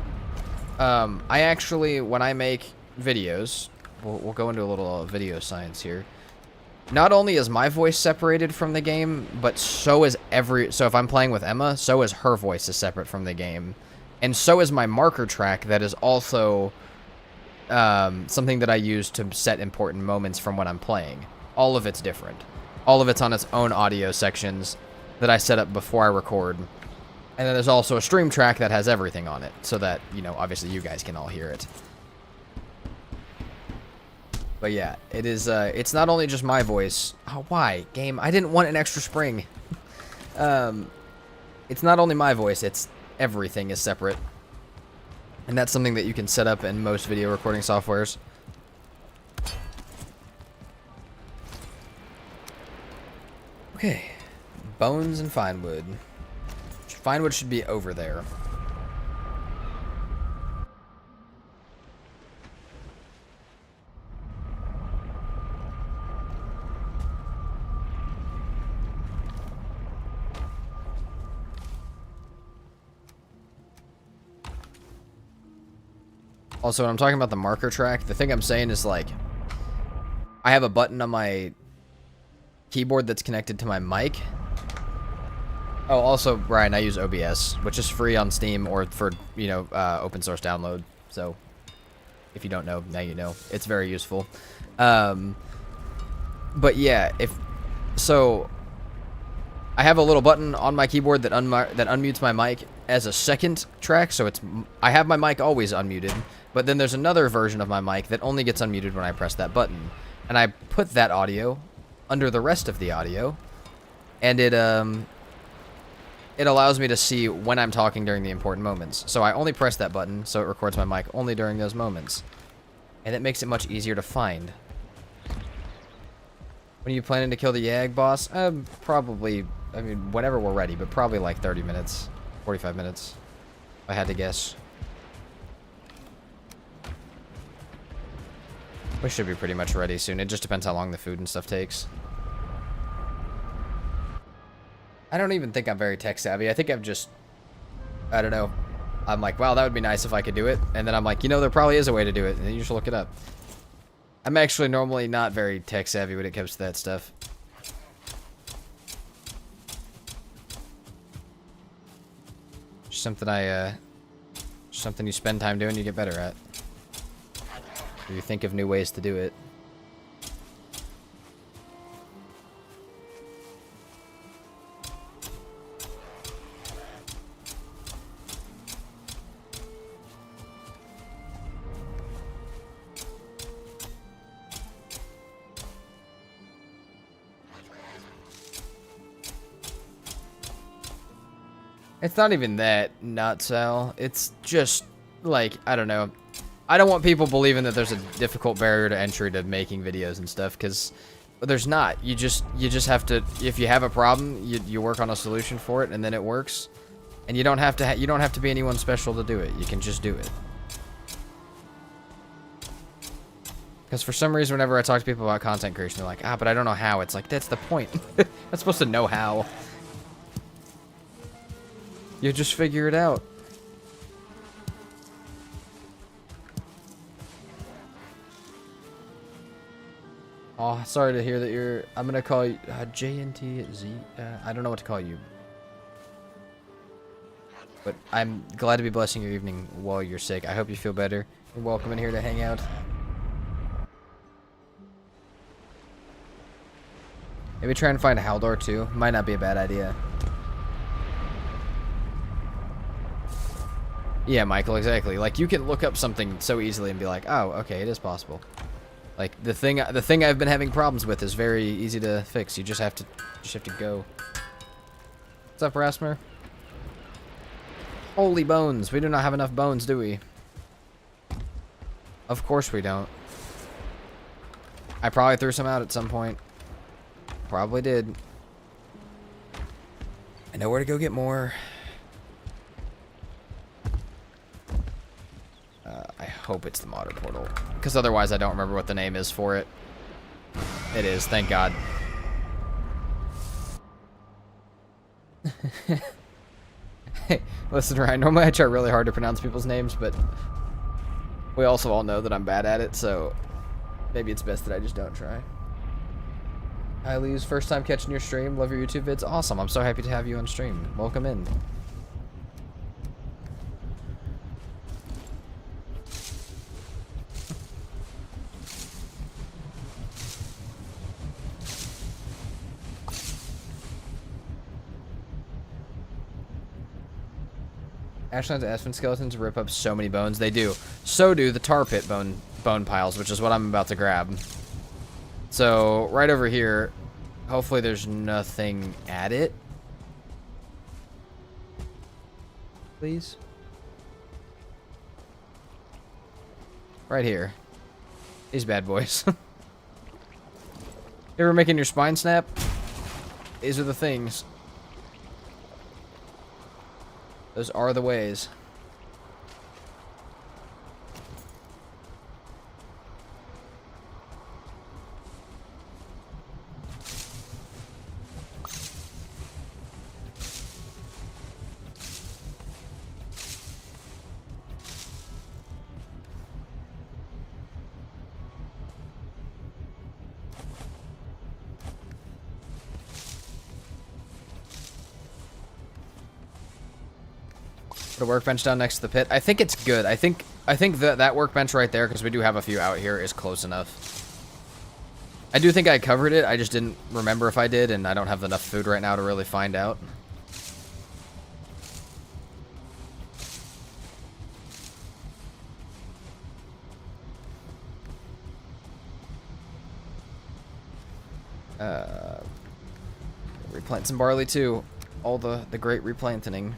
I actually, when I make videos, we'll go into a little video science here. Not only is my voice separated from the game, but so is so if I'm playing with Emma, so is her voice is separate from the game. And so is my marker track that is also something that I use to set important moments from when I'm playing. All of it's different. All of it's on its own audio sections that I set up before I record. And then there's also a stream track that has everything on it, so that, you know, obviously you guys can all hear it. But yeah, it is, it's not only just my voice. Oh, why? Game, I didn't want an extra spring. It's not only my voice, it's everything is separate. And that's something that you can set up in most video recording softwares. Okay. Bones and Finewood. Finewood should be over there. Also, when I'm talking about the marker track, the thing I'm saying is, like, I have a button on my keyboard that's connected to my mic. Oh, also, Brian, I use OBS, which is free on Steam or for, you know, open source download. So, if you don't know, now you know. It's very useful. But yeah, so, I have a little button on my keyboard that unmutes my mic as a second track. So I have my mic always unmuted, but then there's another version of my mic that only gets unmuted when I press that button, and I put that audio under the rest of the audio, and it allows me to see when I'm talking during the important moments. So I only press that button, so it records my mic only during those moments. And it makes it much easier to find. When are you planning to kill the Yag boss? Probably, I mean, whenever we're ready, but probably like 30 minutes, 45 minutes, if I had to guess. We should be pretty much ready soon. It just depends how long the food and stuff takes. I don't even think I'm very tech savvy. I think I'm just, I don't know. I'm like, wow, that would be nice if I could do it. And then I'm like, you know, there probably is a way to do it. And then you should look it up. I'm actually normally not very tech savvy when it comes to that stuff. Just something something you spend time doing, you get better at. Or you think of new ways to do it. It's not even that, Nutsal. It's just, like, I don't know. I don't want people believing that there's a difficult barrier to entry to making videos and stuff, because there's not. You just have to, if you have a problem, you work on a solution for it, and then it works. And you don't have to be anyone special to do it. You can just do it. Because for some reason, whenever I talk to people about content creation, they're like, but I don't know how. It's like, that's the point. I'm supposed to know how. You just figure it out. Oh, sorry to hear that you're... I'm going to call you JNTZ. I don't know what to call you. But I'm glad to be blessing your evening while you're sick. I hope you feel better. You're welcome in here to hang out. Maybe try and find a Haldor too. Might not be a bad idea. Yeah, Michael, exactly. Like, you can look up something so easily and be like, oh, okay, it is possible. Like, the thing I've been having problems with is very easy to fix. You just have to go. What's up, Rasmer? Holy bones. We do not have enough bones, do we? Of course we don't. I probably threw some out at some point. Probably did. I know where to go get more. I hope it's the modder portal. Because otherwise I don't remember what the name is for it. It is, thank God. Hey, listen, Ryan, normally I try really hard to pronounce people's names, but we also all know that I'm bad at it, so maybe it's best that I just don't try. Hi, Lise. First time catching your stream. Love your YouTube vids. Awesome. I'm so happy to have you on stream. Welcome in. Ashland's Aspen skeletons rip up so many bones. They do. So do the tar pit bone piles, which is what I'm about to grab. So, right over here, hopefully there's nothing at it. Please. Right here. These bad boys. You ever making your spine snap? These are the things. Those are the ways. Put a workbench down next to the pit. I think it's good. I think that workbench right there, because we do have a few out here, is close enough. I do think I covered it. I just didn't remember if I did, and I don't have enough food right now to really find out. Replant some barley too. All the great replanting.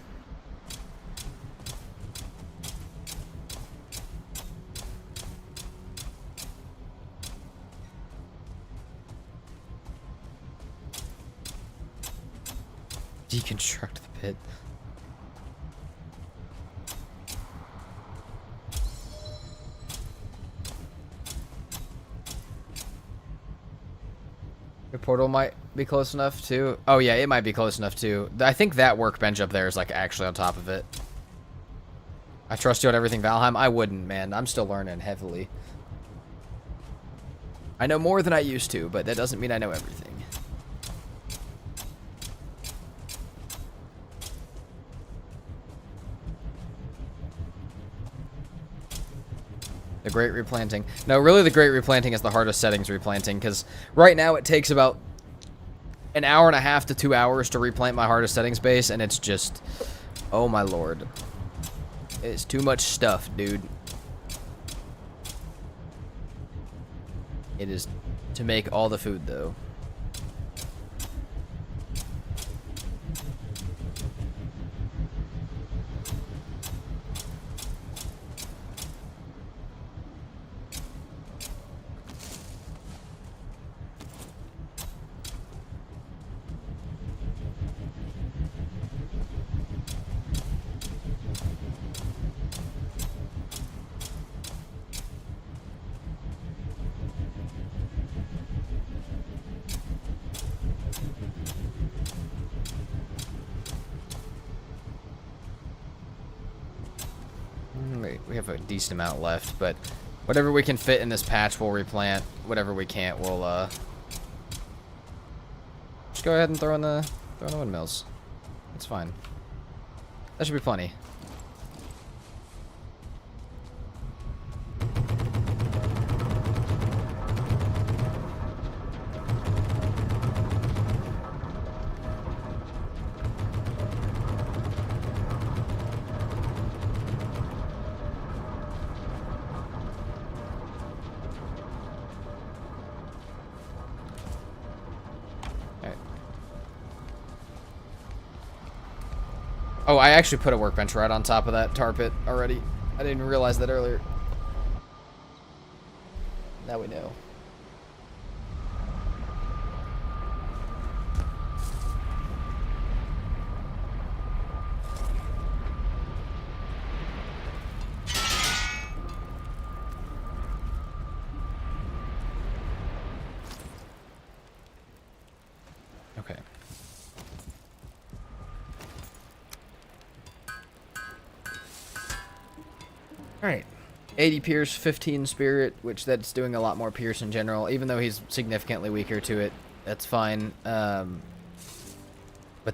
Deconstruct the pit. Your portal might be close enough too. Oh yeah, it might be close enough too. I think that workbench up there is like actually on top of it. I trust you on everything, Valheim. I wouldn't, man. I'm still learning heavily. I know more than I used to, but that doesn't mean I know everything. The great replanting. No, really the great replanting is the hardest settings replanting, because right now it takes about an hour and a half to 2 hours to replant my hardest settings base, and it's just, oh my lord. It's too much stuff, dude. It is to make all the food, though. We have a decent amount left, but whatever we can fit in this patch, we'll replant. whatever we can't, we'll just go ahead and throw in the windmills. It's fine. That should be plenty. Oh, I actually put a workbench right on top of that tar pit already. I didn't realize that earlier. Now we know. Okay. Alright. 80 Pierce, 15 Spirit, which that's doing a lot more Pierce in general. Even though he's significantly weaker to it, that's fine. But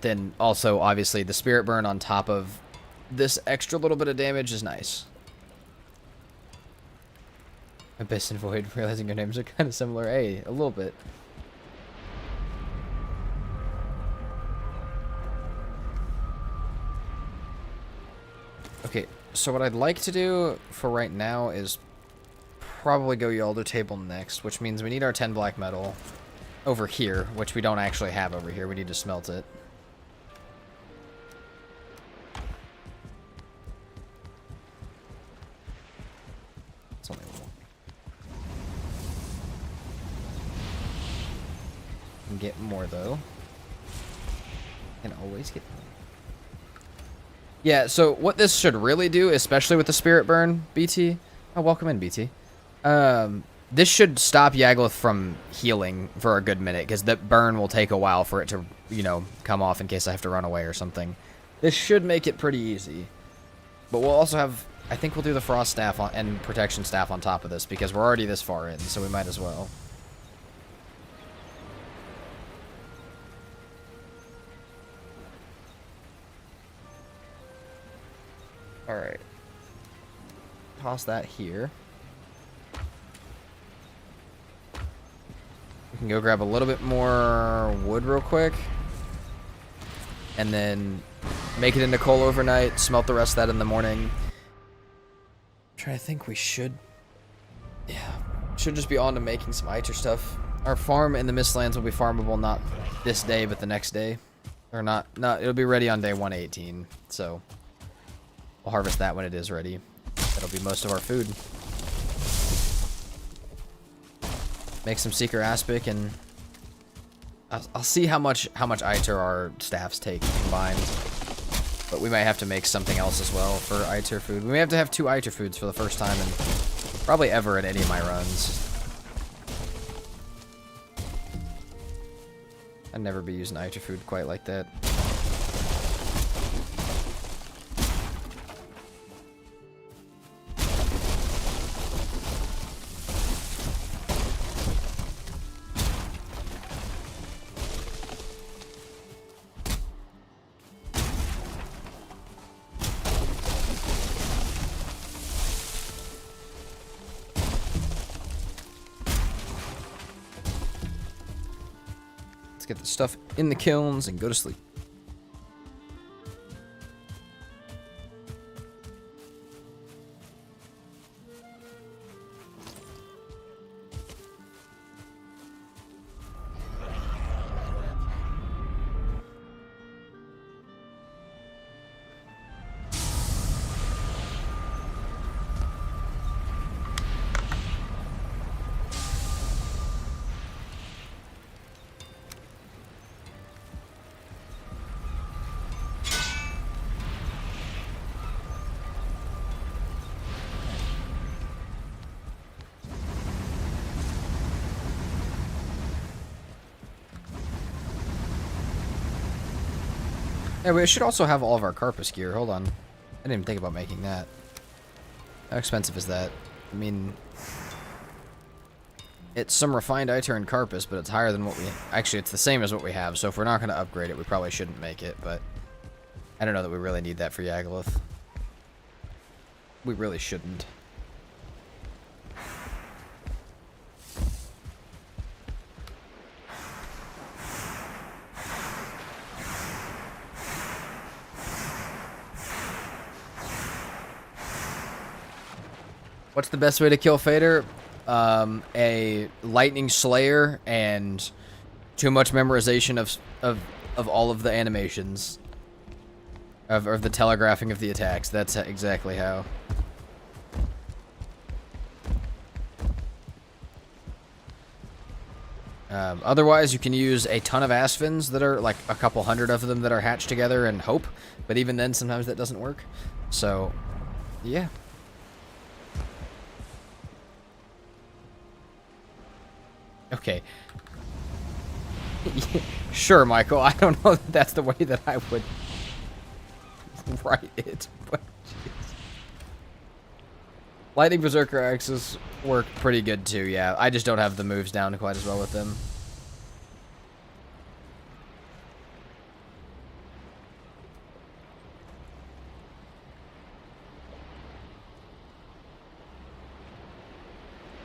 then also, obviously, the Spirit Burn on top of this extra little bit of damage is nice. Abyss and Void, realizing your names are kind of similar. Hey, a little bit. Okay, so what I'd like to do for right now is probably go Yalder Table next, which means we need our 10 black metal over here, which we don't actually have over here. We need to smelt it. It's only one. Can get more, though. Can always get more. Yeah, so what this should really do, especially with the Spirit Burn, BT. Oh, welcome in, BT. This should stop Yagluth from healing for a good minute, because the burn will take a while for it to, you know, come off in case I have to run away or something. This should make it pretty easy. But we'll also have, I think we'll do the Frost Staff and Protection Staff on top of this, because we're already this far in, so we might as well. Alright. Toss that here. We can go grab a little bit more wood real quick. And then make it into coal overnight, smelt the rest of that in the morning. I'm trying to think, we should... Yeah. Should just be on to making some Iter stuff. Our farm in the Mistlands will be farmable not this day, but the next day. Or not, it'll be ready on day 118, so... We'll harvest that when it is ready. That'll be most of our food. Make some Seeker Aspic, and I'll see how much Iter our staffs take combined. But we might have to make something else as well for Iter food. We may have to have 2 Iter foods for the first time, and probably ever at any of my runs. I'd never be using Iter food quite like that. Get the stuff in the kilns and go to sleep. Yeah, we should also have all of our Carpus gear. Hold on. I didn't even think about making that. How expensive is that? I mean... It's some refined iter and carpus, but it's higher than what we... Actually, it's the same as what we have, so if we're not going to upgrade it, we probably shouldn't make it, but... I don't know that we really need that for Yagluth. We really shouldn't. What's the best way to kill Fader? A lightning slayer and too much memorization of all of the animations of the telegraphing of the attacks. That's exactly how. Otherwise, you can use a ton of Asphins that are like a couple hundred of them that are hatched together and hope, but even then, sometimes that doesn't work. So, yeah. Okay. Sure, Michael. I don't know that that's the way that I would write it, but geez. Lightning Berserker axes work pretty good too, yeah. I just don't have the moves down quite as well with them.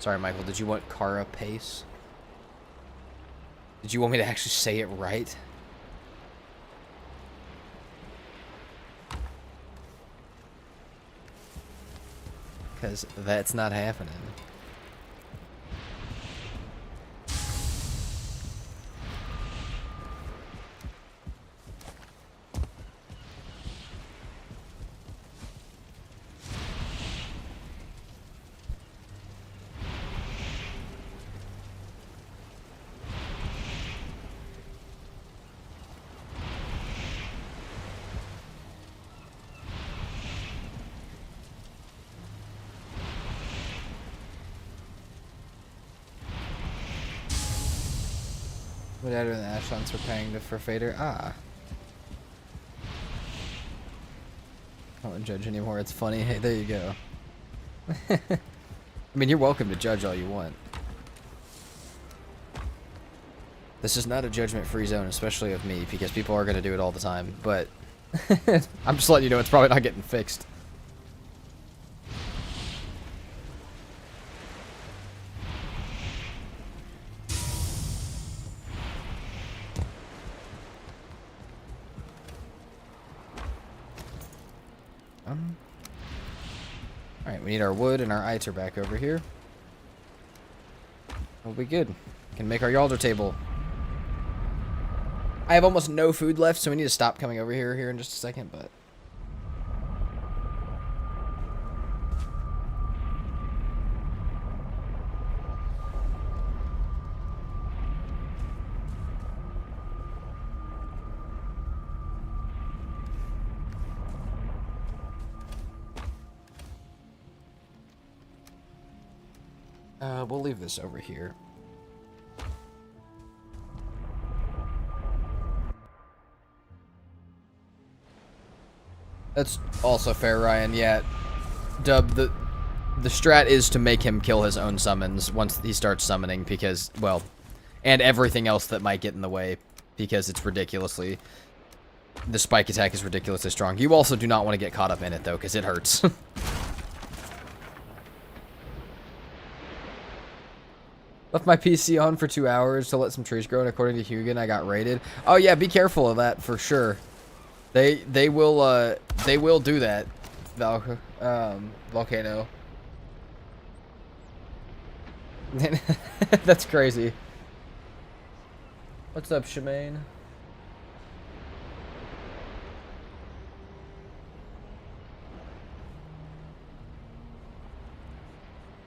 Sorry, Michael. Did you want Carapace? Did you want me to actually say it right? Because that's not happening. What other than Ashlon's preparing for Fader? Ah. I won't judge anymore, it's funny. Hey, there you go. I mean, you're welcome to judge all you want. This is not a judgment-free zone, especially of me, because people are going to do it all the time, but I'm just letting you know it's probably not getting fixed. Alright, we need our wood and our iter back over here. We'll be good. Can make our Yalder table. I have almost no food left, so we need to stop coming over here in just a second, but... we'll leave this over here. That's also fair, Ryan. Yeah, Dub, the strat is to make him kill his own summons once he starts summoning, because, well, and everything else that might get in the way, because it's ridiculously... The spike attack is ridiculously strong. You also do not want to get caught up in it, though, because it hurts. Left my PC on for 2 hours to let some trees grow, and according to Hugin, I got raided. Oh yeah, be careful of that for sure. They will do that. Volcano. That's crazy. What's up, Shemaine?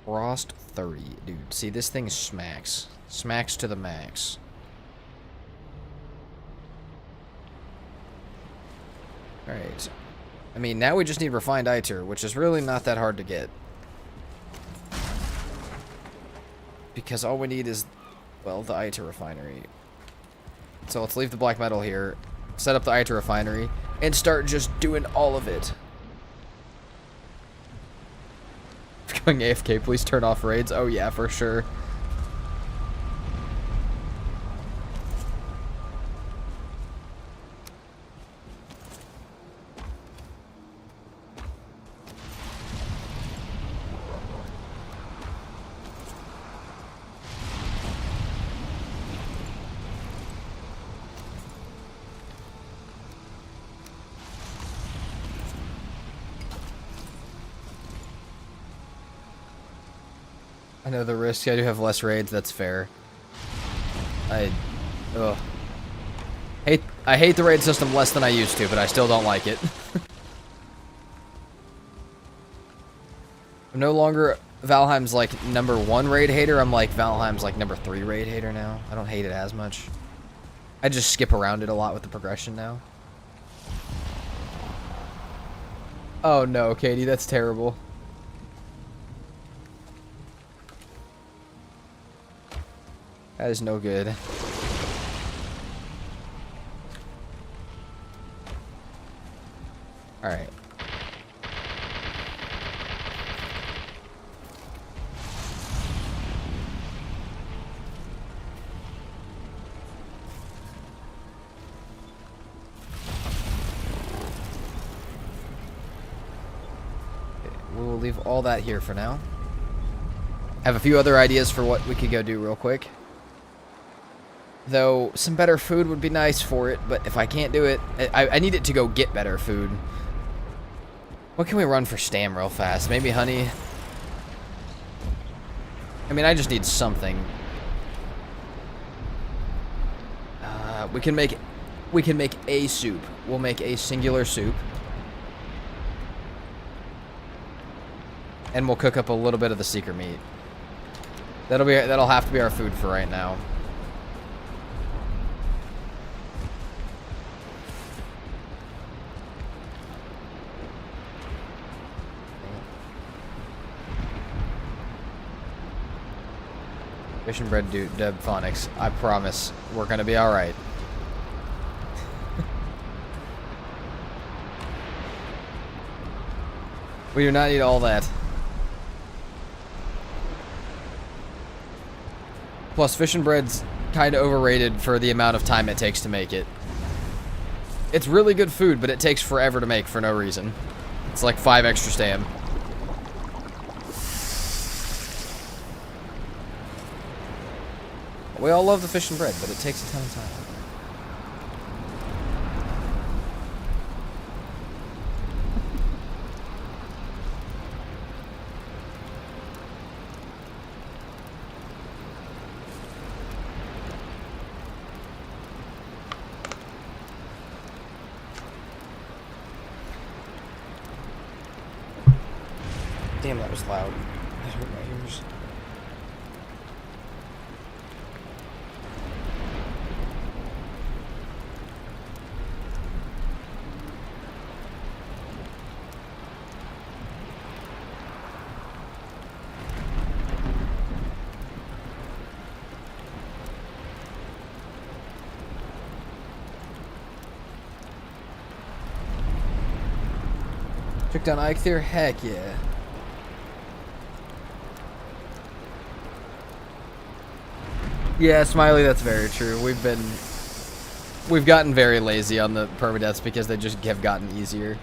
Frost 30. Dude, see, this thing smacks. Smacks to the max. Alright. I mean, now we just need refined iter, which is really not that hard to get. Because all we need is, well, the iter refinery. So let's leave the black metal here, set up the iter refinery, and start just doing all of it. Going AFK, please turn off raids. Oh yeah, for sure. I know the risk. I do have less raids. That's fair. Ugh. I hate the raid system less than I used to, but I still don't like it. I'm no longer Valheim's like #1 raid hater. I'm like Valheim's like #3 raid hater now. I don't hate it as much. I just skip around it a lot with the progression now. Oh no, Katie, that's terrible. That is no good. Alright. We will leave all that here for now. Have a few other ideas for what we could go do real quick. Though, some better food would be nice for it, but if I can't do it, I need it to go get better food. What can we run for stam real fast? Maybe honey? I mean, I just need something. We can make a soup. We'll make a singular soup. And we'll cook up a little bit of the seeker meat. That'll have to be our food for right now. Fish and bread Deb Phonics. I promise we're gonna be alright. We do not need all that. Plus, fish and bread's kind of overrated for the amount of time it takes to make it. It's really good food, but it takes forever to make for no reason. It's like 5 extra stam. We all love the fish and bread, but it takes a ton of time. Damn, that was loud. That hurt my ears. Took down Ike there? Heck yeah. Yeah, Smiley, that's very true. We've gotten very lazy on the permadeaths because they just have gotten easier.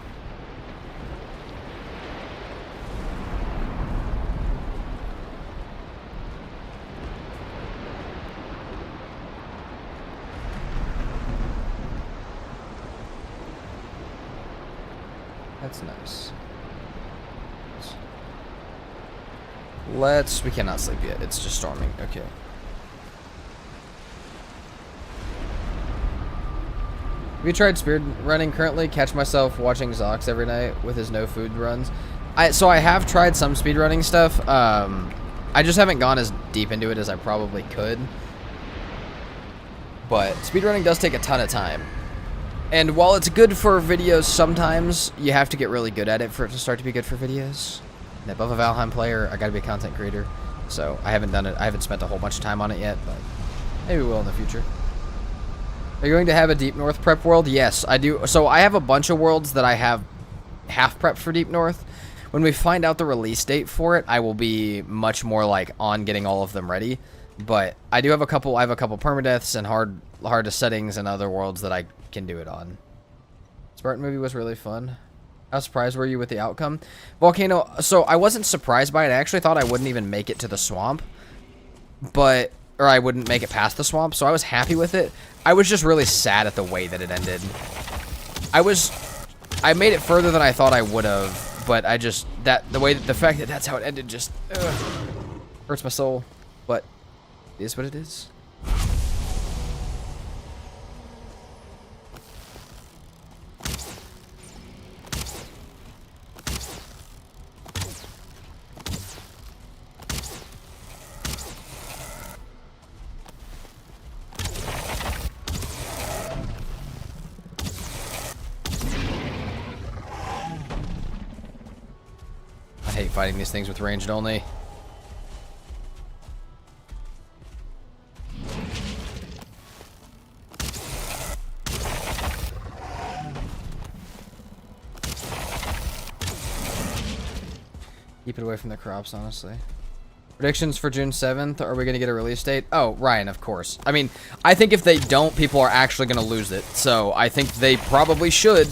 That's nice. We cannot sleep yet. It's just storming. Okay. Have you tried speed running currently? Catch myself watching Zox every night with his no food runs. So I have tried some speed running stuff. I just haven't gone as deep into it as I probably could. But speed running does take a ton of time. And while it's good for videos sometimes, you have to get really good at it for it to start to be good for videos. And above a Valheim player, I gotta be a content creator. So I haven't done it. I haven't spent a whole bunch of time on it yet, but maybe we will in the future. Are you going to have a Deep North prep world? Yes, I do. So I have a bunch of worlds that I have half prepped for Deep North. When we find out the release date for it, I will be much more like on getting all of them ready. But I do have a couple. I have a couple permadeaths and hardest settings and other worlds that I can do it on. Spartan movie was really fun. How surprised were you with the outcome? Volcano. So I wasn't surprised by it. I actually thought I wouldn't even make it to the swamp, or I wouldn't make it past the swamp. So I was happy with it. I was just really sad at the way that it ended. I made it further than I thought I would have, but the fact that that's how it ended just. Ugh. Hurts my soul, but it is what it is. I hate fighting these things with ranged only. Keep it away from the crops, honestly. Predictions for June 7th. Are we going to get a release date? Oh, Ryan, of course. I mean, I think if they don't, people are actually going to lose it. So I think they probably should.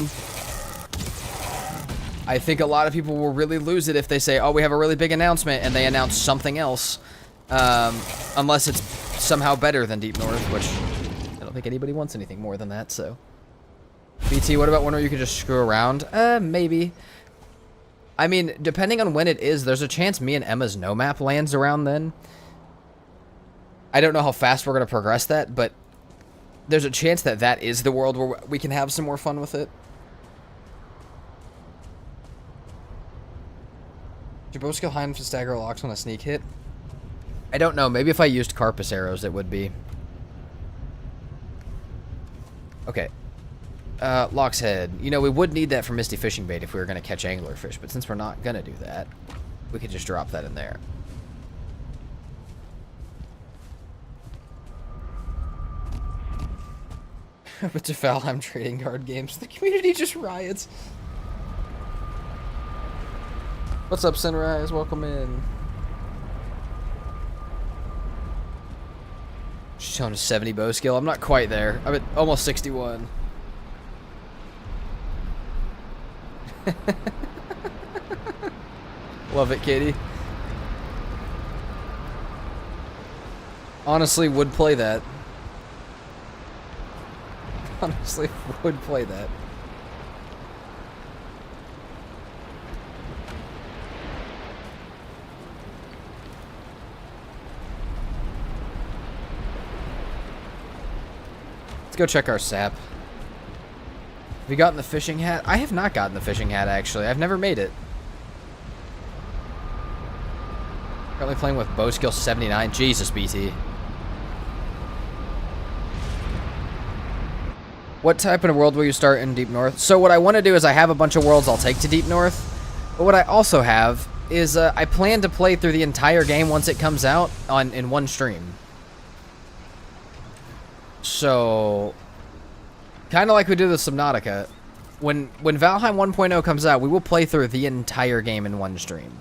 I think a lot of people will really lose it if they say, oh, we have a really big announcement, and they announce something else. Unless it's somehow better than Deep North, which I don't think anybody wants anything more than that, so. BT, what about one where you can just screw around? Maybe. I mean, depending on when it is, there's a chance me and Emma's no map lands around then. I don't know how fast we're going to progress that, but there's a chance that that is the world where we can have some more fun with it. Did your bow skill high enough to stagger locks when a sneak hit? I don't know. Maybe if I used Carpus arrows, it would be. Okay. Lock's Head. You know, we would need that for Misty Fishing Bait if we were going to catch anglerfish, but since we're not going to do that, we could just drop that in there. But to Valheim trading card games, the community just riots. What's up, Sunrise? Welcome in. She's showing a 70 bow skill. I'm not quite there. I'm at almost 61. Love it, Katie. Honestly, would play that. Honestly, would play that. Let's go check our sap. Have you gotten the fishing hat? I have not gotten the fishing hat, actually. I've never made it. Currently playing with bow skill 79. Jesus, BT. What type of world will you start in Deep North? So what I want to do is I have a bunch of worlds I'll take to Deep North. But what I also have is I plan to play through the entire game once it comes out in one stream. So, kind of like we did with Subnautica. When Valheim 1.0 comes out, we will play through the entire game in one stream.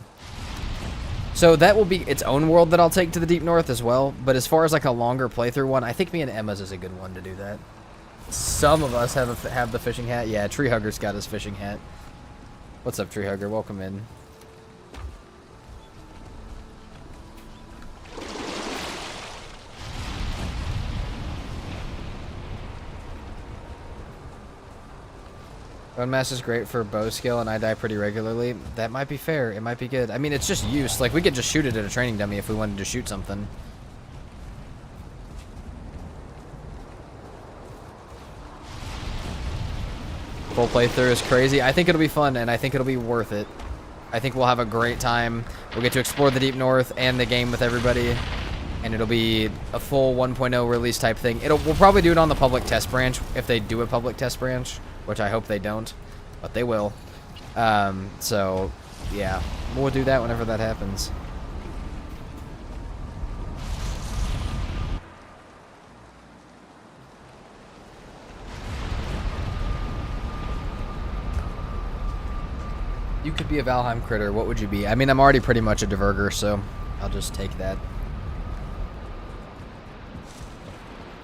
So that will be its own world that I'll take to the Deep North as well. But as far as like a longer playthrough one, I think me and Emma's is a good one to do that. Some of us have the fishing hat. Yeah, Tree Hugger's got his fishing hat. What's up, Tree Hugger? Welcome in. Gunmask is great for bow skill, and I die pretty regularly. That might be fair. It might be good. I mean, it's just use. Like, we could just shoot it at a training dummy if we wanted to shoot something. Full playthrough is crazy. I think it'll be fun, and I think it'll be worth it. I think we'll have a great time. We'll get to explore the Deep North and the game with everybody, and it'll be a full 1.0 release type thing. We'll probably do it on the public test branch, if they do a public test branch, which I hope they don't, but they will. So, yeah, we'll do that whenever that happens. You could be a Valheim critter. What would you be? I mean, I'm already pretty much a Diverger, so I'll just take that.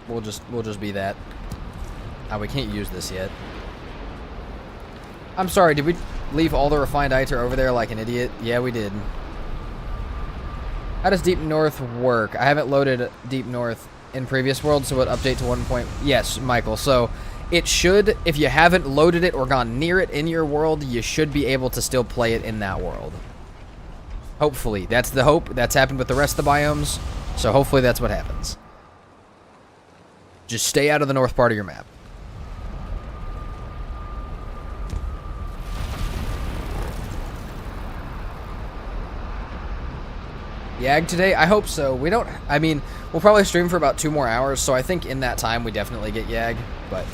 We'll just be that. Oh, we can't use this yet. I'm sorry, did we leave all the refined iter over there like an idiot? Yeah, we did. How does Deep North work? I haven't loaded Deep North in previous worlds, so it update to 1. Yes, Michael. So it should, if you haven't loaded it or gone near it in your world, you should be able to still play it in that world. Hopefully. That's the hope. That's happened with the rest of the biomes. So hopefully that's what happens. Just stay out of the north part of your map. Yag today? I hope so. We don't... I mean, we'll probably stream for about 2 more hours, so I think in that time we definitely get Yag, but...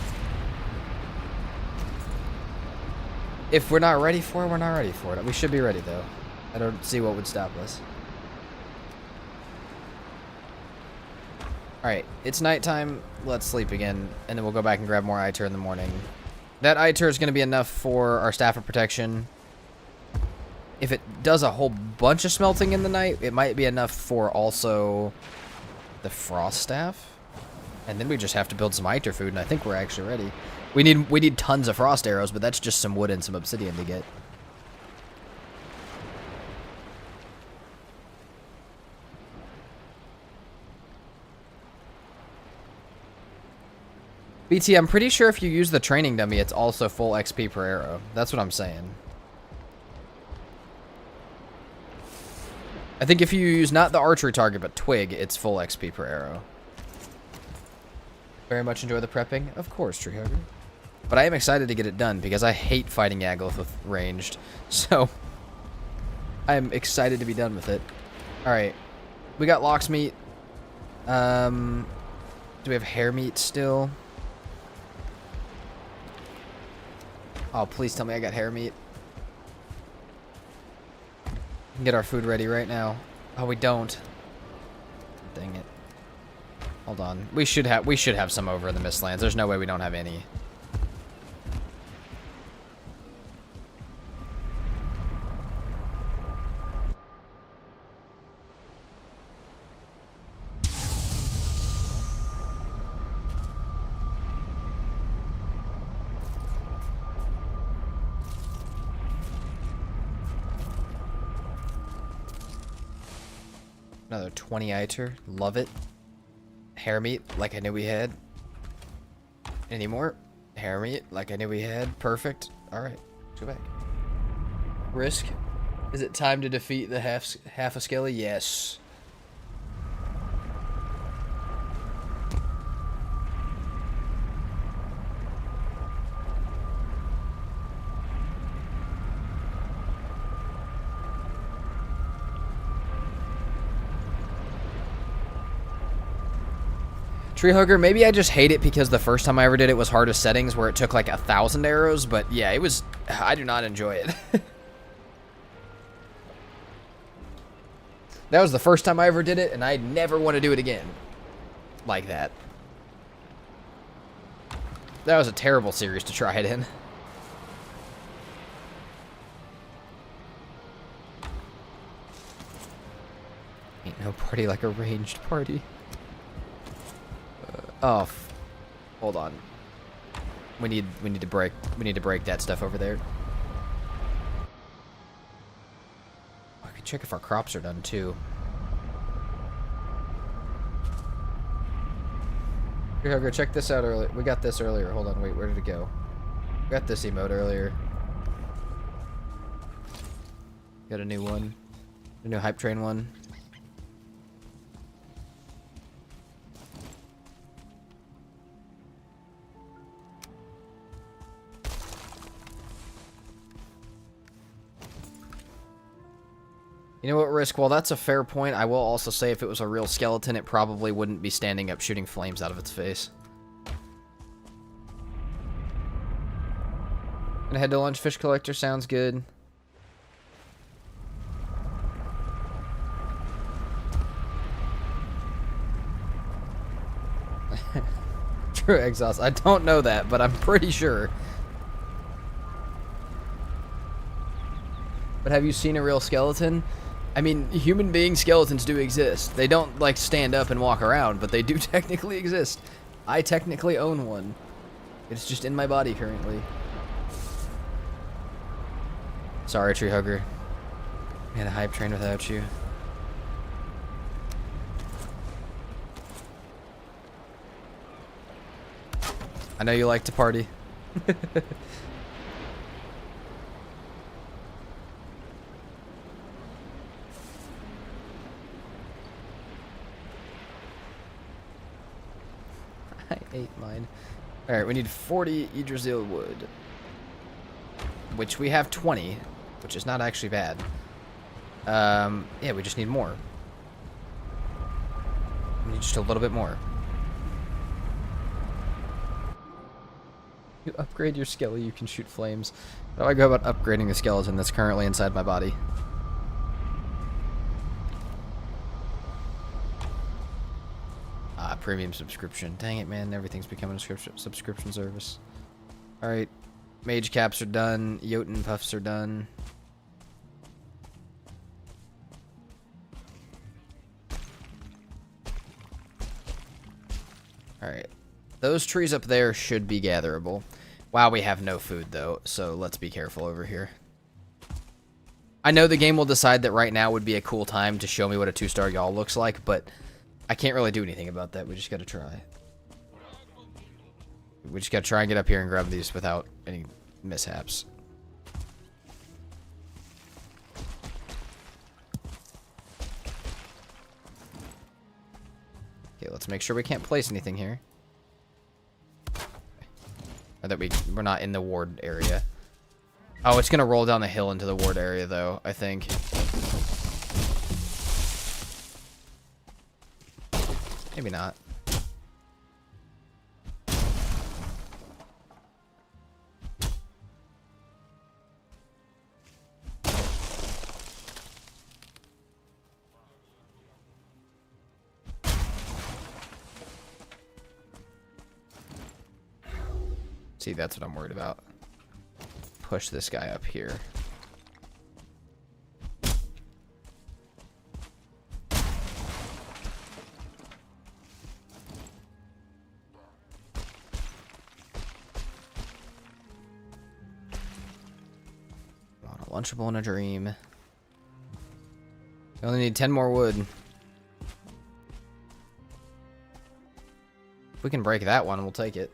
If we're not ready for it, we're not ready for it. We should be ready, though. I don't see what would stop us. Alright, it's nighttime. Let's sleep again, and then we'll go back and grab more Iter in the morning. That Iter is going to be enough for our Staff of Protection. If it does a whole bunch of smelting in the night, it might be enough for also the Frost Staff. And then we just have to build some Iter food, and I think we're actually ready. We need tons of Frost Arrows, but that's just some wood and some obsidian to get. BT, I'm pretty sure if you use the training dummy, it's also full XP per arrow. That's what I'm saying. I think if you use not the archery target, but Twig, it's full XP per arrow. Very much enjoy the prepping. Of course, Tree Hugger. But I am excited to get it done, because I hate fighting Yagluth with ranged. So, I'm excited to be done with it. Alright. We got Lox meat. Do we have hare meat still? Oh, please tell me I got hare meat. We can get our food ready right now. Oh, we don't. Dang it. Hold on. We should have some over in the Mistlands. There's no way we don't have any. Another 20 Iter. Love it. Hare meat, like I knew we had. Any more? Hare meat, like I knew we had. Perfect. Alright. Let's go back. Risk. Is it time to defeat the half a skelly? Yes. Tree Hugger, maybe I just hate it because the first time I ever did it was hardest settings where it took like 1,000 arrows, but yeah, it was... I do not enjoy it. That was the first time I ever did it, and I never want to do it again. Like that. That was a terrible series to try it in. Ain't no party like a ranged party. Oh, hold on. We need to break that stuff over there. I could check if our crops are done too. Here, go check this out earlier. We got this earlier. Hold on, wait, where did it go? We got this emote earlier. Got a new one. A new hype train one. You know what, Risk? While that's a fair point, I will also say if it was a real skeleton, it probably wouldn't be standing up shooting flames out of its face. Gonna head to lunch. Fish collector sounds good. True exhaust. I don't know that, but I'm pretty sure. But have you seen a real skeleton? I mean, human being skeletons do exist. They don't, like, stand up and walk around, but they do technically exist. I technically own one. It's just in my body currently. Sorry, Tree Hugger. We had a hype train without you. I know you like to party. 8 mine. Alright, we need 40 Yggdrasil wood. Which we have 20, which is not actually bad. Yeah, we just need more. We need just a little bit more. You upgrade your skelly, you can shoot flames. How do I go about upgrading the skeleton that's currently inside my body? Premium subscription. Dang it, man. Everything's becoming a subscription service. Alright. Mage caps are done. Jotun puffs are done. Alright. Those trees up there should be gatherable. Wow, we have no food, though, so let's be careful over here. I know the game will decide that right now would be a cool time to show me what a 2-star y'all looks like, but I can't really do anything about that. We just gotta try. We just gotta try and get up here and grab these without any mishaps. Okay, let's make sure we can't place anything here. Or that we're not in the ward area. Oh, it's gonna roll down the hill into the ward area, though, I think. Maybe not. See, that's what I'm worried about. Push this guy up here. Lunchable in a dream. We only need 10 more wood. If we can break that one, we'll take it.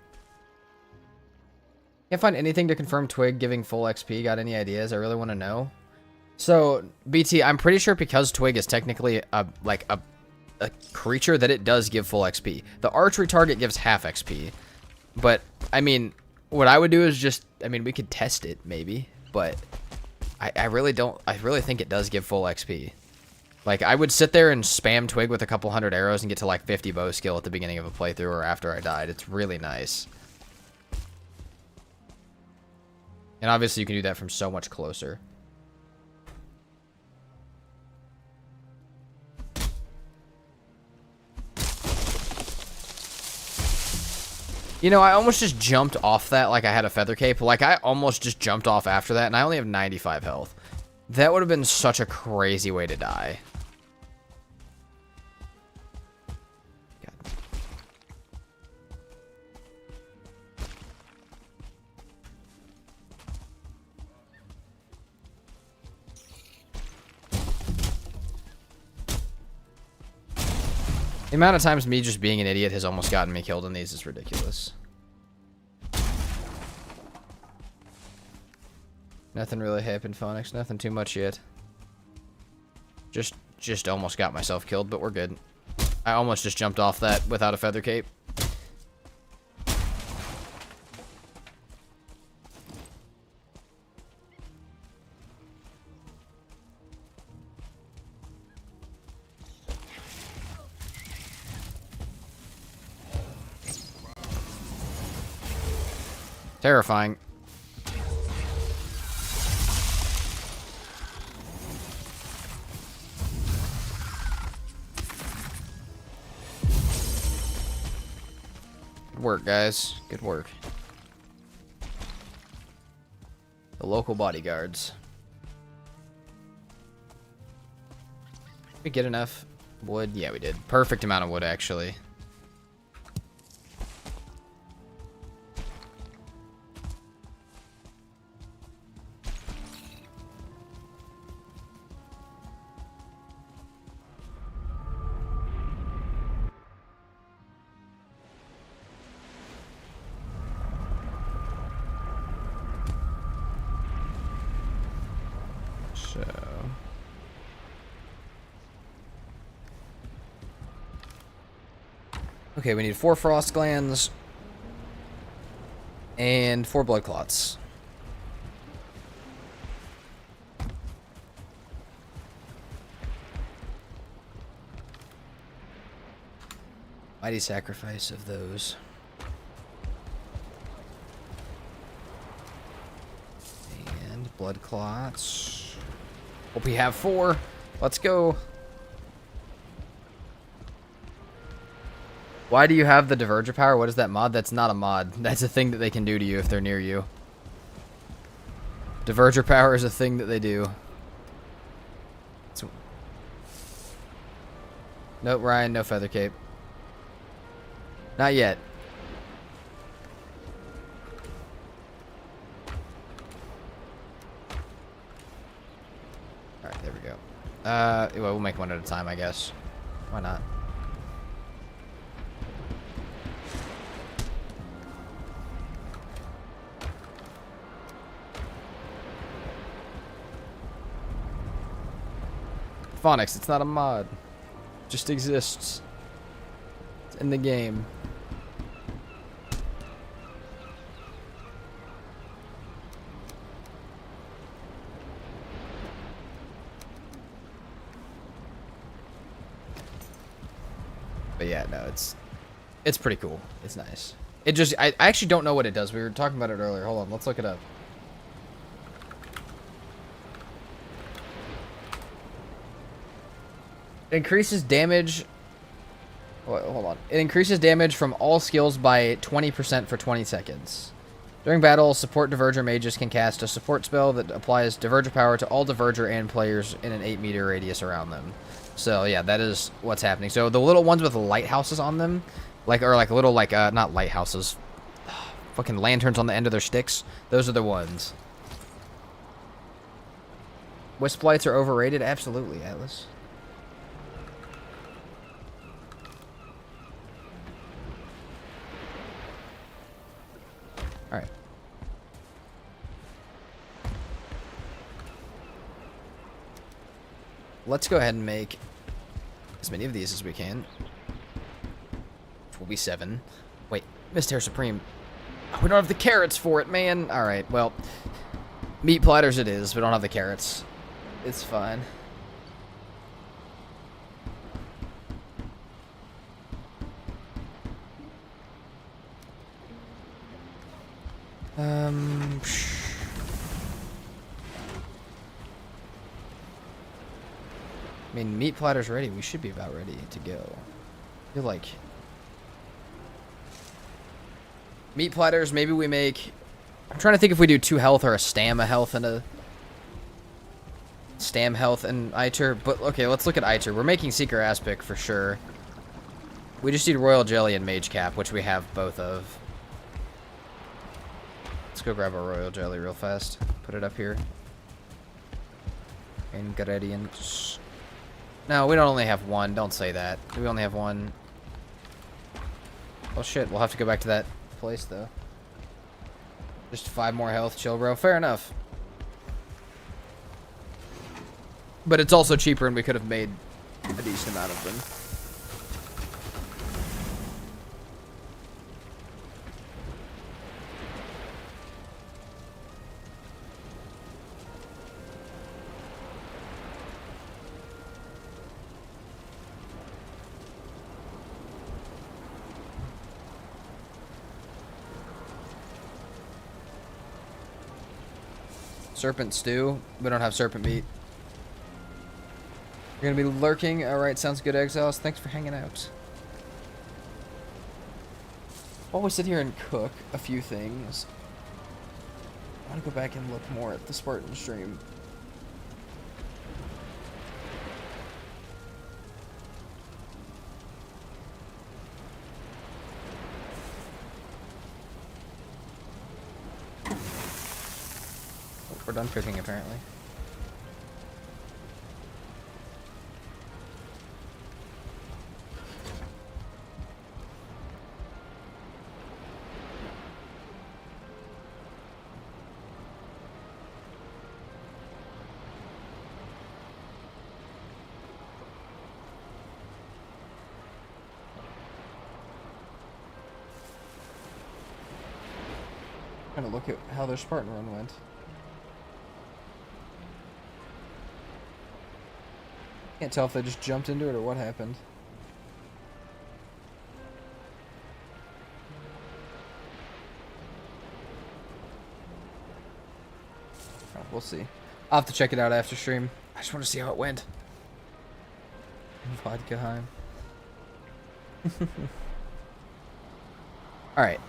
Can't find anything to confirm Twig giving full XP. Got any ideas? I really want to know. So, BT, I'm pretty sure because Twig is technically a creature that it does give full XP. The archery target gives half XP. But, I mean, what I would do is just, I mean, we could test it, maybe. But I really think it does give full XP. Like, I would sit there and spam Twig with a couple hundred arrows and get to like 50 bow skill at the beginning of a playthrough or after I died. It's really nice. And obviously you can do that from so much closer. You know, I almost just jumped off that like I had a feather cape. Like, I almost just jumped off after that, and I only have 95 health. That would have been such a crazy way to die. God. The amount of times me just being an idiot has almost gotten me killed in these is ridiculous. Nothing really happened, Phonics. Nothing too much yet. Just almost got myself killed, but we're good. I almost just jumped off that without a feather cape. Terrifying. Good work, guys. Good work. The local bodyguards. Did we get enough wood? Yeah, we did. Perfect amount of wood, actually. Okay, we need 4 frost glands. And 4 blood clots. Mighty sacrifice of those. And blood clots. Hope we have 4. Let's go. Why do you have the Diverger power? What is that mod? That's not a mod. That's a thing that they can do to you if they're near you. Diverger power is a thing that they do. Nope, Ryan, no feather cape. Not yet. Alright, there we go. Well, we'll make one at a time, I guess. Why not? Phonics, it's not a mod. It just exists. It's in the game. But yeah, no, it's pretty cool. It's nice. It just, I actually don't know what it does. We were talking about it earlier. Hold on, let's look it up. It increases damage. Wait, hold on. It increases damage from all skills by 20% for 20 seconds. During battle, support Diverger mages can cast a support spell that applies Diverger power to all Diverger and players in an 8-meter radius around them. So yeah, that is what's happening. So the little ones with lighthouses on them, like little not lighthouses, fucking lanterns on the end of their sticks. Those are the ones. Wisp lights are overrated. Absolutely, Atlas. All right. Let's go ahead and make as many of these as we can. Which will be 7. Wait, Mist Supreme. Oh, we don't have the carrots for it, man. All right, well, meat platters it is. We don't have the carrots. It's fine. I mean, meat platter's ready. We should be about ready to go. I feel like meat platters, maybe we make... I'm trying to think if we do 2 health or a stamina health and a stam health and Iter. But okay, let's look at Iter. We're making Seeker Aspic for sure. We just need Royal Jelly and Mage Cap, which we have both of. Let's go grab a Royal Jelly real fast. Put it up here. Ingredients. No, we don't only have 1. Don't say that. We only have 1. Oh shit, we'll have to go back to that place though. Just 5 more health, chill bro. Fair enough. But it's also cheaper and we could have made a decent amount of them. Serpent stew. We don't have serpent meat. You're gonna be lurking. Alright, sounds good, Exiles. Thanks for hanging out. While we sit here and cook a few things, I want to go back and look more at the Spartan stream. We're done cooking, apparently. Trying to look at how their Spartan run went. Can't tell if they just jumped into it or what happened. Oh, we'll see. I'll have to check it out after stream. I just want to see how it went. Vodka Alright.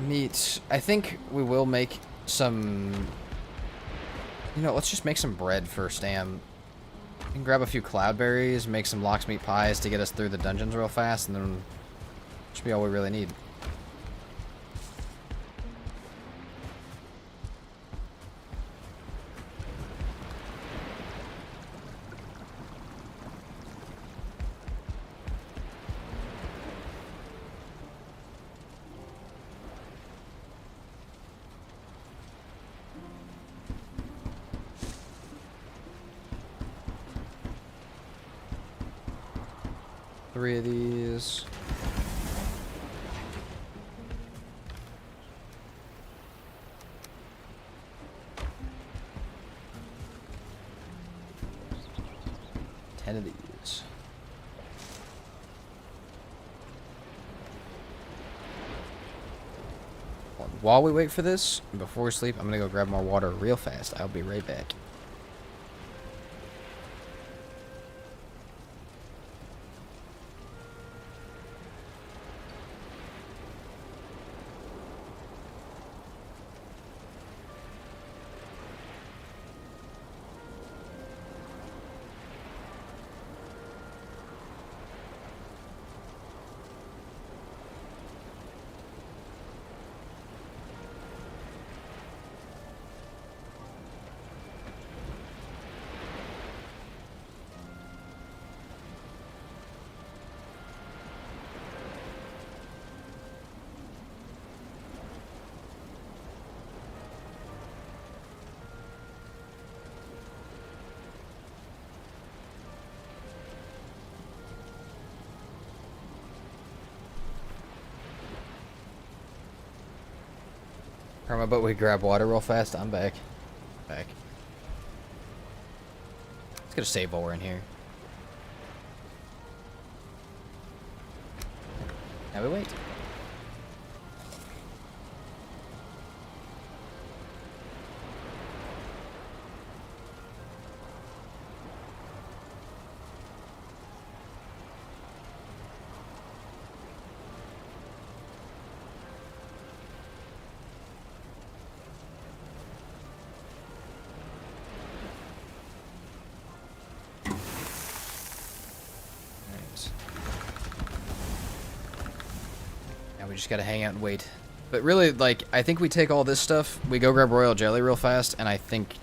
Meat. I think we will make some... You know, let's just make some bread first, Am. We can grab a few cloudberries, make some lox meat pies to get us through the dungeons real fast, and then should be all we really need. Three of these. Ten of these. While we wait for this, before we sleep, I'm gonna go grab more water real fast. I'll be right back. Perma, but we grab water real fast. I'm back. Let's get a save while we're in here. Now we wait. We just gotta hang out and wait. But really, like, I think we take all this stuff, we go grab royal jelly real fast, and I think,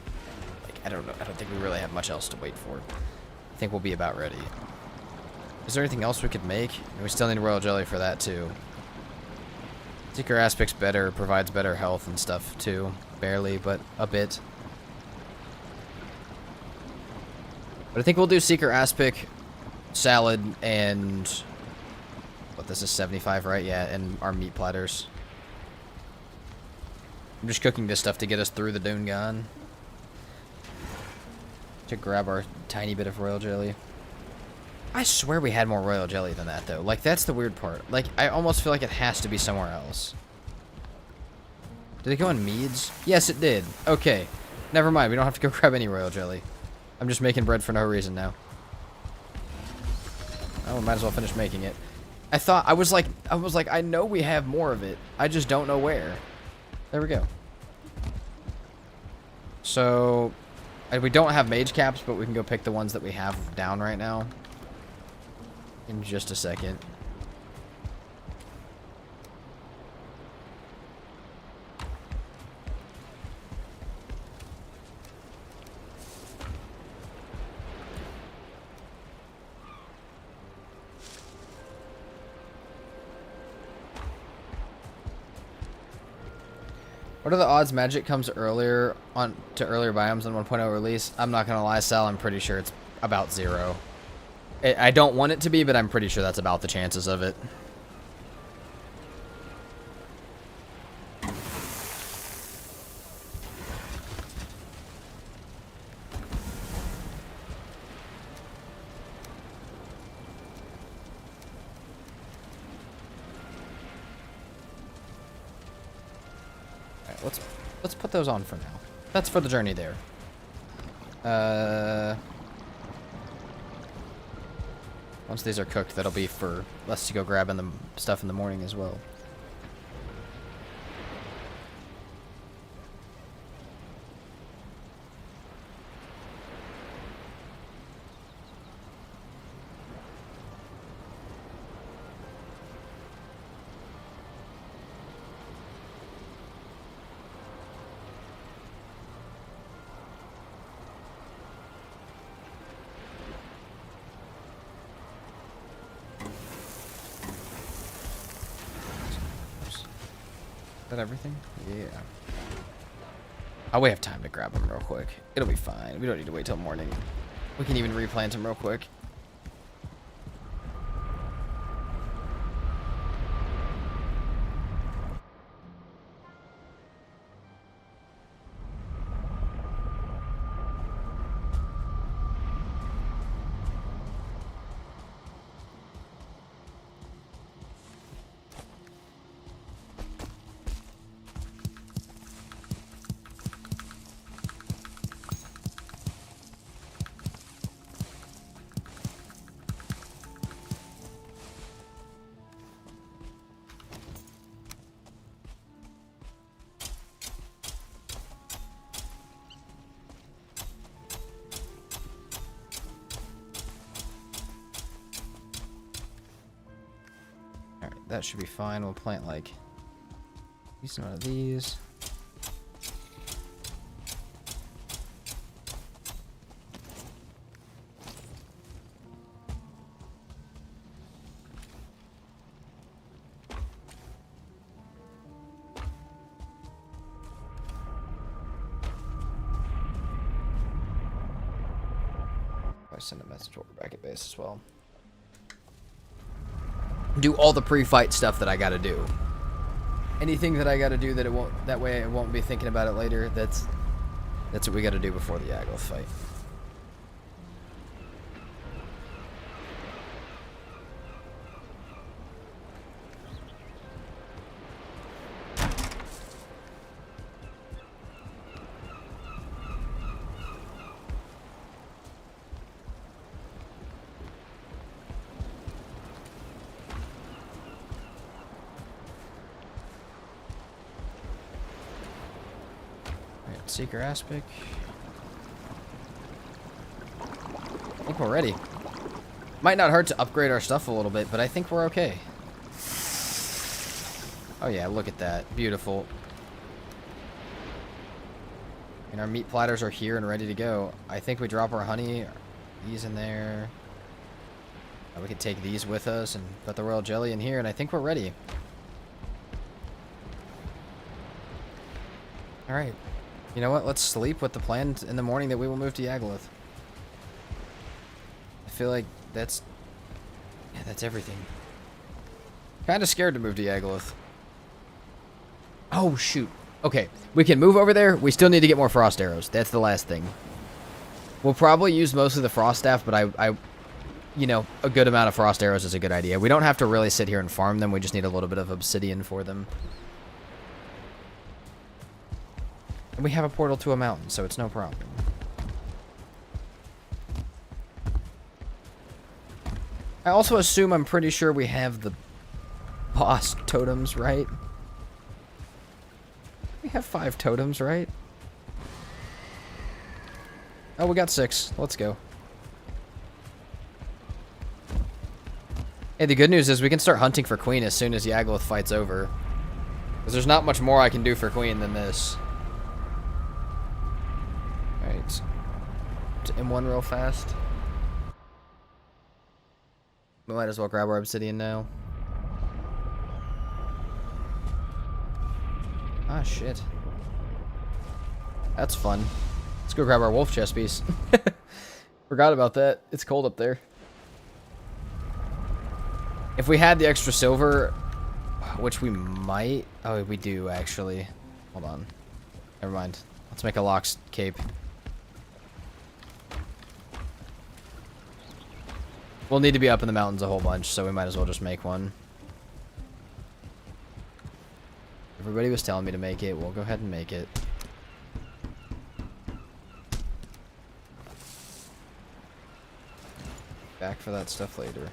like, I don't know, I don't think we really have much else to wait for. I think we'll be about ready. Is there anything else we could make? We still need royal jelly for that, too. Seeker Aspect's better, provides better health and stuff, too. Barely, but a bit. But I think we'll do Seeker Aspect, salad, and... What, this is 75, right? Yeah, and our meat platters. I'm just cooking this stuff to get us through the Dungan. To grab our tiny bit of royal jelly. I swear we had more royal jelly than that, though. Like, that's the weird part. Like, I almost feel like it has to be somewhere else. Did it go in meads? Yes, it did. Okay. Never mind. We don't have to go grab any royal jelly. I'm just making bread for no reason now. Oh, we might as well finish making it. I was like, I know we have more of it. I just don't know where. There we go. So, we don't have mage caps, but we can go pick the ones that we have down right now. In just a second. What are the odds magic comes earlier to earlier biomes than 1.0 release? I'm not gonna lie, Sal. I'm pretty sure it's about 0. I don't want it to be, but I'm pretty sure that's about the chances of it. Alright, let's put those on for now. That's for the journey there. Once these are cooked, that'll be for us to go grabbing the stuff in the morning as well. Is that everything? Yeah. Oh, we have time to grab them real quick. It'll be fine. We don't need to wait till morning. We can even replant them real quick. That should be fine. We'll plant like a decent amount of these. I send a message over back at base as well. Do all the pre-fight stuff that I gotta do. Anything that I gotta do that it won't, that way I won't be thinking about it later. That's what we gotta do before the Yaggoth fight. Seeker aspect. I think we're ready. Might not hurt to upgrade our stuff a little bit, but I think we're okay. Oh yeah, look at that. Beautiful. And our meat platters are here and ready to go. I think we drop our honey, these in there. We could take these with us and put the royal jelly in here, and I think we're ready. Alright. You know what? Let's sleep with the plan in the morning that we will move to Yaggoth. I feel like that's... yeah, that's everything. Kind of scared to move to Yaggoth. Oh, shoot. Okay, we can move over there. We still need to get more frost arrows. That's the last thing. We'll probably use most of the frost staff, but I you know, a good amount of frost arrows is a good idea. We don't have to really sit here and farm them. We just need a little bit of obsidian for them. And we have a portal to a mountain, so it's no problem. I also assume I'm pretty sure we have the boss totems, right? We have 5 totems, right? Oh, we got 6. Let's go. Hey, the good news is we can start hunting for Queen as soon as Yaggoth fight's over. Because there's not much more I can do for Queen than this. Alright. To M1 real fast. We might as well grab our obsidian now. Ah, shit. That's fun. Let's go grab our wolf chest piece. Forgot about that. It's cold up there. If we had the extra silver, which we might... oh, we do, actually. Hold on. Never mind. Let's make a Lox cape. We'll need to be up in the mountains a whole bunch, so we might as well just make one. Everybody was telling me to make it. We'll go ahead and make it. Back for that stuff later.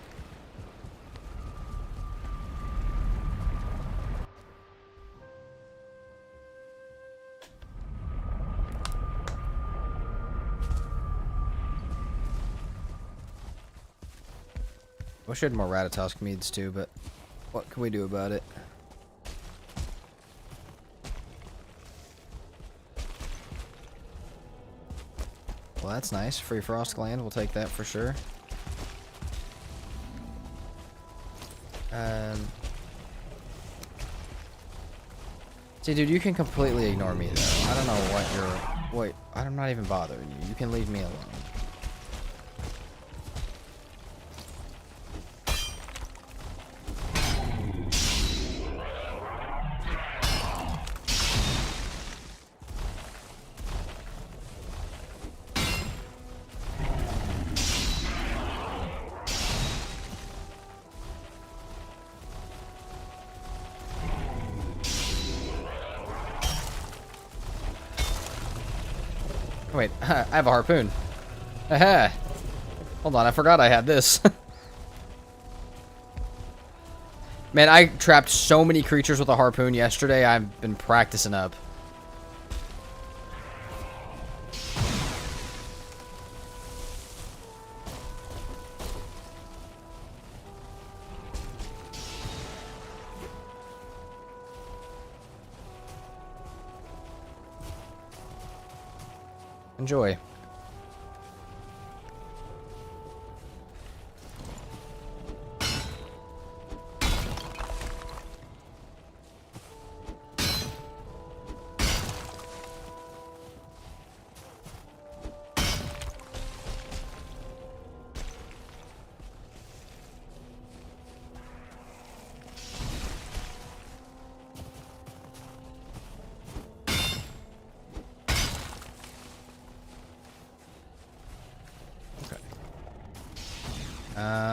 Wish I had more Ratatosk meads too, but what can we do about it? Well, that's nice. Free Frost Gland. We'll take that for sure. See, dude, you can completely ignore me, though. I don't know what you're... Wait, I'm not even bothering you. You can leave me alone. Wait, I have a harpoon. Aha! Hold on, I forgot I had this. Man, I trapped so many creatures with a harpoon yesterday. I've been practicing up. Enjoy.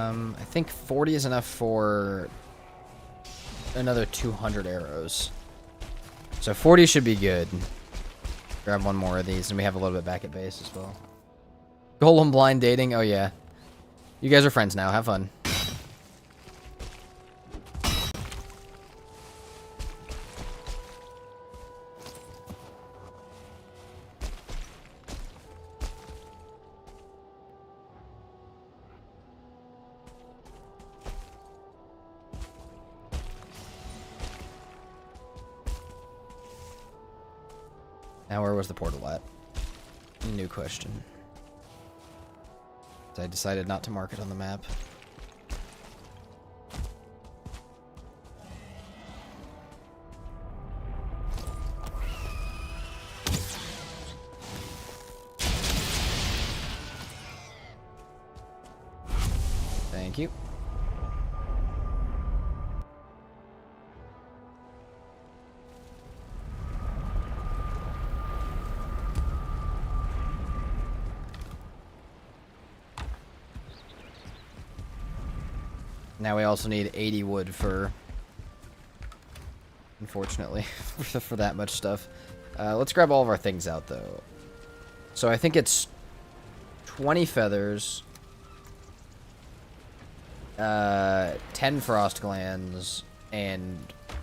I think 40 is enough for another 200 arrows. So 40 should be good. Grab one more of these, and we have a little bit back at base as well. Golem blind dating? Oh, yeah. You guys are friends now. Have fun. Now, where was the portal at? New question. I decided not to mark it on the map. Thank you. Now we also need 80 wood for, unfortunately, for that much stuff. Let's grab all of our things out, though. So I think it's 20 feathers, 10 frost glands, and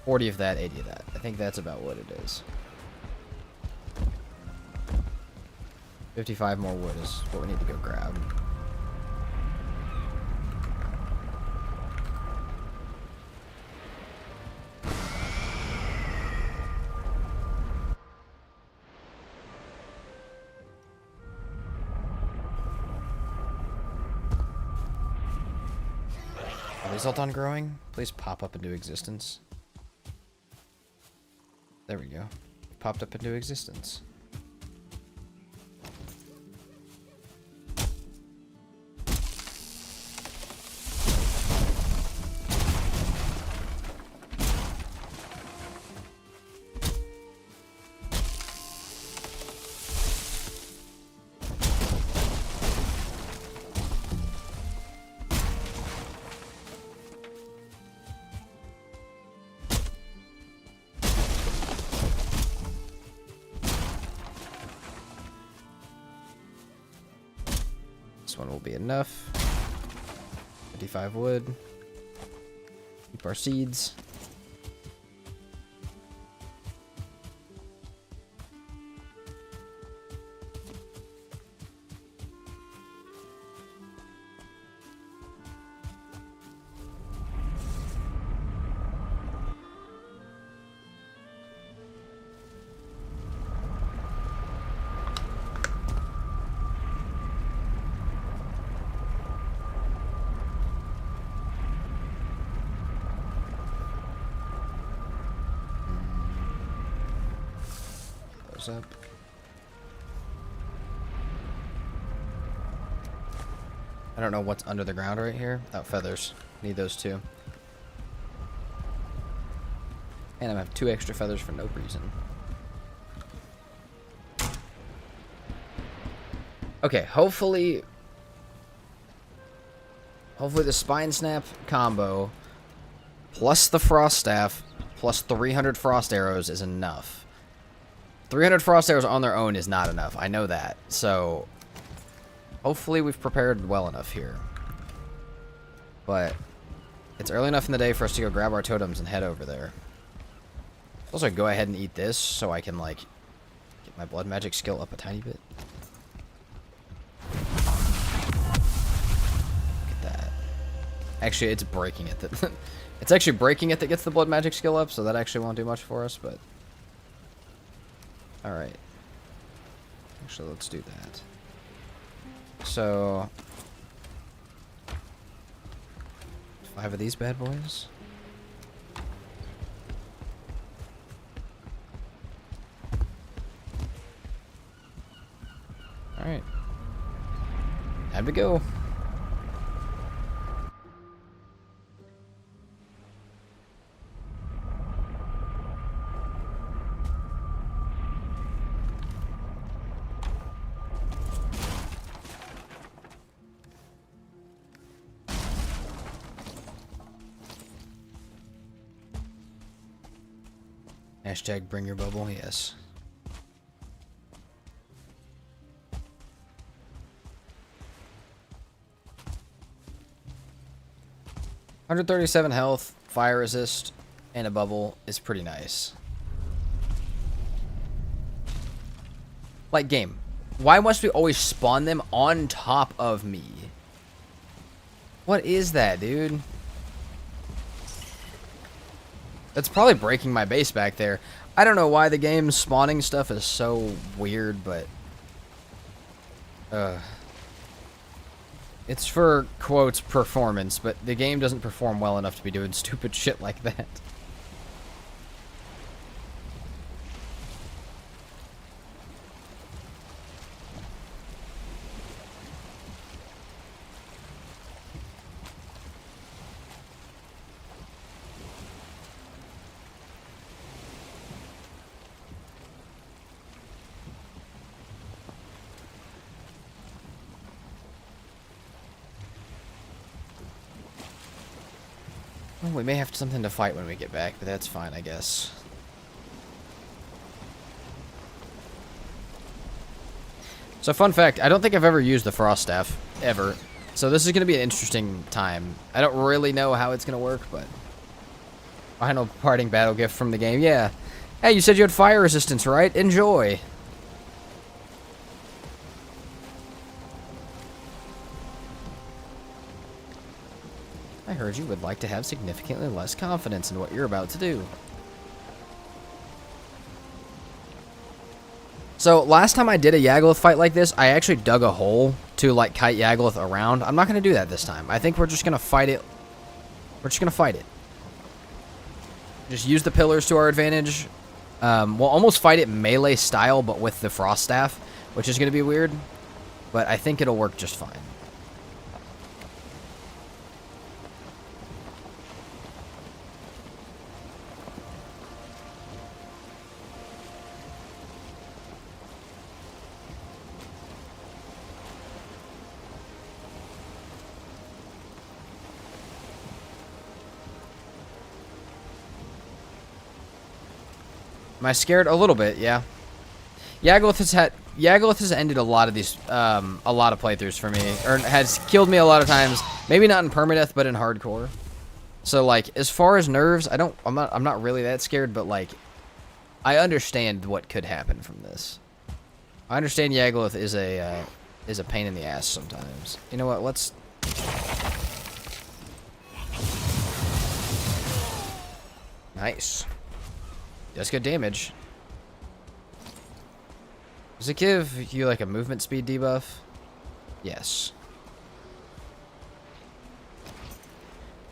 40 of that, 80 of that. I think that's about what it is. 55 more wood is what we need to go grab. Are these all done growing? Please pop up into existence. There we go. Popped up into existence. This one will be enough. 55 wood. Keep our seeds. Up. I don't know what's under the ground right here. Oh, feathers. Need those too. And I have 2 extra feathers for no reason. Okay, hopefully the spine snap combo plus the frost staff plus 300 frost arrows is enough. 300 frost arrows on their own is not enough. I know that. So, hopefully we've prepared well enough here. But, it's early enough in the day for us to go grab our totems and head over there. Also, go ahead and eat this so I can, like, get my blood magic skill up a tiny bit. Look at that. Actually, it's breaking it. It's actually breaking it that gets the blood magic skill up, so that actually won't do much for us, but... Alright. Actually, let's do that. So... 5 of these bad boys. Alright. Time to go. Hashtag bring your bubble, yes. $137 health, fire resist, and a bubble is pretty nice. Like, game, why must we always spawn them on top of me? What is that, dude? That's probably breaking my base back there. I don't know why the game's spawning stuff is so weird, but... It's for, quotes, performance, but the game doesn't perform well enough to be doing stupid shit like that. Well, we may have something to fight when we get back, but that's fine, I guess. So, fun fact, I don't think I've ever used the Frost Staff, ever. So this is going to be an interesting time. I don't really know how it's going to work, but... Final parting battle gift from the game, yeah. Hey, you said you had fire resistance, right? Enjoy! I heard you would like to have significantly less confidence in what you're about to do. So, last time I did a Yagluth fight like this, I actually dug a hole to, like, kite Yagluth around. I'm not going to do that this time. I think we're just going to fight it. We're just going to fight it. Just use the pillars to our advantage. We'll almost fight it melee style, but with the Frost Staff, which is going to be weird. But I think it'll work just fine. Am I scared? A little bit, yeah. Yagluth has had... Yagluth has ended a lot of these, a lot of playthroughs for me, or has killed me a lot of times. Maybe not in permadeath, but in hardcore. So like, as far as nerves, I'm not really that scared, but like, I understand what could happen from this. I understand Yagluth is a pain in the ass sometimes. You know what? Let's. Nice. Does good damage. Does it give you like a movement speed debuff? Yes.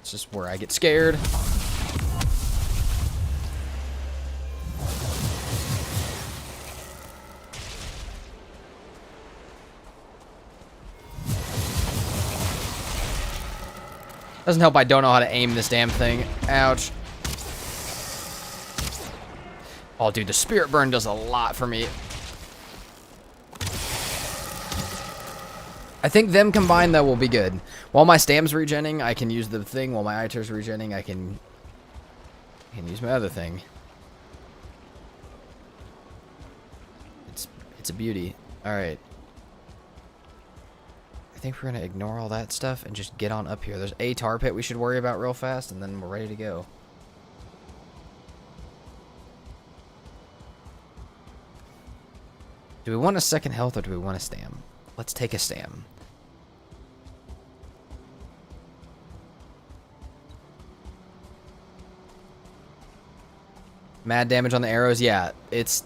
It's just where I get scared. Doesn't help I don't know how to aim this damn thing. Ouch. Oh, dude, the Spirit Burn does a lot for me. I think them combined, though, will be good. While my stam's regenning, I can use the thing. While my Itar's regenning, I can use my other thing. It's a beauty. Alright. I think we're going to ignore all that stuff and just get on up here. There's a tar pit we should worry about real fast, and then we're ready to go. Do we want a second health or do we want a stam? Let's take a stam. Mad damage on the arrows? Yeah, it's...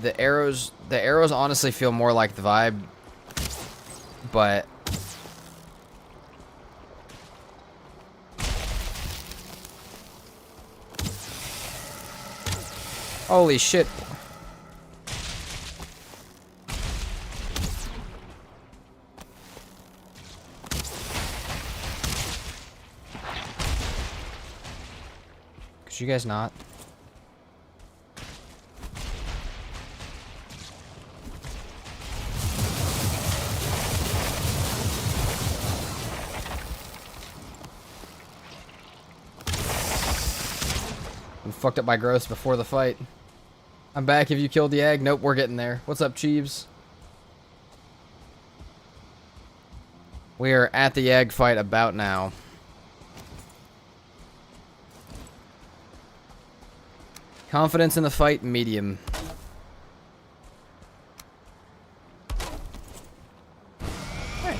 The arrows honestly feel more like the vibe, but... Holy shit. Could you guys not? I'm fucked up by growths before the fight. I'm back. Have you killed the egg? Nope, we're getting there. What's up, Cheebs? We are at the egg fight about now. Confidence in the fight, medium. Right.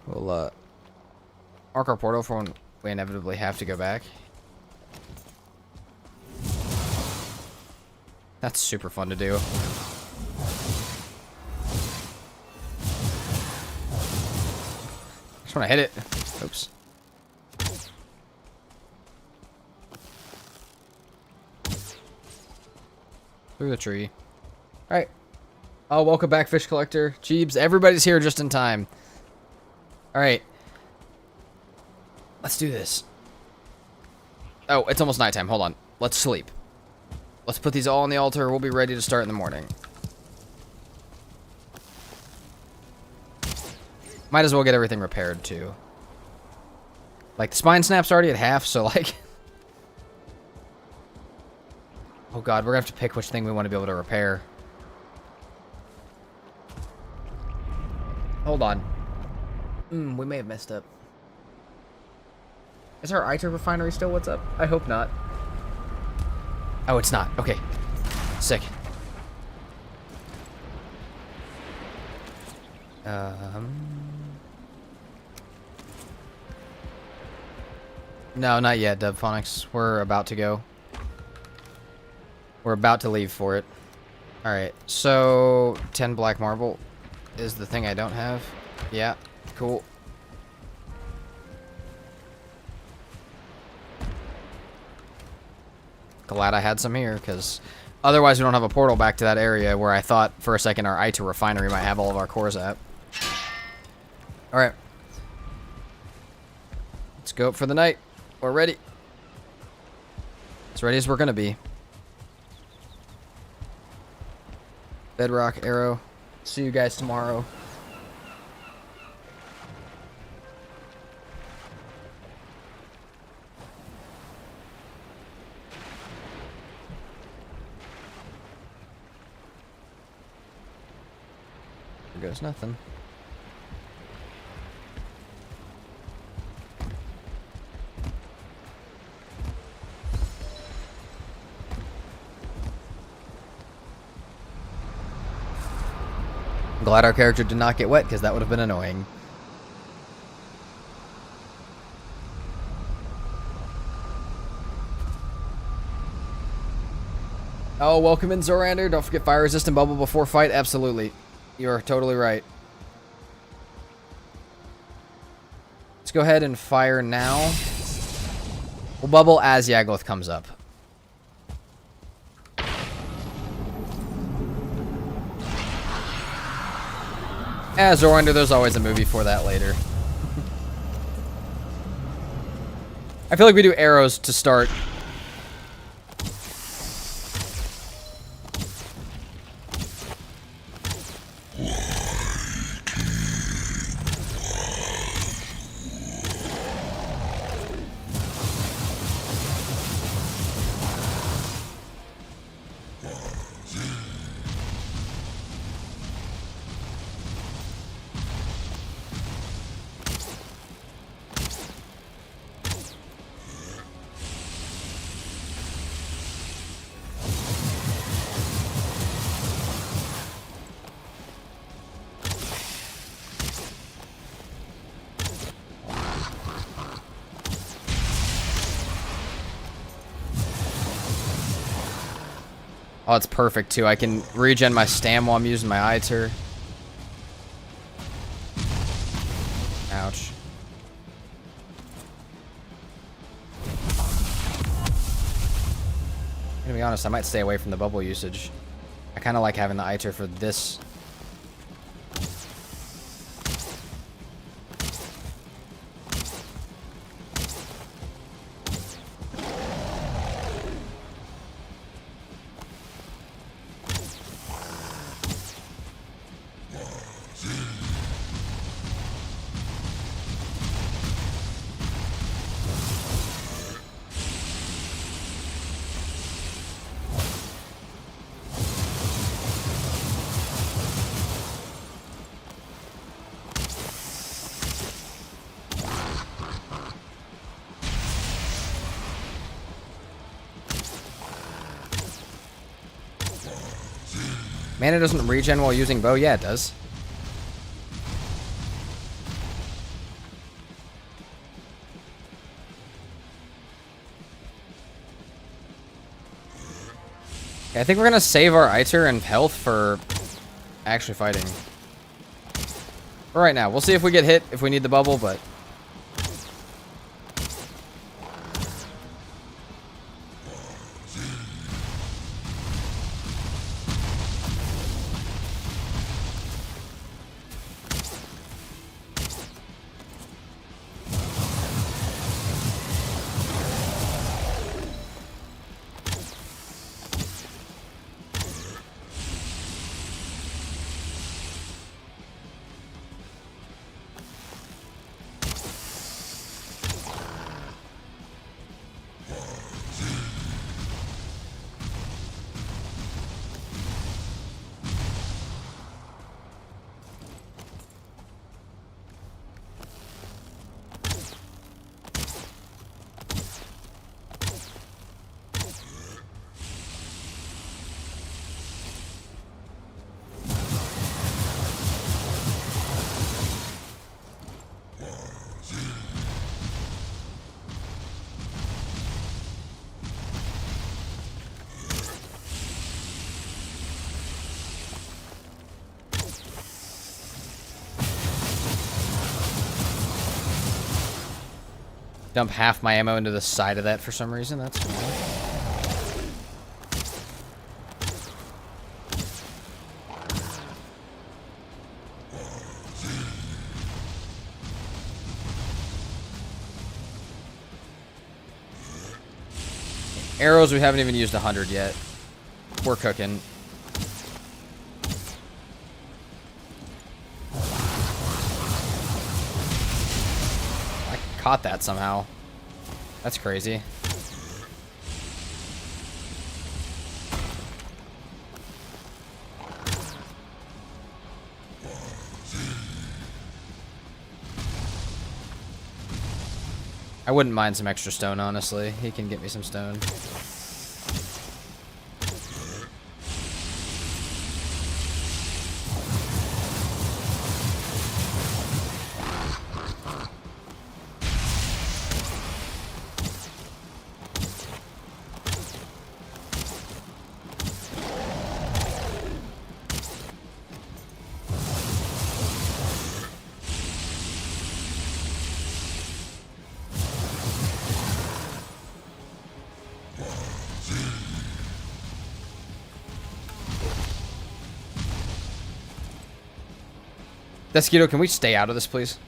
We'll, mark our portal for when we inevitably have to go back. That's super fun to do. Just want to hit it. Oops. Through the tree. Alright. Oh, welcome back, Fish Collector. Jeebs, everybody's here just in time. Alright. Let's do this. Oh, it's almost nighttime. Hold on. Let's sleep. Let's put these all on the altar. We'll be ready to start in the morning. Might as well get everything repaired, too. Like, the spine snap's already at half, so, like... Oh, God, we're gonna have to pick which thing we want to be able to repair. Hold on. We may have messed up. Is our Itar refinery still what's up? I hope not. Oh, it's not. Okay. Sick. No, not yet, Dubphonics. We're about to go. We're about to leave for it. Alright, so 10 black marble is the thing I don't have. Yeah, cool. Glad I had some here, because otherwise we don't have a portal back to that area where I thought for a second our Itar refinery might have all of our cores at. Alright. Let's go up for the night. We're ready. As ready as we're going to be. Bedrock, arrow. See you guys tomorrow. goes nothing. I'm glad our character did not get wet, because that would have been annoying. Oh, welcome in, Zorander. Don't forget fire resistant bubble before fight. Absolutely. You're totally right. Let's go ahead and fire now. We'll bubble as Yagloth comes up. Zorander, there's always a movie for that later. I feel like we do arrows to start. Oh, it's perfect, too. I can regen my stam while I'm using my Iter. Ouch. I'm gonna be honest, I might stay away from the bubble usage. I kind of like having the Iter for this. Mana doesn't regen while using bow? Yeah, it does. Okay, I think we're gonna save our Iter and health for actually fighting. For right now. We'll see if we get hit, if we need the bubble, but... Dump half my ammo into the side of that for some reason. That's fine. Arrows, we haven't even used 100 yet. We're cooking. Caught that somehow. That's crazy. I wouldn't mind some extra stone, honestly. He can get me some stone. Desquito, can we stay out of this, please?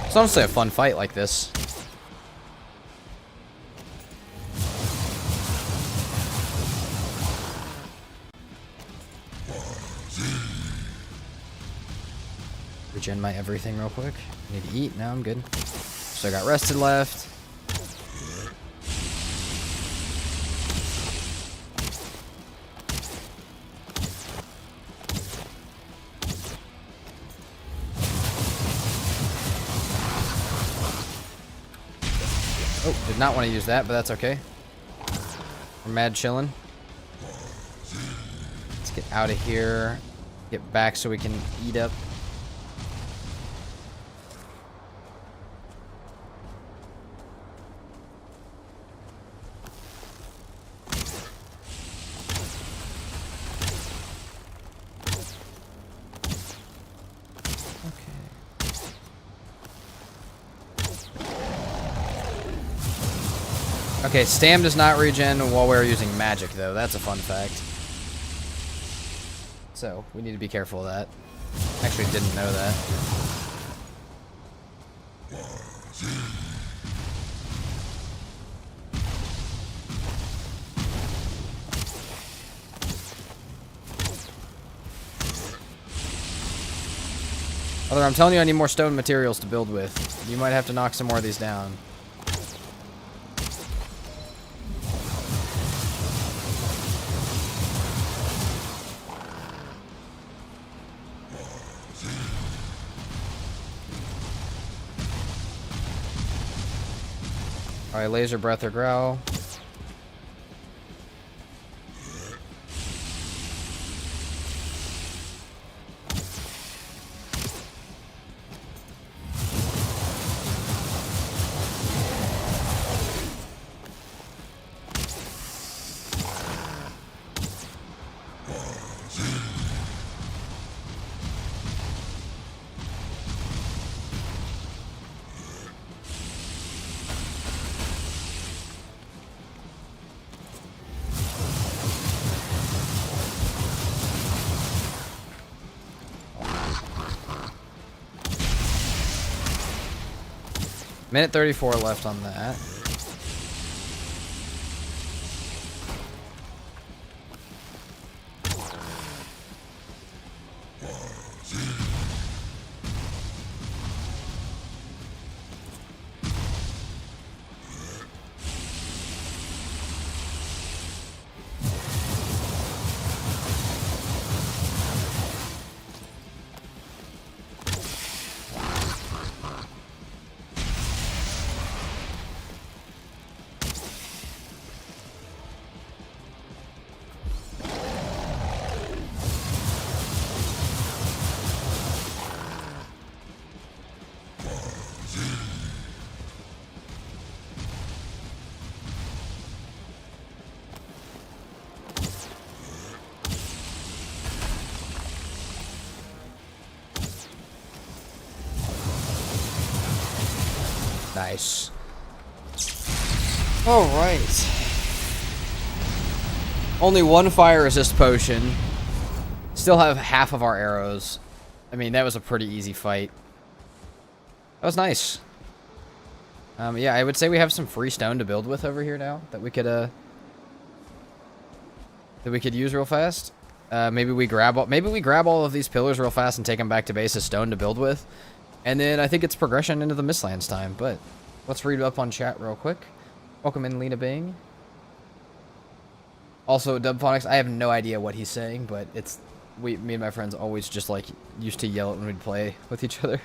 It's honestly a fun fight like this. Regen my everything real quick. Need to eat. Now I'm good. So I got rested left. Oh, did not want to use that, but that's okay. We're mad chilling. Let's get out of here. Get back so we can eat up. Okay, Stam does not regen while we're using magic, though. That's a fun fact. So, we need to be careful of that. Actually, didn't know that. Although I'm telling you I need more stone materials to build with. You might have to knock some more of these down. Alright, laser breath or growl. Minute 34 left on that. Nice. Alright. Only one fire resist potion. Still have half of our arrows. I mean, that was a pretty easy fight. That was nice. Yeah, I would say we have some free stone to build with over here now that we could use real fast. Maybe we grab all of these pillars real fast and take them back to base as stone to build with. And then I think it's progression into the Mistlands time, but let's read up on chat real quick. Welcome in, Lena Bing. Also, Dubphonics, I have no idea what he's saying, but me and my friends always just like used to yell it when we'd play with each other.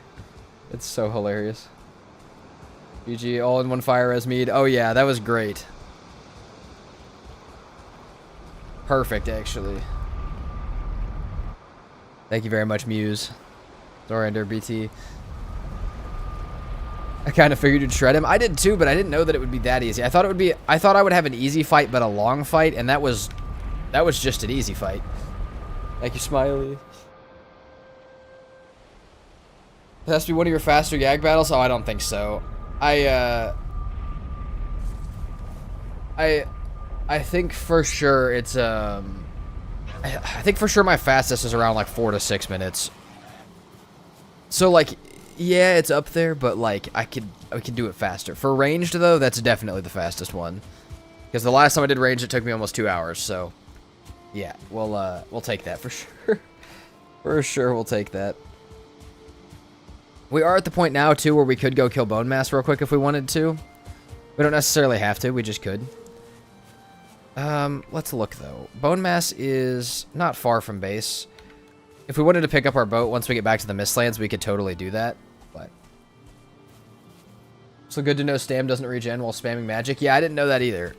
It's so hilarious. GG, all in one fire as mead. Oh yeah, that was great. Perfect, actually. Thank you very much, Muse. Zorander BT. I kind of figured you'd shred him. I did too, but I didn't know that it would be that easy. I thought I would have an easy fight, but a long fight, and that was just an easy fight. Thank you, Smiley. It has to be one of your faster Yag battles? Oh, I don't think so. I think for sure it's I think for sure my fastest is around like 4 to 6 minutes. So like, yeah, it's up there, but like I could do it faster. For ranged though, that's definitely the fastest one. Because the last time I did ranged, it took me almost 2 hours. So yeah, we'll take that for sure. For sure, we'll take that. We are at the point now too where we could go kill Bone Mass real quick if we wanted to. We don't necessarily have to. We just could. Let's look though. Bone Mass is not far from base. If we wanted to pick up our boat once we get back to the Mistlands, we could totally do that. But so good to know Stam doesn't regen while spamming magic. Yeah, I didn't know that either.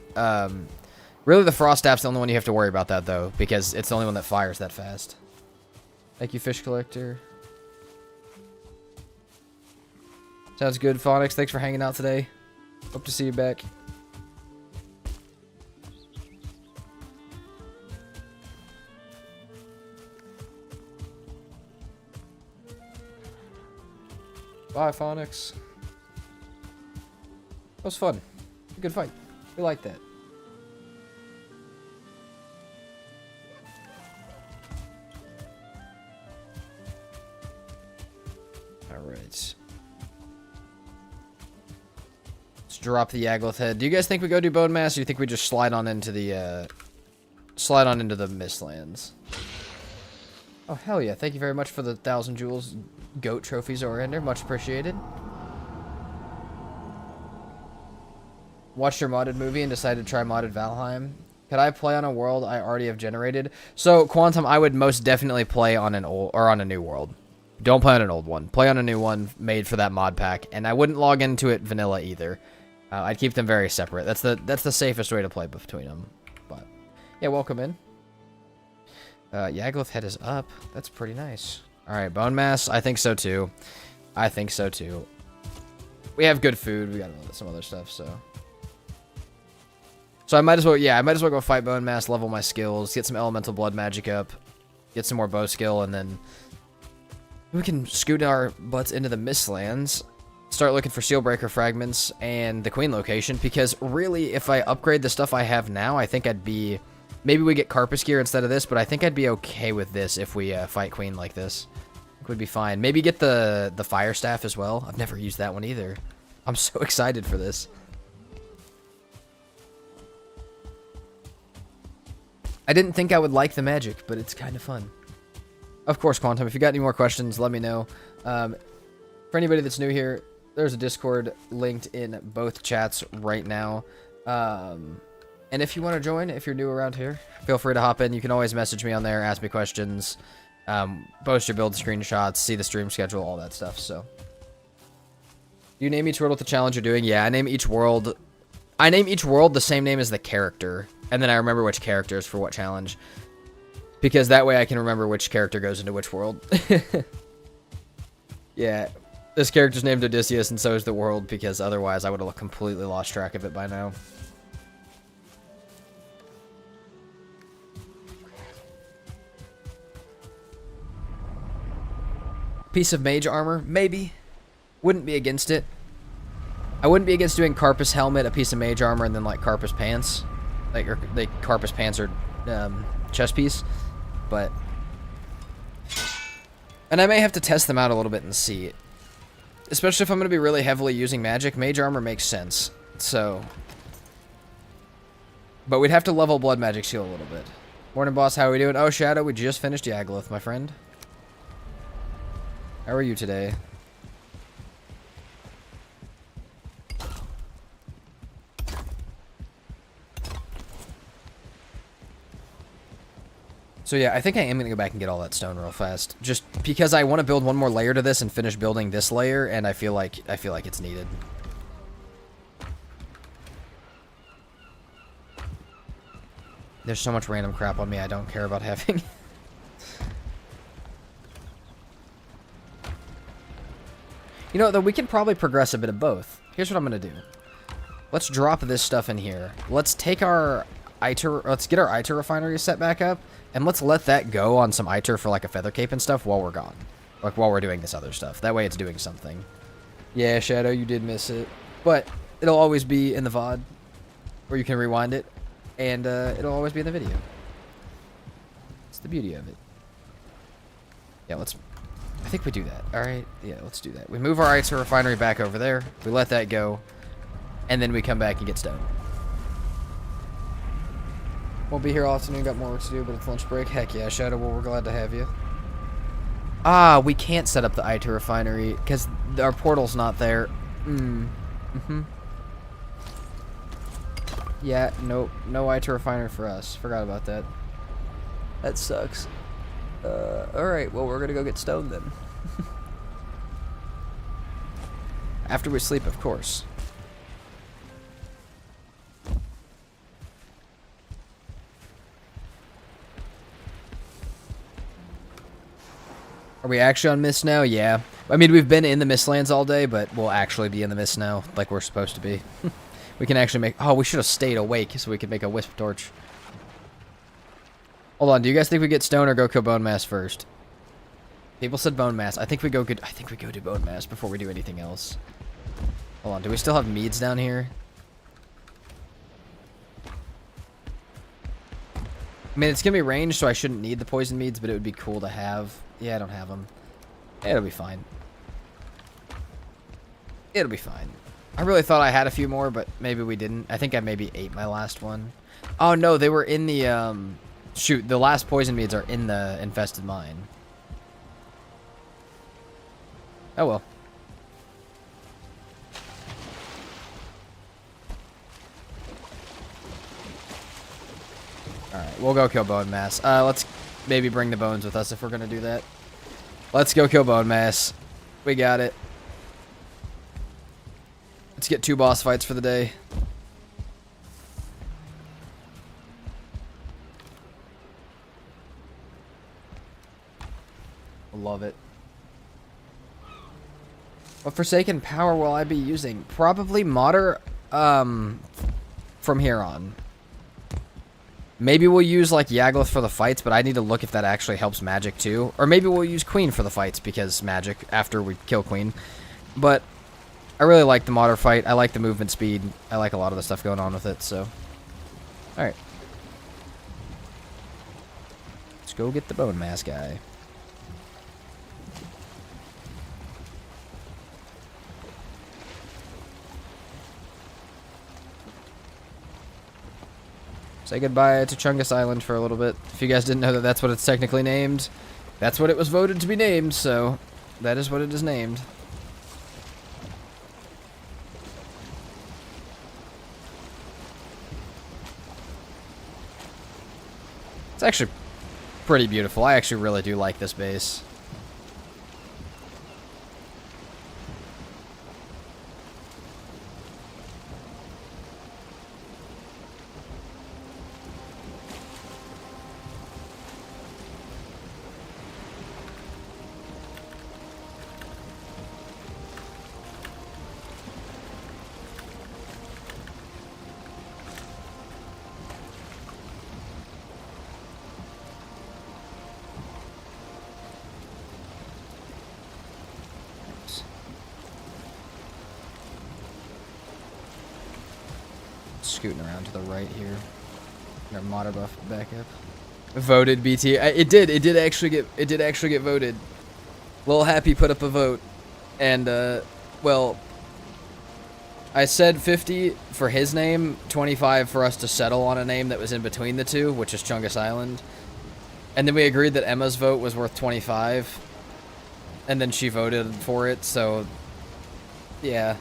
Really, the Frost Staff's the only one you have to worry about that though, because it's the only one that fires that fast. Thank you, Fish Collector. Sounds good, Phonics. Thanks for hanging out today. Hope to see you back. Bye, Phonics. That was fun. A good fight. We like that. Alright. Let's drop the Yagloth head. Do you guys think we go do Bone Mass, or do you think we just slide on into the Mistlands? Oh, hell yeah. Thank you very much for the 1,000 jewels goat trophies, Orander. Much appreciated. Watched your modded movie and decided to try modded Valheim. Could I play on a world I already have generated? So, Quantum, I would most definitely play on an old or on a new world. Don't play on an old one. Play on a new one made for that mod pack, and I wouldn't log into it vanilla either. I'd keep them very separate. That's the safest way to play between them. But yeah, welcome in. Yagloth head is up. That's pretty nice. All right, Bone Mass. I think so too. I think so too. We have good food. We got some other stuff, so I might as well. Yeah, I might as well go fight Bone Mass, level my skills, get some elemental blood magic up, get some more bow skill, and then we can scoot our butts into the Mistlands, start looking for Sealbreaker fragments and the Queen location, because really, if I upgrade the stuff I have now, I think I'd be... Maybe we get Carpus Gear instead of this, but I think I'd be okay with this if we fight Queen like this. I think we'd be fine. Maybe get the Fire Staff as well. I've never used that one either. I'm so excited for this. I didn't think I would like the magic, but it's kind of fun. Of course, Quantum, if you got any more questions, let me know. For anybody that's new here, there's a Discord linked in both chats right now. And if you want to join, if you're new around here, feel free to hop in. You can always message me on there, ask me questions, post your build screenshots, see the stream schedule, all that stuff. So, you name each world with the challenge you're doing. Yeah, I name each world the same name as the character, and then I remember which characters for what challenge, because that way I can remember which character goes into which world. Yeah, this character's named Odysseus, and so is the world, because otherwise I would have completely lost track of it by now. Piece of mage armor? Maybe. Wouldn't be against it. I wouldn't be against doing Carpus helmet, a piece of mage armor, and then like Carpus pants. Like, or like Carpus pants or chest piece. But... And I may have to test them out a little bit and see. Especially if I'm going to be really heavily using magic. Mage armor makes sense. So... But we'd have to level Blood Magic Shield a little bit. Morning, boss. How are we doing? Oh, Shadow, we just finished Yagluth, my friend. How are you today? So yeah, I think I am going to go back and get all that stone real fast. Just because I want to build one more layer to this and finish building this layer, and I feel like it's needed. There's so much random crap on me I don't care about having. You know, though, we can probably progress a bit of both. Here's what I'm going to do. Let's drop this stuff in here. Let's take our let's get our Iter refinery set back up, and let's let that go on some Iter for, like, a feather cape and stuff while we're gone. Like, while we're doing this other stuff. That way it's doing something. Yeah, Shadow, you did miss it. But it'll always be in the VOD, where you can rewind it. And it'll always be in the video. It's the beauty of it. Yeah, I think we do that. Alright, yeah, let's do that. We move our Iter refinery back over there. We let that go. And then we come back and get stone. Won't be here all afternoon, got more work to do, but it's lunch break. Heck yeah, Shadow, well, we're glad to have you. Ah, we can't set up the Iter refinery, because our portal's not there. Yeah, nope. No Iter refinery for us. Forgot about that. That sucks. Alright, well, we're gonna go get stone then. After we sleep, of course. Are we actually on Mist now? Yeah. I mean, we've been in the Mistlands all day, but we'll actually be in the Mist now, like we're supposed to be. We can actually make... Oh, we should have stayed awake so we could make a wisp torch. Hold on, do you guys think we get stone or go kill bone mass first? People said bone mass. I think we go do bone mass before we do anything else. Hold on, do we still have meads down here? I mean, it's gonna be ranged, so I shouldn't need the poison meads, but it would be cool to have. Yeah, I don't have them. Yeah, it'll be fine. It'll be fine. I really thought I had a few more, but maybe we didn't. I think I maybe ate my last one. Oh, no, they were in the, shoot, the last poison meads are in the infested mine. Oh, well. Alright, we'll go kill bone mass. Let's maybe bring the bones with us if we're gonna do that. Let's go kill bone mass. We got it. Let's get 2 boss fights for the day. Love it. What Forsaken power will I be using? Probably Modder, from here on. Maybe we'll use, like, Yagluth for the fights, but I need to look if that actually helps magic, too. Or maybe we'll use Queen for the fights, because magic, after we kill Queen. But I really like the Modder fight. I like the movement speed. I like a lot of the stuff going on with it, so. Alright. Let's go get the bone mass guy. Say goodbye to Chungus Island for a little bit. If you guys didn't know that that's what it's technically named, that's what it was voted to be named, so that is what it is named. It's actually pretty beautiful. I actually really do like this base. Scooting around to the right here. Our modder buff back up. Voted BT. It did actually get voted. Lil Happy put up a vote, and well, I said 50 for his name, 25 for us to settle on a name that was in between the two, which is Chungus Island. And then we agreed that Emma's vote was worth 25. And then she voted for it, so yeah.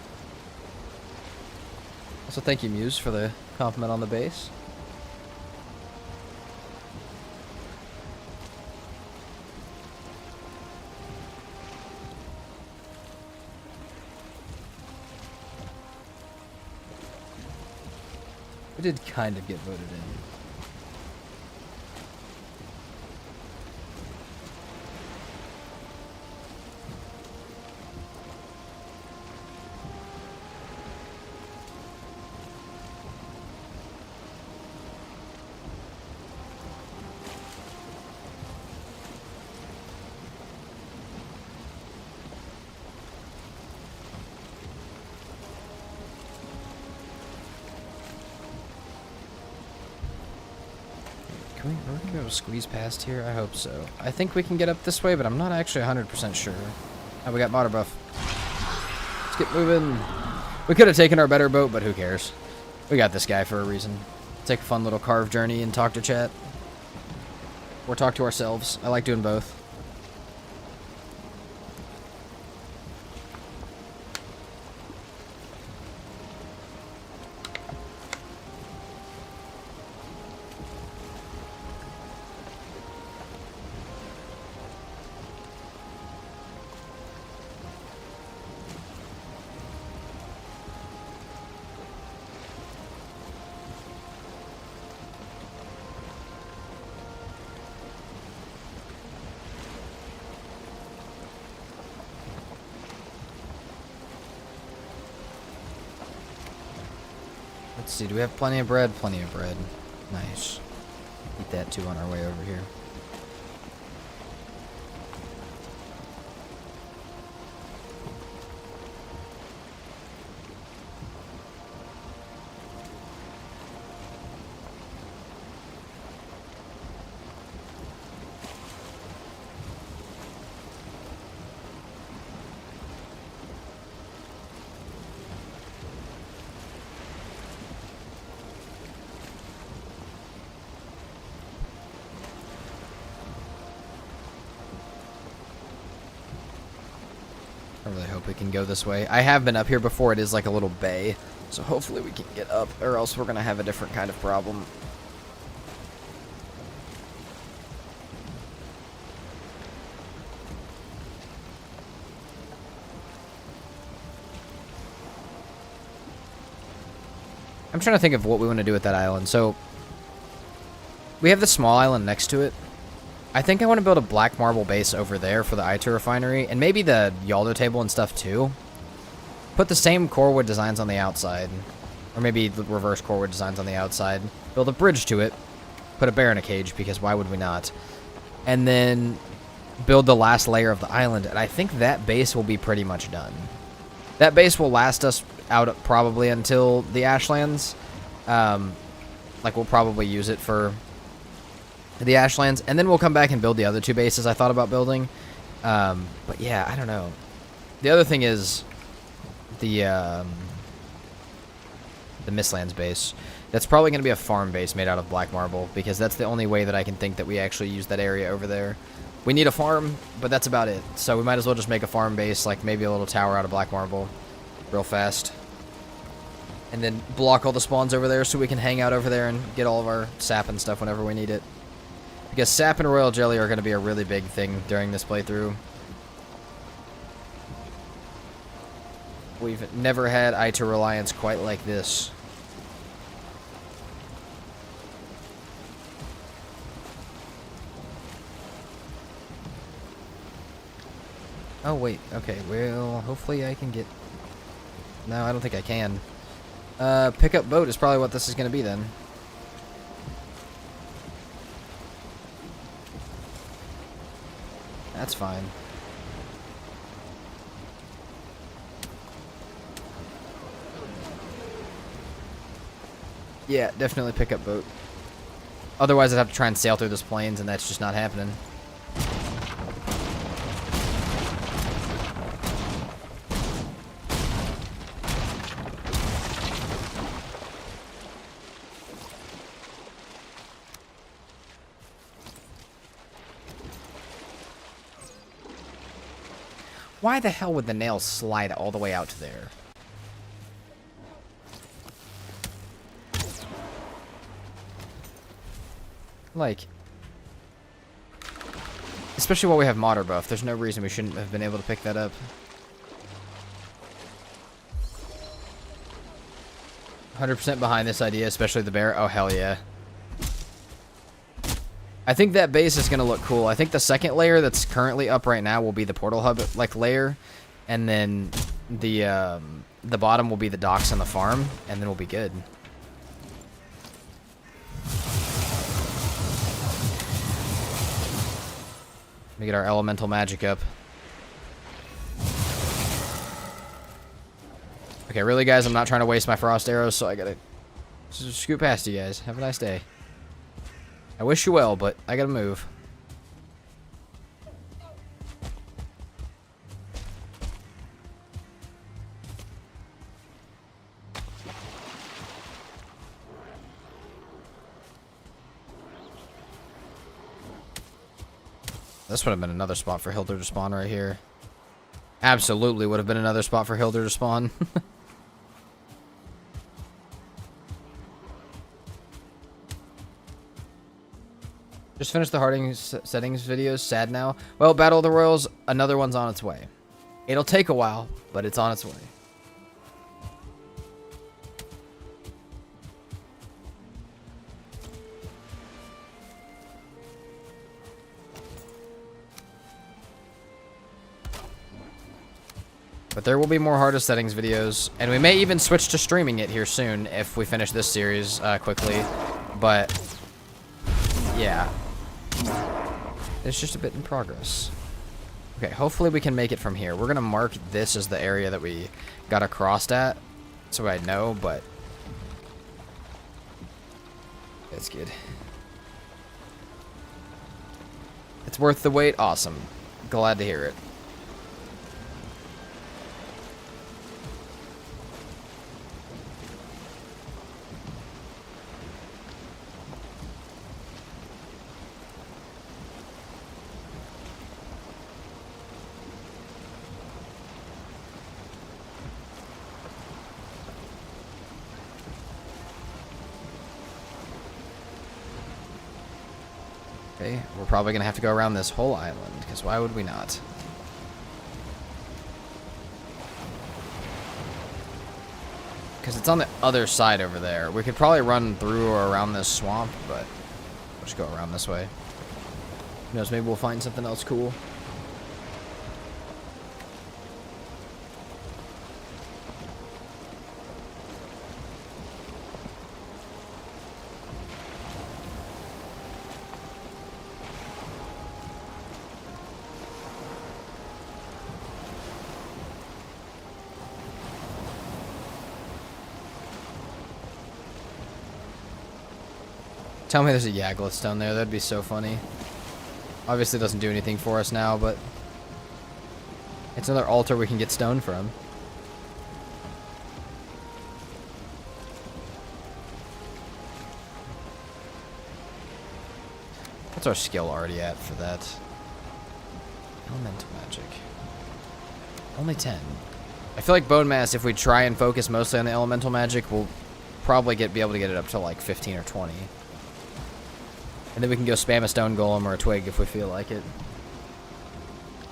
Also, thank you, Muse, for the compliment on the base. We did kind of get voted in. Can we be able to squeeze past here? I hope so. I think we can get up this way, but I'm not actually 100% sure. Oh, we got modder buff. Let's get moving. We could have taken our better boat, but who cares? We got this guy for a reason. Take a fun little carve journey and talk to chat. Or talk to ourselves. I like doing both. Let's see, do we have plenty of bread? Plenty of bread. Nice. Eat that too on our way over here. I really hope we can go this way. I have been up here before. It is like a little bay. So hopefully we can get up, or else we're going to have a different kind of problem. I'm trying to think of what we want to do with that island. So, we have the small island next to it. I think I want to build a black marble base over there for the I-2 refinery, and maybe the Yaldo table and stuff too. Put the same core wood designs on the outside, or maybe the reverse core wood designs on the outside. Build a bridge to it. Put a bear in a cage, because why would we not? And then build the last layer of the island, and I think that base will be pretty much done. That base will last us out probably until the Ashlands. Like, we'll probably use it for the Ashlands, and then we'll come back and build the other two bases I thought about building. But yeah, I don't know. The other thing is the Mistlands base. That's probably going to be a farm base made out of black marble, because that's the only way that I can think that we actually use that area over there. We need a farm, but that's about it. So we might as well just make a farm base, like maybe a little tower out of black marble real fast. And then block all the spawns over there so we can hang out over there and get all of our sap and stuff whenever we need it. Because sap and royal jelly are going to be a really big thing during this playthrough. We've never had I-2 Reliance quite like this. Oh, wait. Okay, well, hopefully I can get... No, I don't think I can. Pick up boat is probably what this is going to be then. That's fine. Yeah, definitely pick up boat. Otherwise, I'd have to try and sail through those plains, and that's just not happening. Why the hell would the nails slide all the way out to there? Like, especially while we have modder buff, there's no reason we shouldn't have been able to pick that up. 100% behind this idea, especially the bear. Oh, hell yeah. I think that base is going to look cool. I think the second layer that's currently up right now will be the portal hub like layer, and then the bottom will be the docks and the farm, and then we'll be good. Let me get our elemental magic up. Okay, really, guys, I'm not trying to waste my frost arrows, so I gotta just scoot past you guys. Have a nice day. I wish you well, but I gotta move. This would have been another spot for Hilder to spawn right here. Absolutely would have been another spot for Hilder to spawn. Just finished the harding settings videos. Sad now. Well, Battle of the Royals, another one's on its way. It'll take a while, but it's on its way. But there will be more hardest settings videos, and we may even switch to streaming it here soon if we finish this series quickly. But yeah, it's just a bit in progress. Okay, hopefully we can make it from here. We're gonna mark this as the area that we got crossed at, so I know. But that's good. It's worth the wait. Awesome. Glad to hear it. Okay, we're probably going to have to go around this whole island, because why would we not? Because it's on the other side over there. We could probably run through or around this swamp, but we'll just go around this way. Who knows, maybe we'll find something else cool. Tell me there's a Yagluth stone there. That'd be so funny. Obviously, it doesn't do anything for us now, but it's another altar we can get stone from. What's our skill already at for that? Elemental magic. Only 10. I feel like bone mass, if we try and focus mostly on the elemental magic, we'll probably be able to get it up to like 15 or 20. And then we can go spam a stone golem or a twig if we feel like it.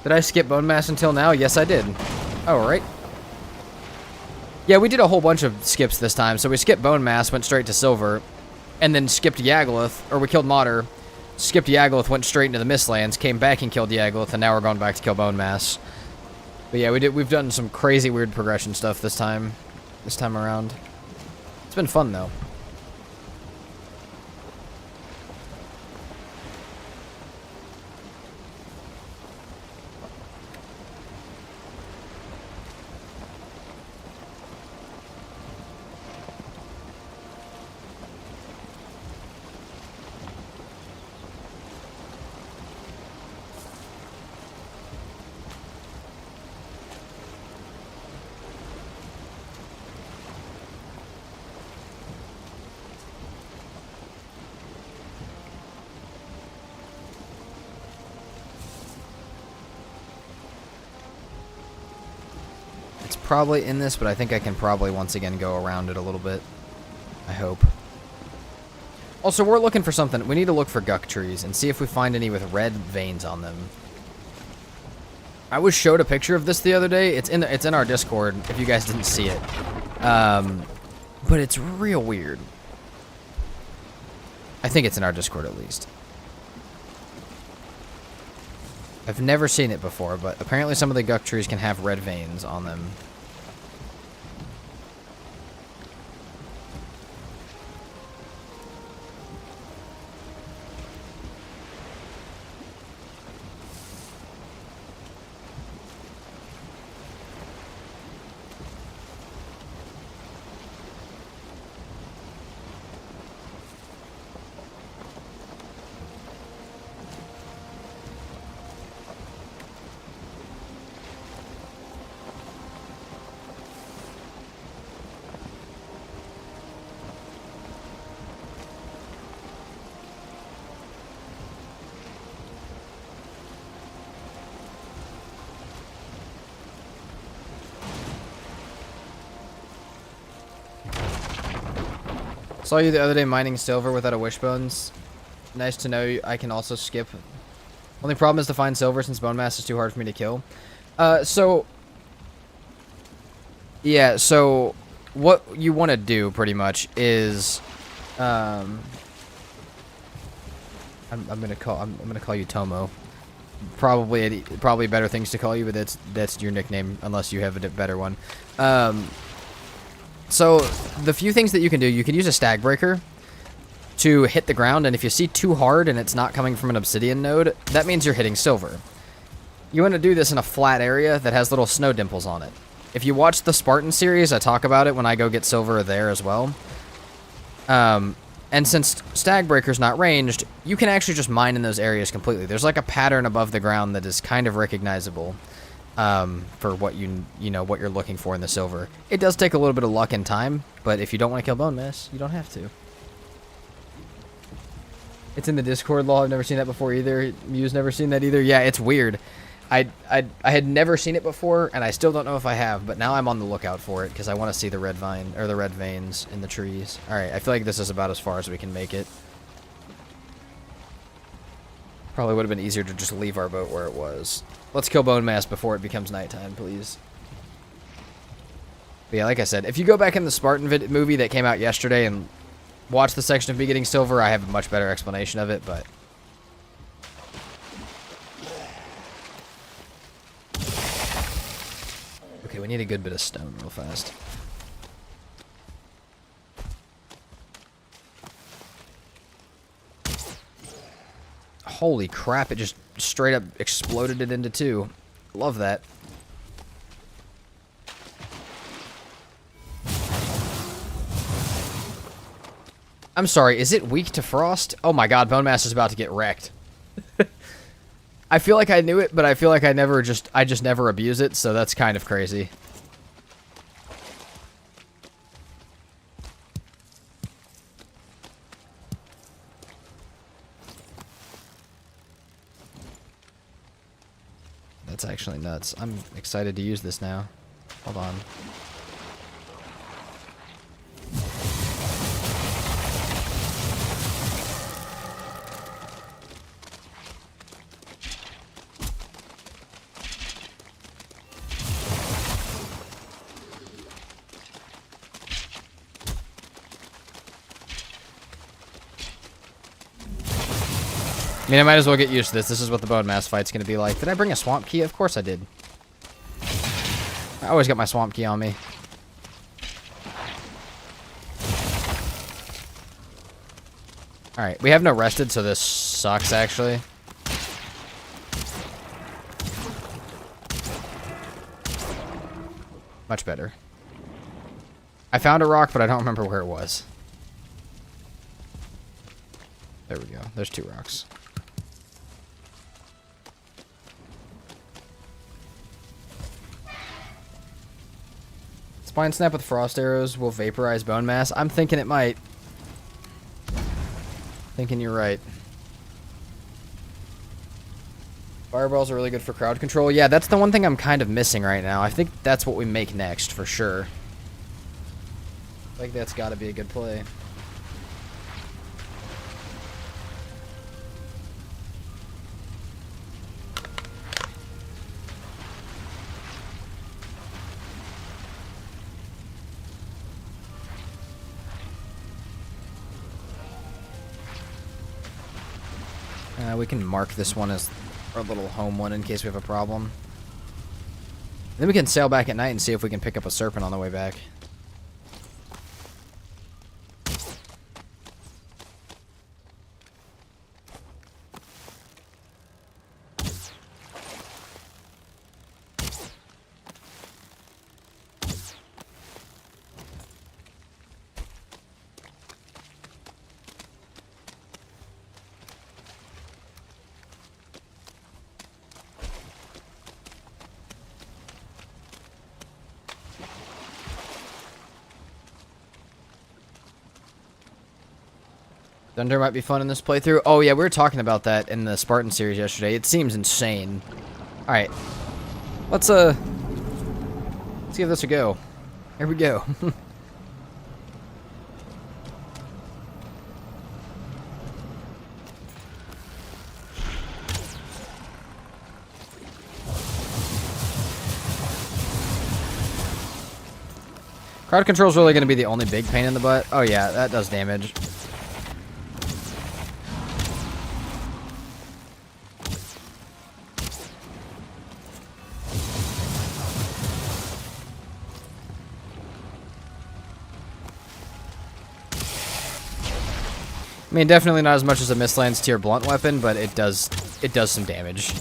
Did I skip bone mass until now? Yes, I did. Oh, right. Yeah, we did a whole bunch of skips this time. So we skipped bone mass, went straight to silver, and then skipped Yagluth, or we killed Modder, skipped Yagluth, went straight into the Mistlands, came back and killed Yagluth, and now we're going back to kill bone mass. But yeah, we've done some crazy weird progression stuff this time around. It's been fun though. probably in this, but I think I can probably once again go around it a little bit. I hope. Also, we're looking for something. We need to look for guck trees and see if we find any with red veins on them. I was showed a picture of this the other day. It's in our Discord if you guys didn't see it. But it's real weird. I think it's in our Discord at least. I've never seen it before, but apparently some of the guck trees can have red veins on them. Saw you the other day mining silver without a wishbones. Nice to know I can also skip. Only problem is to find silver since bone mass is too hard for me to kill. Yeah, so what you want to do pretty much is I'm gonna call you Tomo. Probably better things to call you, but that's your nickname unless you have a better one. So the few things that you can do, you can use a stag breaker to hit the ground, and if you see too hard and it's not coming from an obsidian node, that means you're hitting silver. You want to do this in a flat area that has little snow dimples on it. If you watch the Spartan series, I talk about it when I go get silver there as well. And since stag breaker's not ranged, you can actually just mine in those areas completely. There's like a pattern above the ground that is kind of recognizable. For what what you're looking for in the silver. It does take a little bit of luck and time, but if you don't want to kill bone mass, you don't have to. It's in the Discord law. I've never seen that before either. Mew's never seen that either. Yeah, it's weird. I had never seen it before, and I still don't know if I have, but now I'm on the lookout for it because I want to see the red vine or the red veins in the trees. All right, I feel like this is about as far as we can make it. Probably would have been easier to just leave our boat where it was. Let's kill bone mass before it becomes nighttime, please. But yeah, like I said, if you go back in the Spartan movie that came out yesterday and watch the section of me getting silver, I have a much better explanation of it, but... Okay, we need a good bit of stone real fast. Holy crap, it just straight up exploded it into two. Love that. I'm sorry, is it weak to frost? Oh my god, bone mass is about to get wrecked. I feel like I knew it, but I feel like I just never abuse it, so that's kind of crazy. That's actually nuts. I'm excited to use this now. Hold on. I mean, I might as well get used to this. This is what the bone mass fight's going to be like. Did I bring a swamp key? Of course I did. I always got my swamp key on me. Alright, we have no rested, so this sucks, actually. Much better. I found a rock, but I don't remember where it was. There we go. There's 2 rocks. Spine snap with frost arrows will vaporize bone mass. I'm thinking it might. Thinking you're right. Fireballs are really good for crowd control. Yeah, that's the one thing I'm kind of missing right now. I think that's what we make next, for sure. Like, that's gotta be a good play. We can mark this one as our little home one in case we have a problem. Then we can sail back at night and see if we can pick up a serpent on the way back. Thunder might be fun in this playthrough. Oh yeah, we were talking about that in the Spartan series yesterday. It seems insane. All right, let's give this a go. Here we go. Crowd control is really going to be the only big pain in the butt. Oh yeah, that does damage. I mean, definitely not as much as a Mistlands tier blunt weapon, but it does some damage.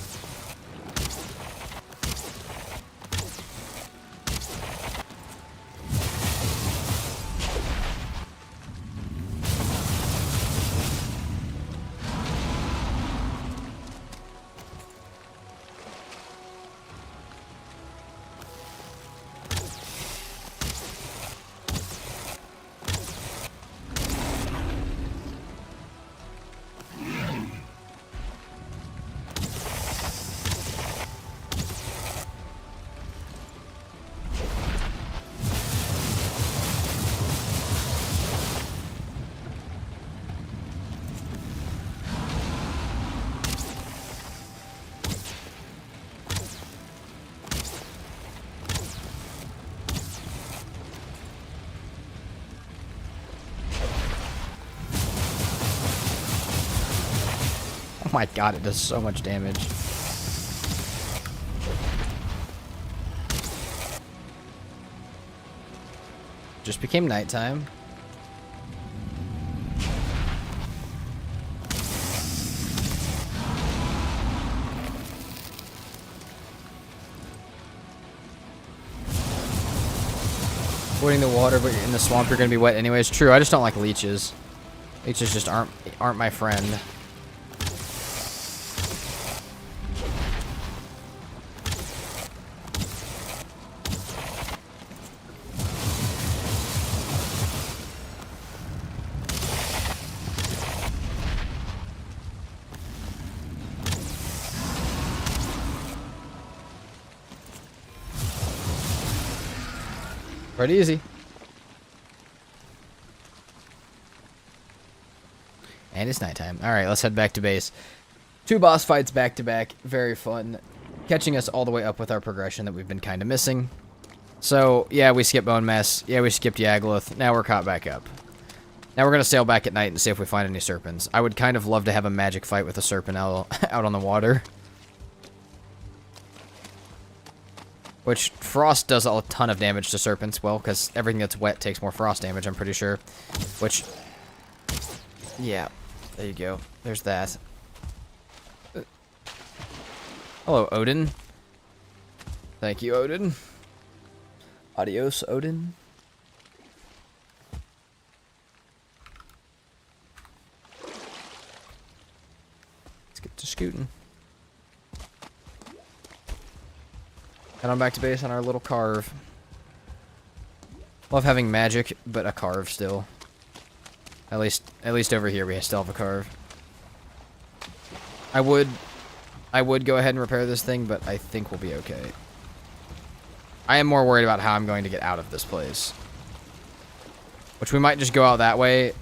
Oh my god, it does so much damage. Just became nighttime. Avoiding the water, but in the swamp you're gonna be wet anyways. True, I just don't like leeches. Leeches just aren't my friend. Pretty easy. And it's nighttime. Alright, let's head back to base. 2 boss fights back to back. Very fun. Catching us all the way up with our progression that we've been kind of missing. So, yeah, we skipped Bone Mess. Yeah, we skipped Yagluth. Now we're caught back up. Now we're going to sail back at night and see if we find any serpents. I would kind of love to have a magic fight with a serpent out on the water. Which, frost does a ton of damage to serpents, well, because everything that's wet takes more frost damage, I'm pretty sure. Which, yeah, there you go. There's that. Hello, Odin. Thank you, Odin. Adios, Odin. Let's get to scooting. And I'm back to base on our little carve. Love having magic, but a carve still. At least over here we still have a carve. I would I would go ahead and repair this thing, but I think we'll be okay. I am more worried about how I'm going to get out of this place. Which we might just go out that way.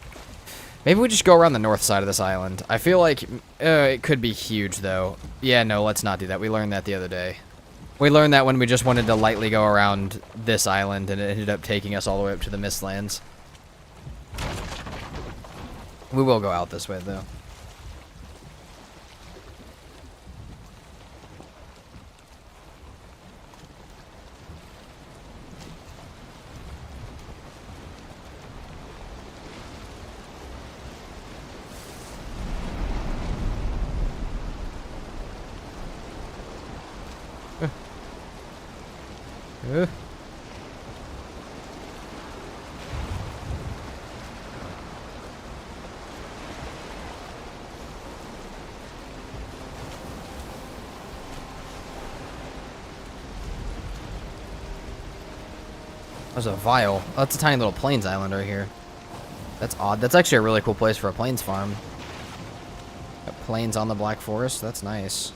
Maybe we just go around the north side of this island. I feel like it could be huge, though. Yeah, no, let's not do that. We learned that the other day. We learned that when we just wanted to lightly go around this island, and it ended up taking us all the way up to the Mistlands. We will go out this way, though. There's a vial. Oh, that's a tiny little plains island right here. That's odd. That's actually a really cool place for a plains farm. Got plains on the Black Forest. That's nice.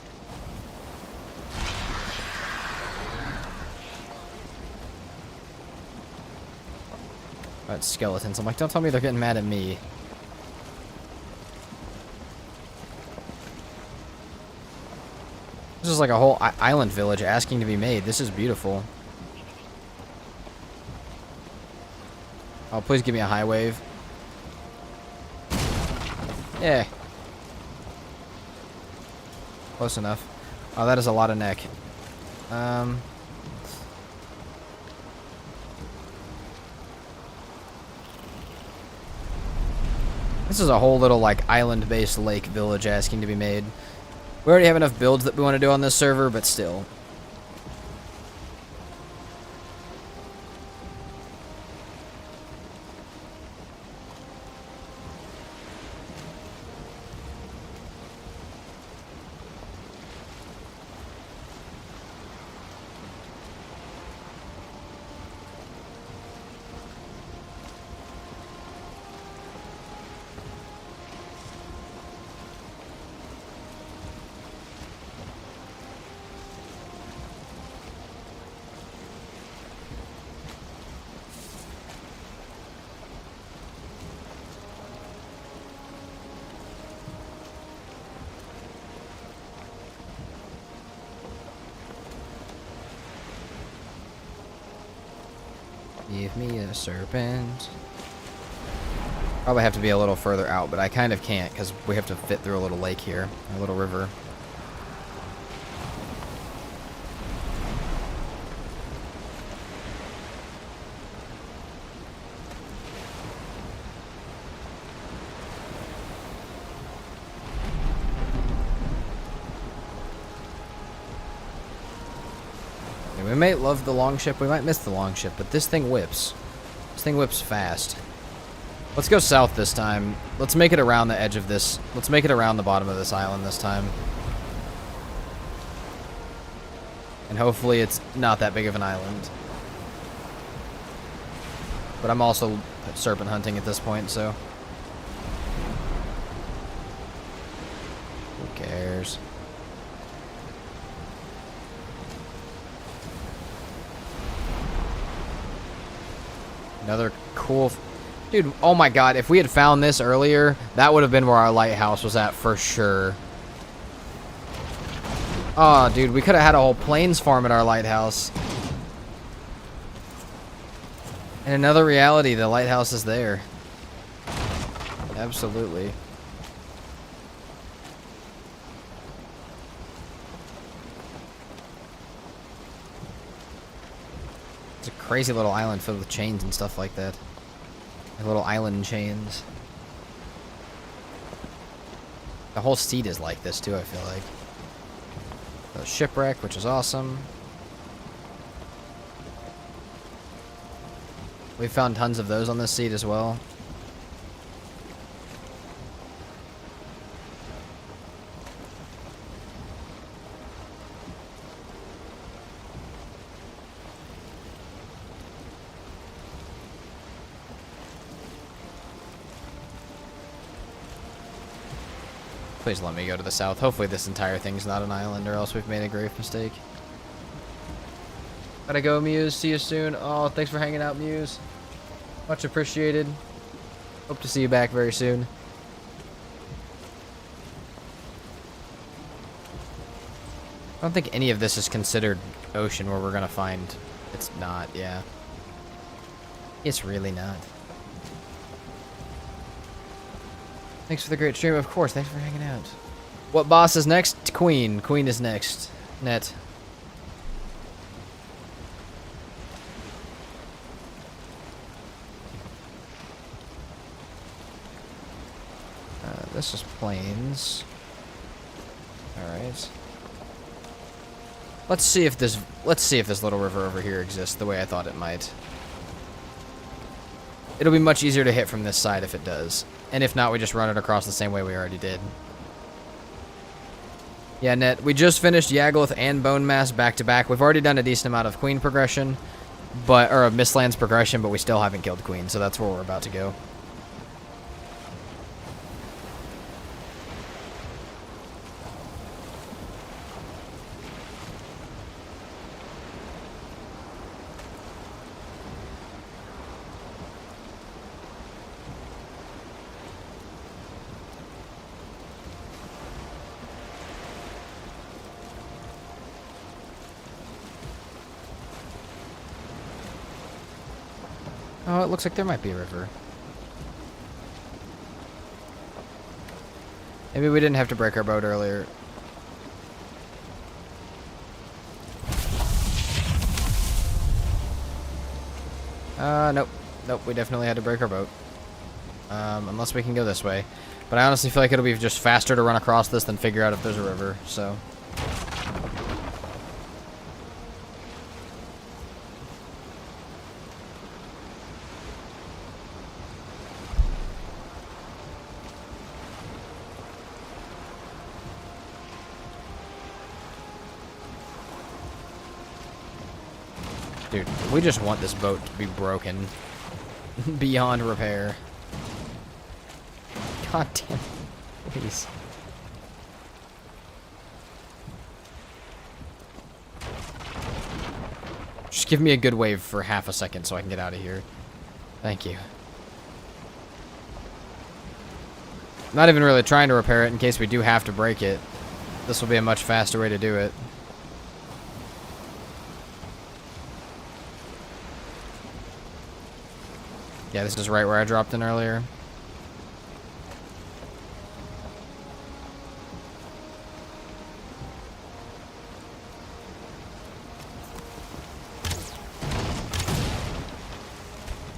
Alright, skeletons. I'm like, don't tell me they're getting mad at me. This is like a whole island village asking to be made. This is beautiful. Oh, please give me a high wave. Yeah. Close enough. Oh, that is a lot of neck. This is a whole little, like, island-based lake village asking to be made. We already have enough builds that we want to do on this server, but still. Give me a serpent. Probably have to be a little further out, but I kind of can't because we have to fit through a little lake here, a little river. We might love the longship, we might miss the longship, but this thing whips. This thing whips fast. Let's go south this time. Let's make it around the edge of this. Let's make it around the bottom of this island this time. And hopefully it's not that big of an island. But I'm also serpent hunting at this point, so. Who cares? Another cool... Dude, oh my god, if we had found this earlier, that would have been where our lighthouse was at for sure. Oh, dude, we could have had a whole plains farm at our lighthouse. In another reality, the lighthouse is there. Absolutely. It's a crazy little island filled with chains and stuff like that. Like little island chains. The whole seat is like this too, I feel like. The shipwreck, which is awesome. We found tons of those on this seat as well. Please let me go to the south. Hopefully this entire thing's not an island, or else we've made a grave mistake. Gotta go, Muse. See you soon. Oh, thanks for hanging out, Muse. Much appreciated. Hope to see you back very soon. I don't think any of this is considered ocean where we're gonna find... It's not, yeah. It's really not. Thanks for the great stream. Of course, thanks for hanging out. What boss is next? Queen. Queen is next. Net. This is plains. Alright. Let's see if this little river over here exists the way I thought it might. It'll be much easier to hit from this side if it does. And if not, we just run it across the same way we already did. Yeah, Net, we just finished Yagluth and Bone Mass back to back. We've already done a decent amount of Queen progression, or a Mistlands progression, but we still haven't killed Queen, so that's where we're about to go. Oh, it looks like there might be a river. Maybe we didn't have to break our boat earlier. Nope. Nope, we definitely had to break our boat. Unless we can go this way. But I honestly feel like it'll be just faster to run across this than figure out if there's a river, so... Dude, we just want this boat to be broken. Beyond repair. God damn it. Please. Just give me a good wave for half a second so I can get out of here. Thank you. I'm not even really trying to repair it in case we do have to break it. This will be a much faster way to do it. Yeah, this is right where I dropped in earlier.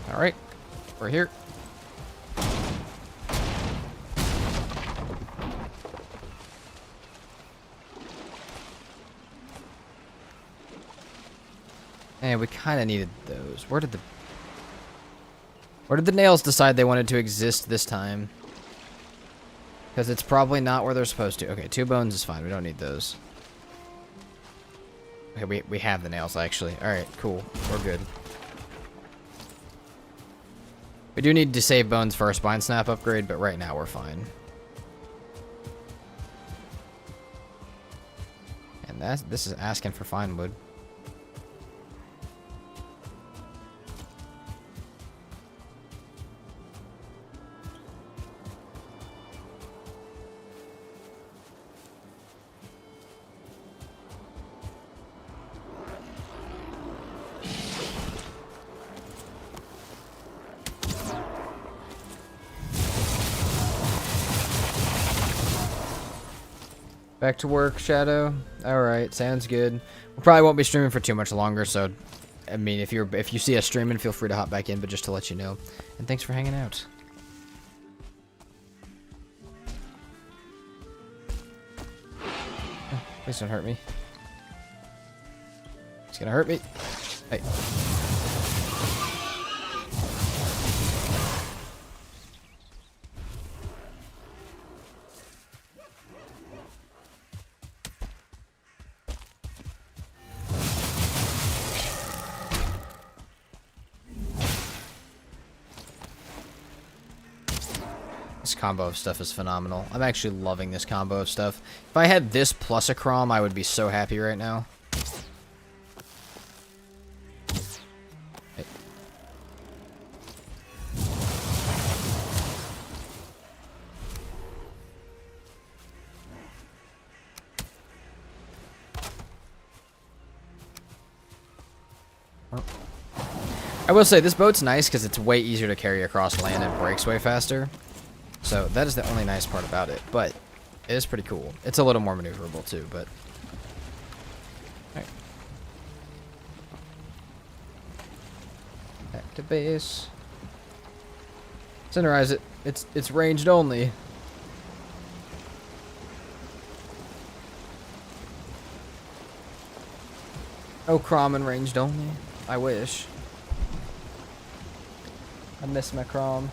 Alright, we're here. And we kind of needed those. Where did the nails decide they wanted to exist this time? Because it's probably not where they're supposed to. Okay, 2 bones is fine. We don't need those. Okay, we have the nails, actually. Alright, cool. We're good. We do need to save bones for our spine snap upgrade, but right now we're fine. And this is asking for fine wood. Back to work, Shadow. Alright, sounds good. We probably won't be streaming for too much longer, so I mean if you see us streaming, feel free to hop back in, but just to let you know. And thanks for hanging out. Oh, please don't hurt me. It's gonna hurt me. Hey. This combo of stuff is phenomenal. I'm actually loving this combo of stuff. If I had this plus a Crom, I would be so happy right now. Hey. Oh. I will say, this boat's nice because it's way easier to carry across land and breaks way faster. So that is the only nice part about it, but it is pretty cool. It's a little more maneuverable too, but... Alright. Back to base. Center it. It's ranged only. Oh, Crom and ranged only. I wish. I miss my Crom.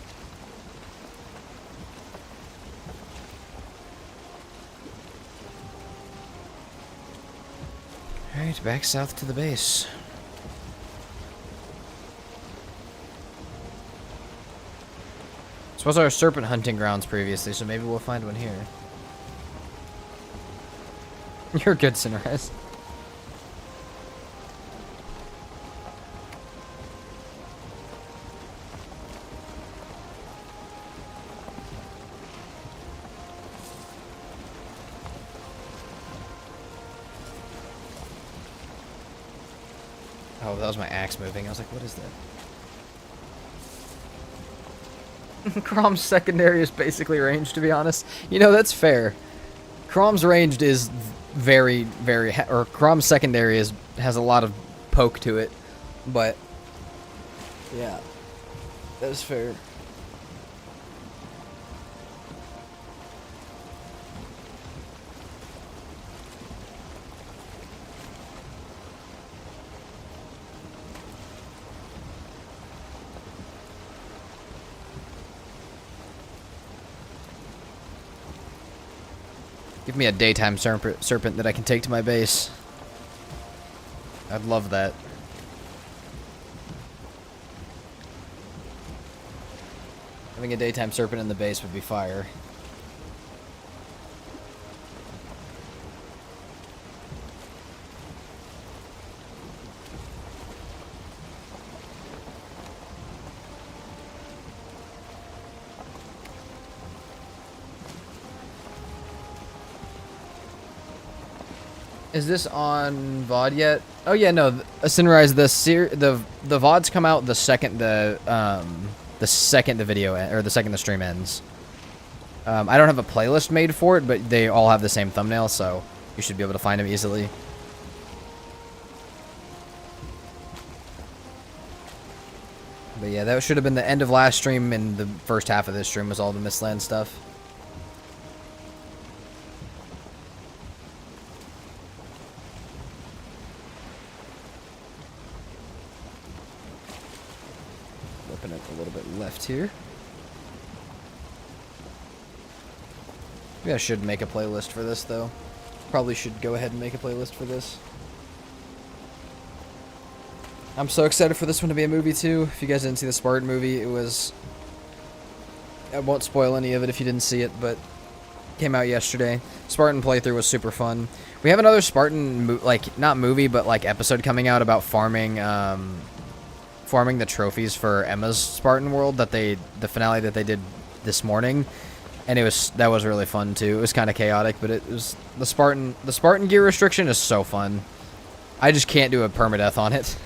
Alright, back south to the base. This was our serpent hunting grounds previously, so maybe we'll find one here. You're good, Sunrise. Oh, that was my axe moving. I was like, what is that? Crom's secondary is basically ranged, to be honest. You know, that's fair. Crom's ranged is very, very... Or Crom's secondary has a lot of poke to it. But, yeah. That's fair. Give me a daytime serpent that I can take to my base. I'd love that. Having a daytime serpent in the base would be fire. Is this on VOD yet? Oh yeah, no. Sunrise, the VODs come out the second the video or the second the stream ends. I don't have a playlist made for it, but they all have the same thumbnail, so you should be able to find them easily. But yeah, that should have been the end of last stream, and the first half of this stream was all the Mistland stuff. Open it a little bit left here. Maybe I should make a playlist for this, though. Probably should go ahead and make a playlist for this. I'm so excited for this one to be a movie, too. If you guys didn't see the Spartan movie, it was... I won't spoil any of it if you didn't see it, but... Came out yesterday. Spartan playthrough was super fun. We have another Spartan, not movie, but, episode coming out about farming, farming the trophies for Emma's Spartan World, the finale that they did this morning. And that was really fun, too. It was kind of chaotic, but it was... The Spartan gear restriction is so fun. I just can't do a permadeath on it.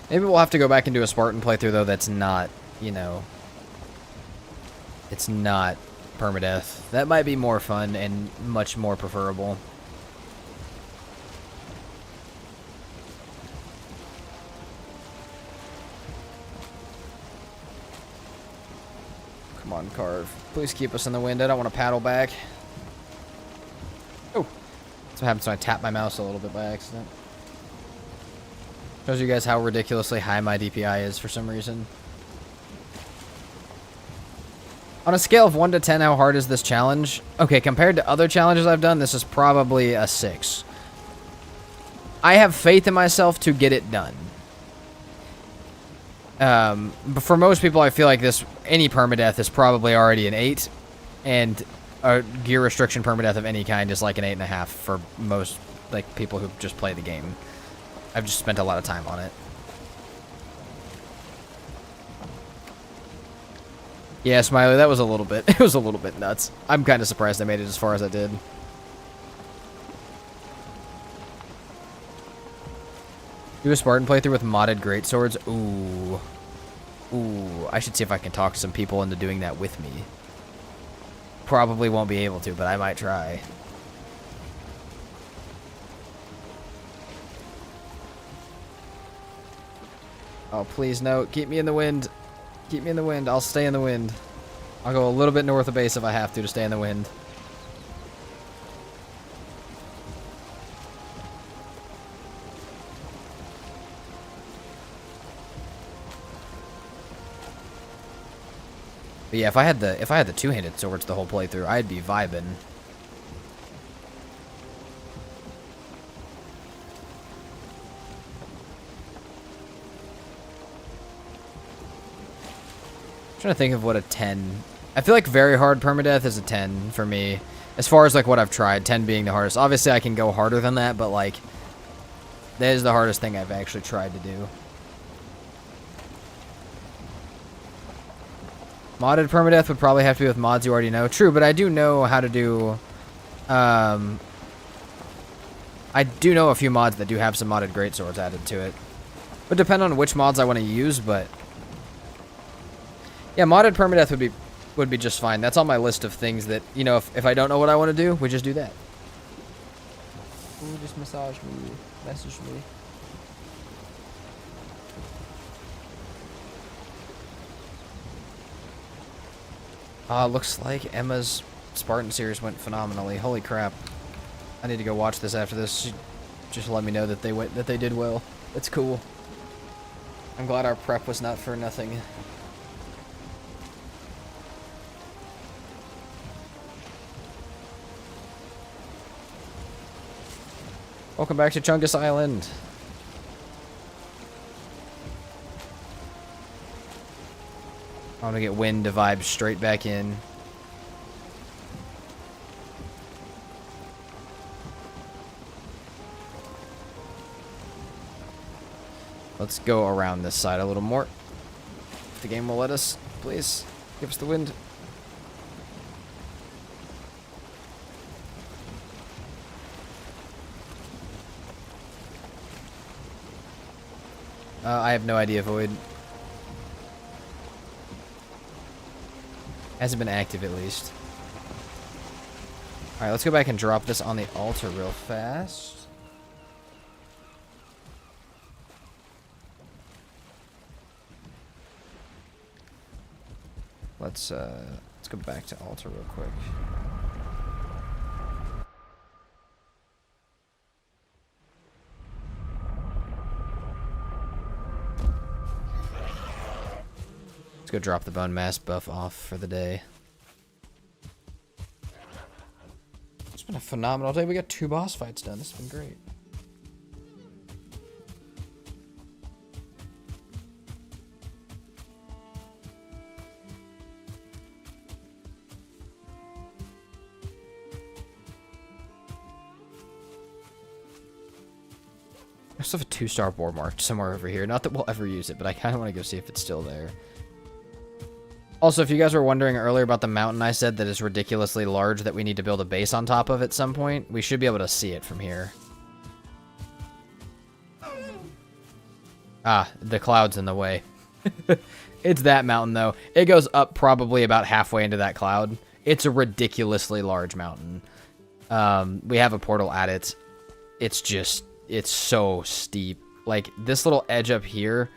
Maybe we'll have to go back and do a Spartan playthrough, though, that's not, you know... It's not permadeath. That might be more fun and much more preferable. Come on, Carve. Please keep us in the wind. I don't want to paddle back. Oh! That's what happens when I tap my mouse a little bit by accident. Shows you guys how ridiculously high my DPI is for some reason. On a scale of 1 to 10, how hard is this challenge? Okay, compared to other challenges I've done, this is probably a 6. I have faith in myself to get it done. But for most people, I feel like any permadeath is probably already an 8, and a gear restriction permadeath of any kind is like an 8.5 for most like people who just play the game. I've just spent a lot of time on it. Yeah, Smiley, that was a little bit. It was a little bit nuts. I'm kind of surprised I made it as far as I did. Do a Spartan playthrough with modded greatswords. Ooh. Ooh, I should see if I can talk some people into doing that with me. Probably won't be able to, but I might try. Oh, please, no. Keep me in the wind. Keep me in the wind. I'll stay in the wind. I'll go a little bit north of base if I have to stay in the wind. But yeah, if I had the two-handed swords the whole playthrough, I'd be vibing. I'm trying to think of what a 10. I feel like very hard permadeath is a 10 for me. As far as like what I've tried, 10 being the hardest. Obviously I can go harder than that, but like that is the hardest thing I've actually tried to do. Modded permadeath would probably have to be with mods you already know. True, but I do know how to do I do know a few mods that do have some modded greatswords added to it. Would depend on which mods I want to use, but yeah, modded permadeath would be just fine. That's on my list of things that, you know, if I don't know what I want to do, we just do that. Ooh, just massage me. Message me. Looks like Emma's Spartan series went phenomenally. Holy crap. I need to go watch this after this. She just let me know that they did well. That's cool. I'm glad our prep was not for nothing. Welcome back to Chungus Island. I want to get wind to vibe straight back in. Let's go around this side a little more. If the game will let us, please give us the wind. I have no idea, Void. Hasn't been active, at least. Alright, let's go back and drop this on the altar real fast. Let's go back to altar real quick. Let's go drop the bone mass buff off for the day. It's been a phenomenal day. We got 2 boss fights done. This has been great. I still have a 2-star boar marked somewhere over here. Not that we'll ever use it, but I kind of want to go see if it's still there. Also, if you guys were wondering earlier about the mountain I said that is ridiculously large that we need to build a base on top of at some point, we should be able to see it from here. Ah, the cloud's in the way. It's that mountain, though. It goes up probably about halfway into that cloud. It's a ridiculously large mountain. We have a portal at it. It's just, it's so steep. Like, this little edge up here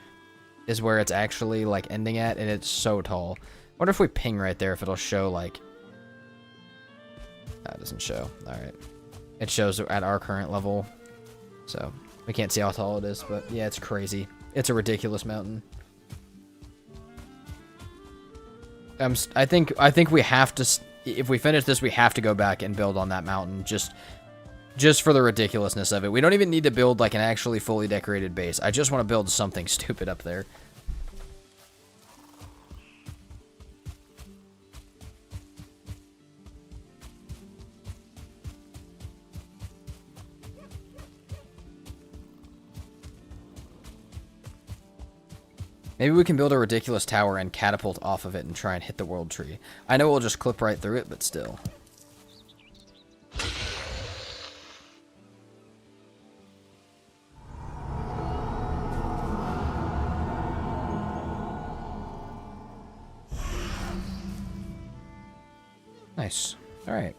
is where it's actually, like, ending at, and it's so tall. Wonder if we ping right there, if it'll show, like... No, it doesn't show. Alright. It shows at our current level. So, we can't see how tall it is, but yeah, it's crazy. It's a ridiculous mountain. I think we have to. If we finish this, we have to go back and build on that mountain. Just for the ridiculousness of it. We don't even need to build like an actually fully decorated base. I just want to build something stupid up there. Maybe we can build a ridiculous tower and catapult off of it and try and hit the world tree. I know we'll just clip right through it, but still. Nice. Alright.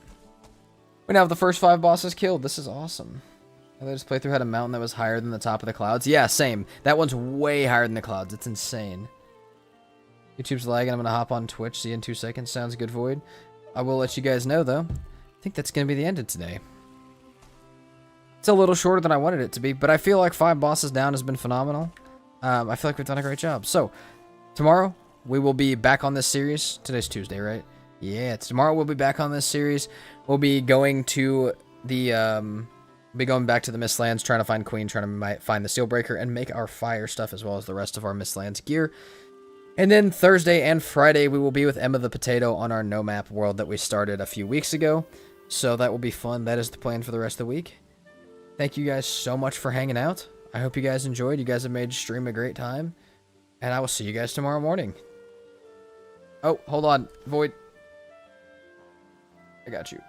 We now have the first 5 bosses killed. This is awesome. This playthrough had a mountain that was higher than the top of the clouds. Yeah, same. That one's way higher than the clouds. It's insane. YouTube's lagging. I'm going to hop on Twitch. See you in 2 seconds. Sounds good, Void. I will let you guys know, though. I think that's going to be the end of today. It's a little shorter than I wanted it to be, but I feel like 5 bosses down has been phenomenal. I feel like we've done a great job. So, tomorrow, we will be back on this series. Today's Tuesday, right? Yeah, tomorrow we'll be back on this series. We'll be going to the... be going back to the Mistlands, trying to find Queen, trying to find the Steelbreaker, and make our fire stuff as well as the rest of our Mistlands gear. And then Thursday and Friday, we will be with Emma the Potato on our no-map world that we started a few weeks ago. So that will be fun. That is the plan for the rest of the week. Thank you guys so much for hanging out. I hope you guys enjoyed. You guys have made stream a great time. And I will see you guys tomorrow morning. Oh, hold on. Void. I got you.